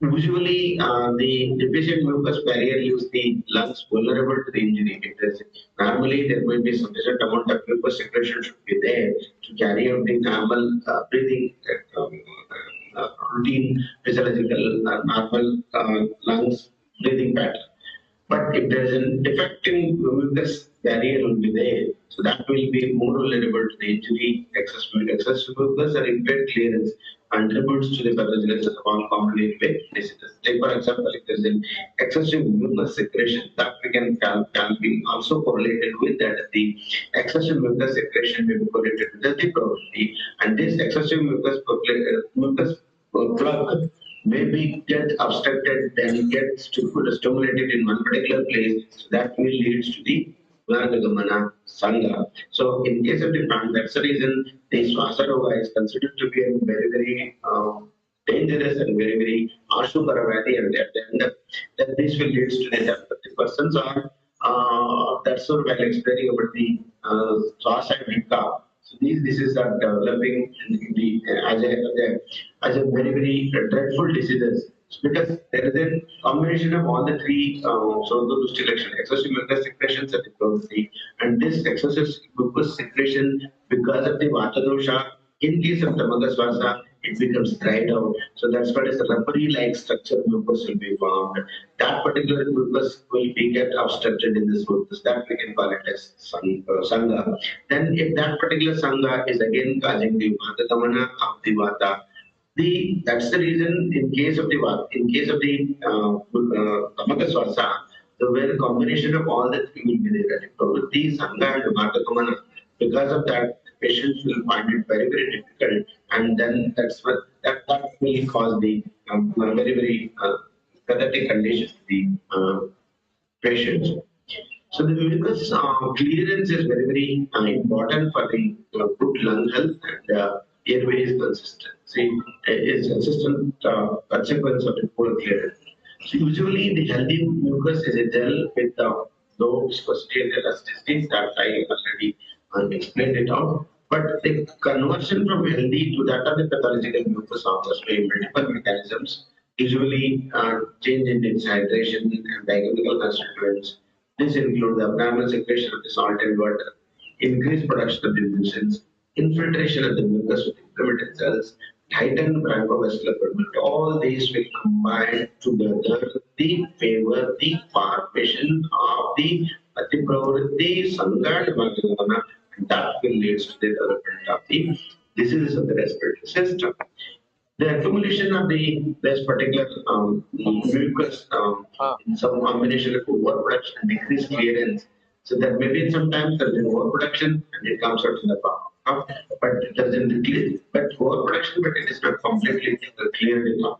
Usually, the deficient mucus barrier leaves the lungs vulnerable to the injury. Normally, there will be sufficient amount of mucus secretion should be there to carry out the normal breathing routine physiological normal lungs breathing pattern. But if there is a defect in mucus barrier will be there, so that will be more vulnerable to the injury. Excessive mucus or impaired clearance contributes to the pathogenesis of all common airway diseases. Take for example, if there is an excessive mucus secretion, that can be also correlated with that. The excessive mucus secretion may be correlated with the probability, and this excessive mucus plug maybe get obstructed, then get stimulated in one particular place, so that will lead to the Vanagamana Sangha. So in case of the plant, that's the reason the Swasaroga is considered to be a very, very dangerous and very, very Ashukaravati, and that this will lead to the death. But the persons are that's sort of while explaining about the Swasa and Vika. So these diseases are developing as a very, very dreadful diseases, because there is a combination of all the three Sroto distillation, excessive mucus secretions at the property, and this excessive mucus secretion because of the Vata dosha. In case of Tamakasvasa, it becomes dried out. So that's what is the rubbery-like structure mucus will be formed. That particular mucus will be get obstructed in this mucus. That we can call it as sangha. Then if that particular sangha is again causing the Vatagamana of the Vata, that's the reason in case of the Tamakasvasa, the where combination of all the three will be there. Pravritti, Sangha and Vatagamana. Because of that, patients will find it very, very difficult, and then that will cause the very, very pathetic condition to the patients. So the mucus clearance is very, very important for the good lung health, and airways consistency is consistent consequence of the poor clearance. So usually the healthy mucus is a gel with low viscosity and elasticity that I already explained it out. But the conversion from healthy to that of the pathological mucus offers by multiple mechanisms, usually change in its hydration and biochemical constituents. This includes the abnormal secretion of the salt and water, increased production of the mucins, infiltration of the mucus with inflammatory cells, heightened bronchovascular permeability. All these will combine together to favor the formation of the Atipravritti, Sangha and Vanagamana, and that will lead to the development of the diseases of the respiratory system. The accumulation of this particular mucus in some combination of overproduction and decreased clearance. So that maybe sometimes there's an overproduction and it comes out in the palm, but it doesn't clear. But overproduction, but it is not completely cleared enough.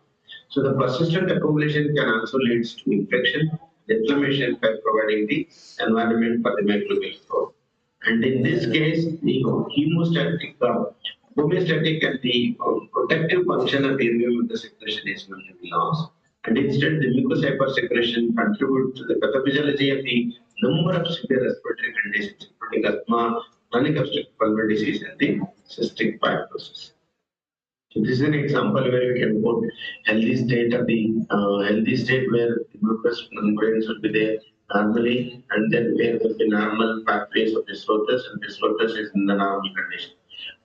So the persistent accumulation can also lead to infection, inflammation by providing the environment for the microbial growth. And in this case, the homeostatic and the protective function of airway mucus secretion is going to be lost. And instead, the mucus hypersecretion contributes to the pathophysiology of the number of severe respiratory conditions, including asthma, chronic obstructive pulmonary disease, and the cystic fibrosis. So this is an example where we can put healthy state of the healthy state where the mucus membranes will be there normally, and then where there will be normal pathways of the Srotas, and the Srotas is in the normal condition.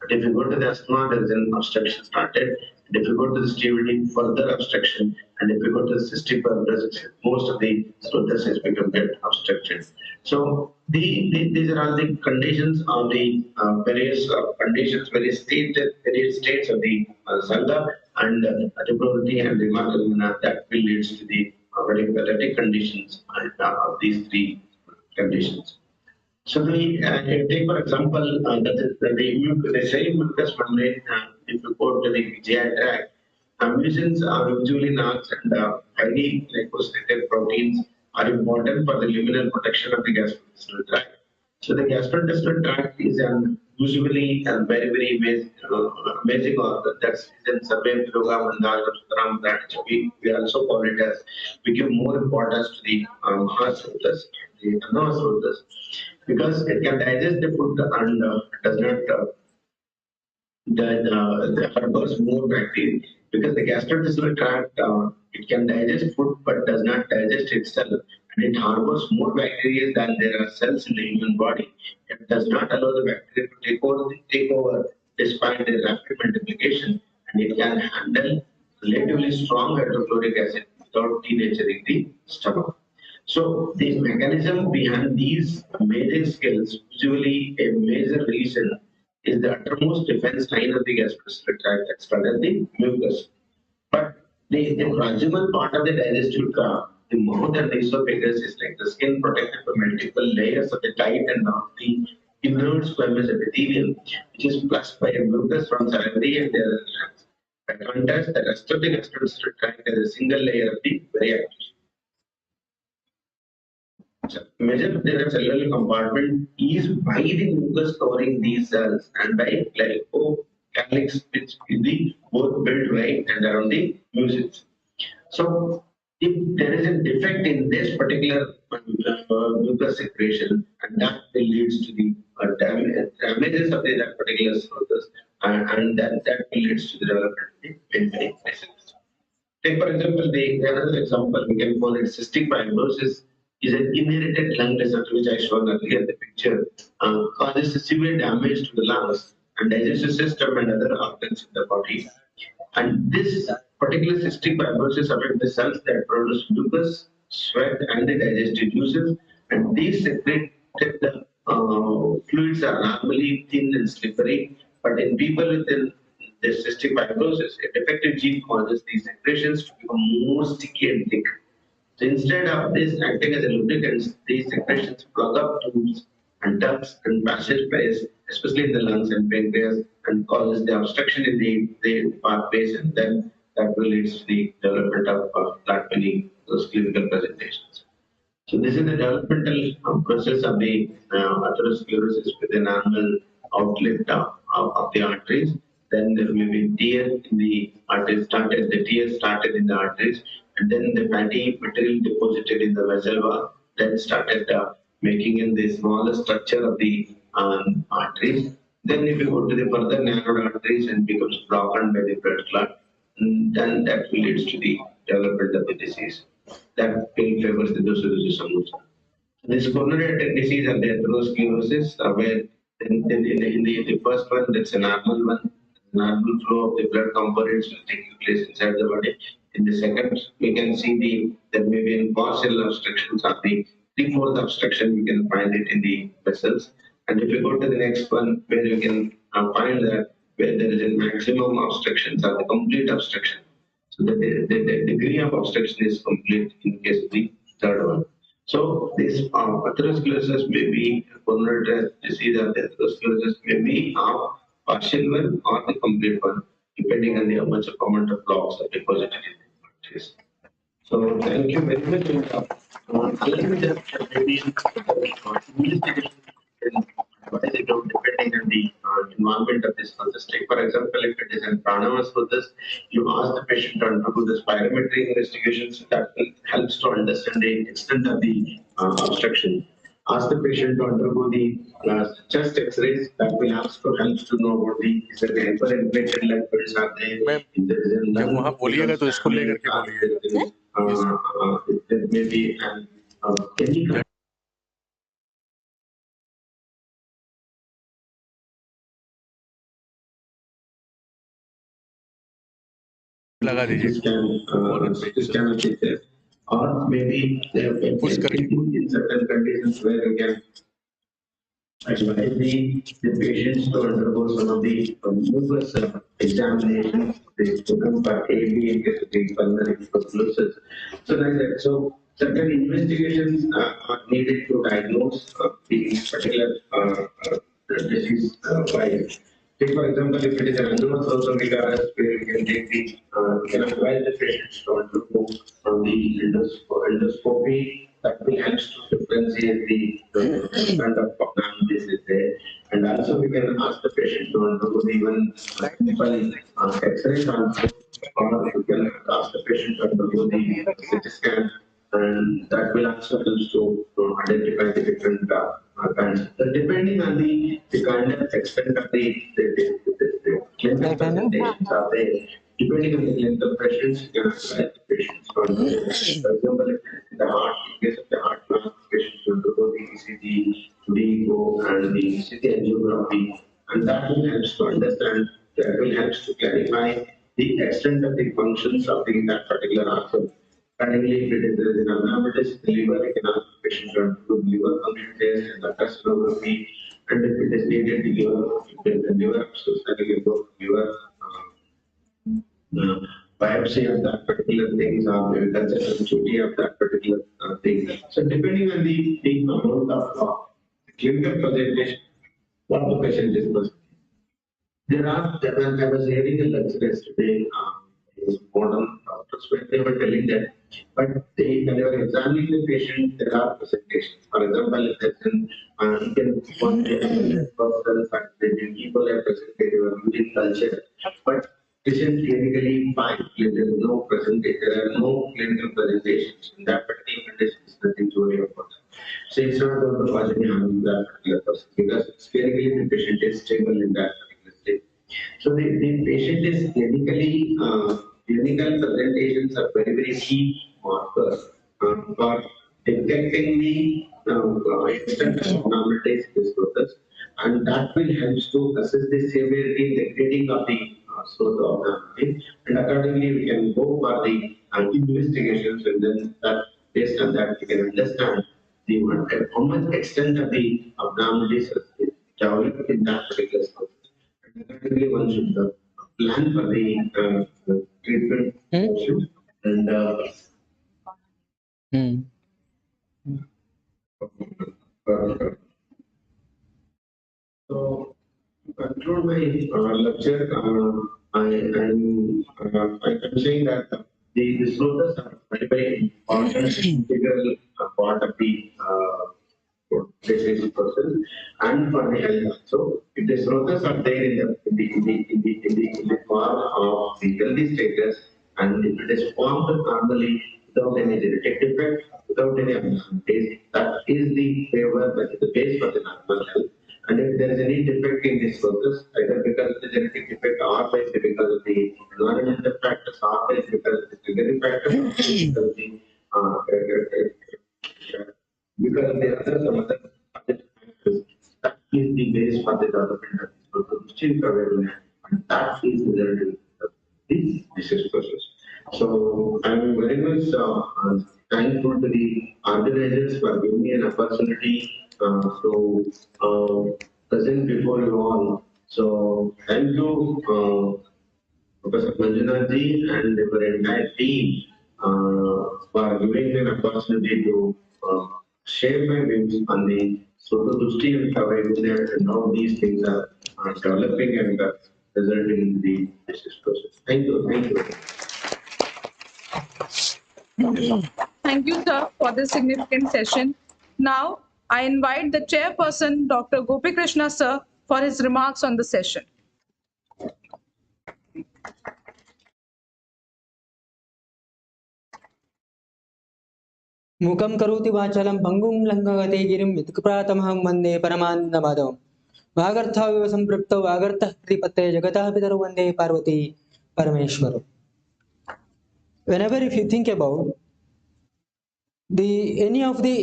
But if you go to the asthma, there is an obstruction started. And if you go to the CVD, further obstruction. And if you go to the cystic fibrosis, most of the Srotas has become get obstructed. So these are all the conditions of the various conditions, various states of the Sangha and the probability and the Vanagamana that will lead to the very pathetic conditions of these three conditions. So take for example the same mucus membrane. If you go to the GI tract, mucins are usually nuts and highly glycosylated proteins are important for the luminal protection of the gastrointestinal tract. So the gastrointestinal tract is an usually a very amazing organ that's in survey program and Gram branch. We also call it as we give more importance to the Srotas, the Srotas, because it can digest the food and does not the harbors more bacteria because the gastrointestinal tract it can digest food but does not digest itself and it harbors more bacteria than there are cells in the human body. It does not allow the bacteria to take over despite the rapid multiplication and it can handle relatively strong hydrochloric acid without denaturing the stomach. So the mechanism behind these major skills, usually a major reason is the uttermost defense line of the gastrointestinal tract that started the mucus. But the proximal part of the digestive tract, the mouth and the esophagus is like the skin protected by multiple layers of the tight and the inert squamous epithelium, which is plus by a mucus from salivary and the other glands. By contrast, the rest of the gastrointestinal tract has a single layer of the very active. Major cellular compartment is by the mucus covering these cells and by glycocalyx which is the both built right and around the mucins. So if there is a defect in this particular mucus secretion and that will leads to the damages of that particular Srotas and that will leads to the development of the many diseases. Take for example, another example we can call it cystic fibrosis is an inherited lung disorder which I showed earlier in the picture, causes severe damage to the lungs and digestive system and other organs in the body. And this particular cystic fibrosis affects the cells that produce mucus, sweat, and the digestive juices. And these secreted fluids are normally thin and slippery, but in people with the cystic fibrosis, a defective gene causes these secretions to become more sticky and thick. So instead of this acting as a lubricant, these secretions plug up tubes and ducts and passageways, especially in the lungs and pancreas, and causes the obstruction in the pathways, and then that will lead to the development of many those clinical presentations. So this is the developmental process of the atherosclerosis with a normal outlet of the arteries. Then there will be tear in the arteries started, the tear started in the arteries, and then the fatty material deposited in the vessel wall, then started making in the smaller structure of the arteries. Then if you go to the further narrowed arteries and becomes blocked by the blood clot, then that will lead to the development of the disease. That favors the dosage solution. This coronary artery disease and the atherosclerosis, where in the first one, that's a normal one. Normal flow of the blood components will take place inside the body. In the second, we can see there may be in partial obstructions or the 3/4 obstruction, we can find it in the vessels. And if you go to the next one, where you can find that where there is a maximum obstructions or the complete obstruction. So the degree of obstruction is complete in case of the third one. So this atherosclerosis may be coronary disease or the atherosclerosis may be partial one or the complete one, depending on the amount of blocks are deposited in the arteries. So thank you very much. Let me just maybe investigation depending on the environment of this process. Take for example, if it is in pranavas for this, you ask the patient to undergo the spirometry investigations that helps to understand the extent of the obstruction. Ask the patient to undergo the chest X-rays that will help to know what is the hyperinflated levels are there. जब वहाँ बोलिएगा तो इसको लेकर के बोलिएगा. There may be any लगा दीजिए. this can be there. Or maybe in certain conditions where you can advise the patients to undergo some of the mucus examinations, they come for AB in case of the pulmonary tuberculosis. So like that. So certain investigations are needed to diagnose the particular disease wise. Take for example, if it is an unknown source of recurrence, where we can take the, we can advise the patients to undergo on the endoscopy that will help to differentiate the kind of abnormalities is there. And also we can ask the patient to undergo even multiple X-rays also, or you can ask the patient to undergo the CT scan, and that will also help to identify the different kinds. So depending on the kind of extent of the clinical presentations are there, depending on the clinical presentations, you can advise the patients. For example, if in the heart, in case of the heart, patients will undergo the ECG, DECO, and the CT angiography, and that will help to understand, that will help to clarify the extent of the functions of that particular organ. Currently, if it is there is an abnormalities in the liver, we can ask the patient to do liver function test and ultrasonography, and if it is needed, the liver, so certainly go liver biopsy of that particular things, or the culture duty of that particular thing. So depending on the amount of clinical presentation, what the patient is presenting. I was hearing a lecture yesterday, modern doctors, where they were telling that, but when they were examining the patient, there are presentations. For example, if there's an, you can one person, but they will people are presented your urine culture, but patient clinically fine, there is no presentation, there are no clinical presentations. In that particular condition, is nothing to worry about. So it's not going to cause any harm to that particular person, because clinically the patient is stable in that particular state. So the patient is clinical presentations are very key markers for detecting the extent of abnormalities in the Srotas, and that will help to assess the severity and the grading of the Srota abnormality, and accordingly we can go for the investigations, and then that based on that we can understand the how much extent of the abnormalities are developed in that particular Srota. Definitely one should plan for the treatment option, and so to conclude my lecture, I'm saying that the Srotas are very important integral part of the disease process and for the health. So if the Srotas are there in the form of the healthy status, and if it is formed normally without any genetic defect, without any abnormalities, that is the favor, that is the base for the normal health. And if there is any defect in this process, either because of the genetic defect or by because of the environmental factors or by because of the triggering factors or because of the because of the other some other factors, that is the base for the development of this process, which is awareness, and that is the result of this disease process. So I'm very much thankful to the organizers for giving me an opportunity to present before you all. So thank you, Professor Manjunath ji and our entire team for giving me an opportunity to share my views on the Sroto Dushti and Ayurveda and how these things are developing and resulting in the disease process. Thank you. Thank you. Thank you, sir, for this significant session. Now, I invite the chairperson, Dr. Gopikrishna, sir, for his remarks on the session. मुखं करोति वाचालं भङ्गुं लङ्घयते गिरिं यत्कृपातमहं वन्दे परमानन्दमाधवं वागर्थाविव सम्पृक्तौ वागर्थः प्रतिपत्तये जगतः पितरौ वन्दे Parvati परमेश्वरौ. Whenever if you think about any of the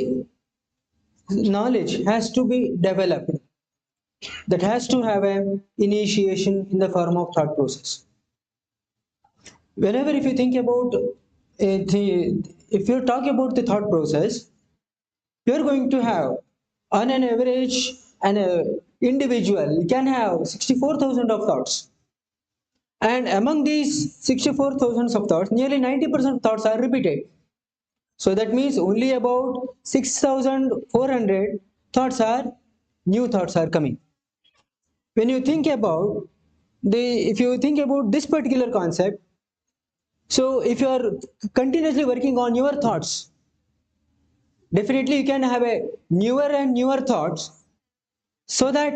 knowledge has to be developed, that has to have an initiation in the form of thought process. Whenever if you think about if you talk about the thought process, you are going to have on an average an individual can have 64,000 of thoughts, and among these 64,000 of thoughts, nearly 90% of thoughts are repeated. So that means only about 6,400 thoughts are new thoughts are coming. When you think about if you think about this particular concept, so if you are continuously working on your thoughts, definitely you can have a newer and newer thoughts, so that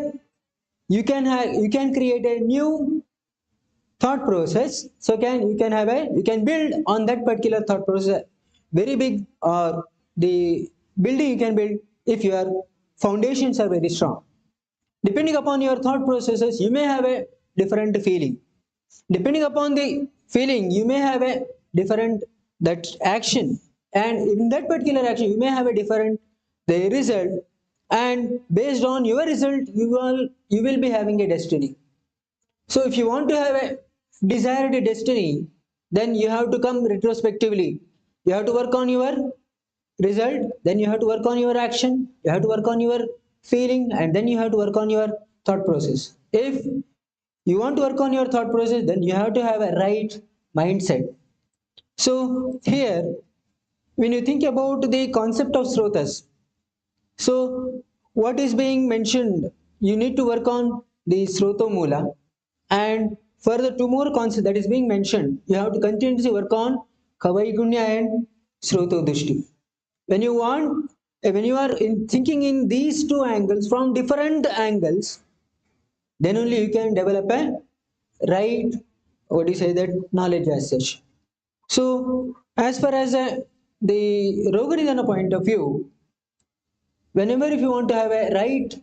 you can create a new thought process. So you can build on that particular thought process very big, or the building you can build if your foundations are very strong. Depending upon your thought processes, you may have a different feeling. Depending upon the feeling, you may have a different that action, and in that particular action you may have a different the result, and based on your result you will be having a destiny. So if you want to have a desired destiny, then you have to come retrospectively. You have to work on your result, then you have to work on your action, you have to work on your feeling, and then you have to work on your thought process. If you want to work on your thought process, then you have to have a right mindset. So here, when you think about the concept of Srotas, so what is being mentioned, you need to work on the Sroto Mula, and further two more concepts that is being mentioned, you have to continuously work on Kavaigunya and Sroto Dushti. When you are thinking in these two angles, from different angles, then only you can develop a right, what do you say, that knowledge as such. So as far as the Roganidhana point of view, whenever if you want to have a right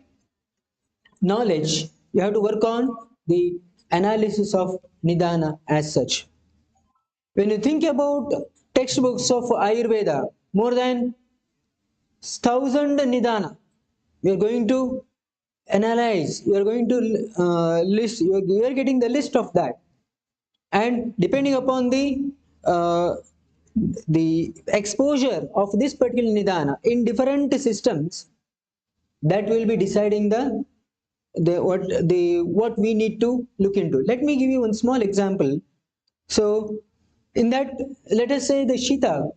knowledge, you have to work on the analysis of Nidana as such. When you think about textbooks of Ayurveda, more than 1,000 Nidana, you are going to analyze, you are going to list, you are getting the list of that, and depending upon the exposure of this particular Nidana in different systems, that will be deciding what we need to look into. Let me give you one small example. So in that, let us say the Shita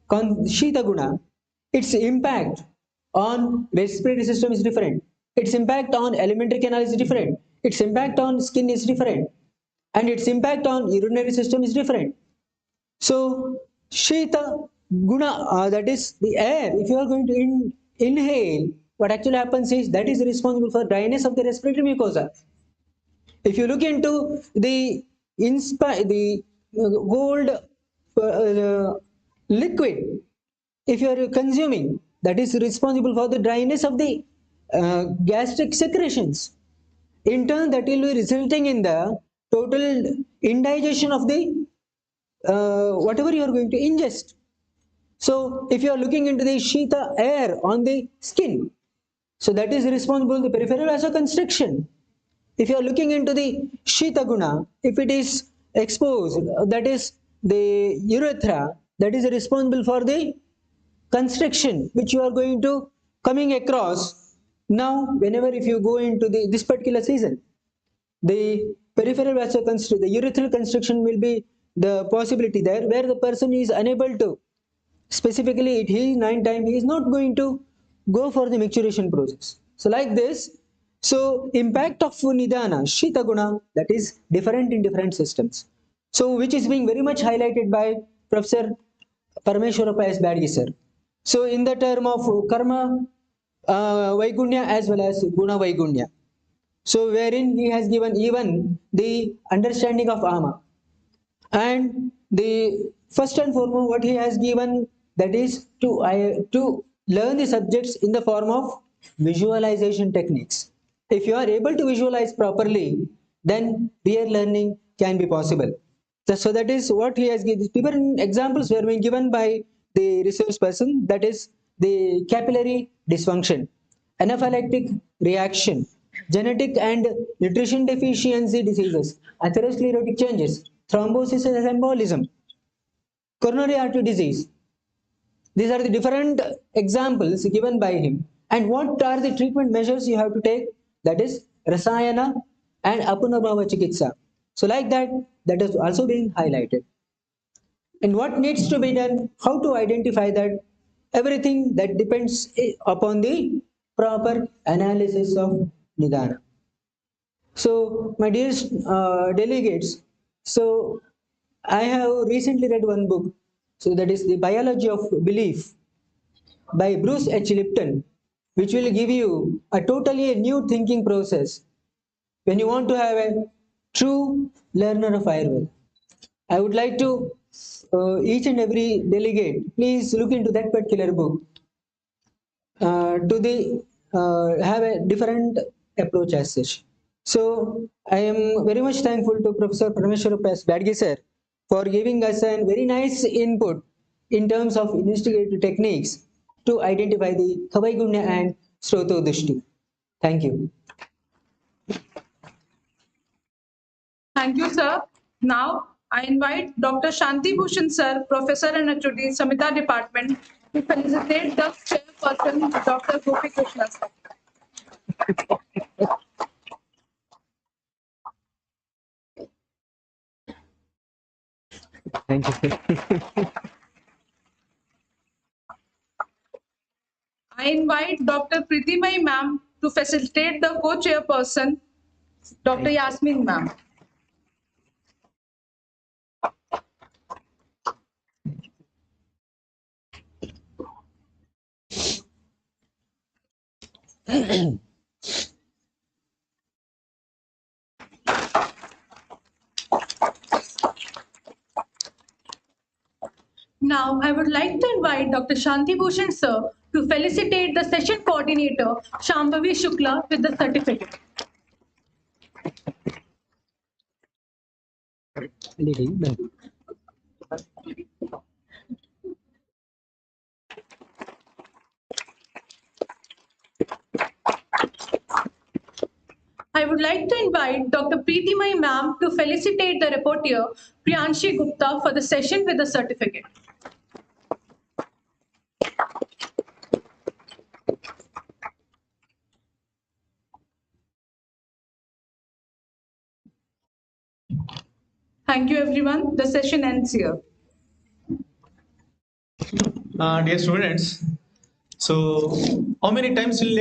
Guna, its impact on respiratory system is different. Its impact on alimentary canal is different. Its impact on skin is different. And its impact on urinary system is different. So Shita Guna, that is the air, if you are going to inhale, what actually happens is that is responsible for dryness of the respiratory mucosa. If you look into the gold liquid, if you are consuming, that is responsible for the dryness of the gastric secretions. In turn, that will be resulting in the total indigestion of the whatever you are going to ingest. So if you are looking into the Shita air on the skin, so that is responsible for the peripheral vasoconstriction. If you are looking into the Shita Guna, if it is exposed, that is the urethra, that is responsible for the constriction which you are going to coming across. Now whenever if you go into this particular season, the peripheral vasoconstriction, the urethral constriction will be the possibility there, where the person is unable to specifically he 9 times he is not going to go for the maturation process. So like this, so impact of Nidana, Shita Guna, that is different in different systems. So which is being very much highlighted by Professor Parameshwarappa S. Badgi sir. So in the term of Karma Vaigunya as well as Guna Vaigunya. So wherein he has given even the understanding of Ama. And the first and foremost what he has given, that is to learn the subjects in the form of visualization techniques. If you are able to visualize properly, then real learning can be possible. So that is what he has given. Different examples were being given by the research person, that is the capillary dysfunction, anaphylactic reaction, genetic and nutrition deficiency diseases, atherosclerotic changes, thrombosis and embolism, coronary artery disease. These are the different examples given by him. And what are the treatment measures you have to take? That is Rasayana and Apunabhava Chikitsa. So like that, that is also being highlighted. and what needs to be done, how to identify that, everything that depends upon the proper analysis of Nidana. So, my dearest delegates, so I have recently read one book, so that is The Biology of Belief by Bruce H. Lipton, which will give you a totally new thinking process when you want to have a true learner of Ayurveda. I would like to each and every delegate, please look into that particular book to the have a different approach as such. So I am very much thankful to Professor Parameshwara S. Badge sir for giving us a very nice input in terms of investigative techniques to identify the Kavaigunya and Sroto Dushti. Thank you. Thank you, sir. Now, I invite Dr. Shanti Bhushan, sir, Professor and HOD, Samhita Department, to felicitate the chairperson, Dr. Gopi Krishna, sir. Thank you. I invite Dr. Pritimai ma'am to facilitate the co-chairperson, Dr. Yasmin ma'am. Now, I would like to invite Dr. Shanti Bhushan, sir, to felicitate the session coordinator, Shambhavi Shukla, with the certificate. I would like to invite Dr. Pritimai ma'am to felicitate the reporter, Priyanshi Gupta, for the session with the certificate. Thank you, everyone. The session ends here. Dear students, so how many times will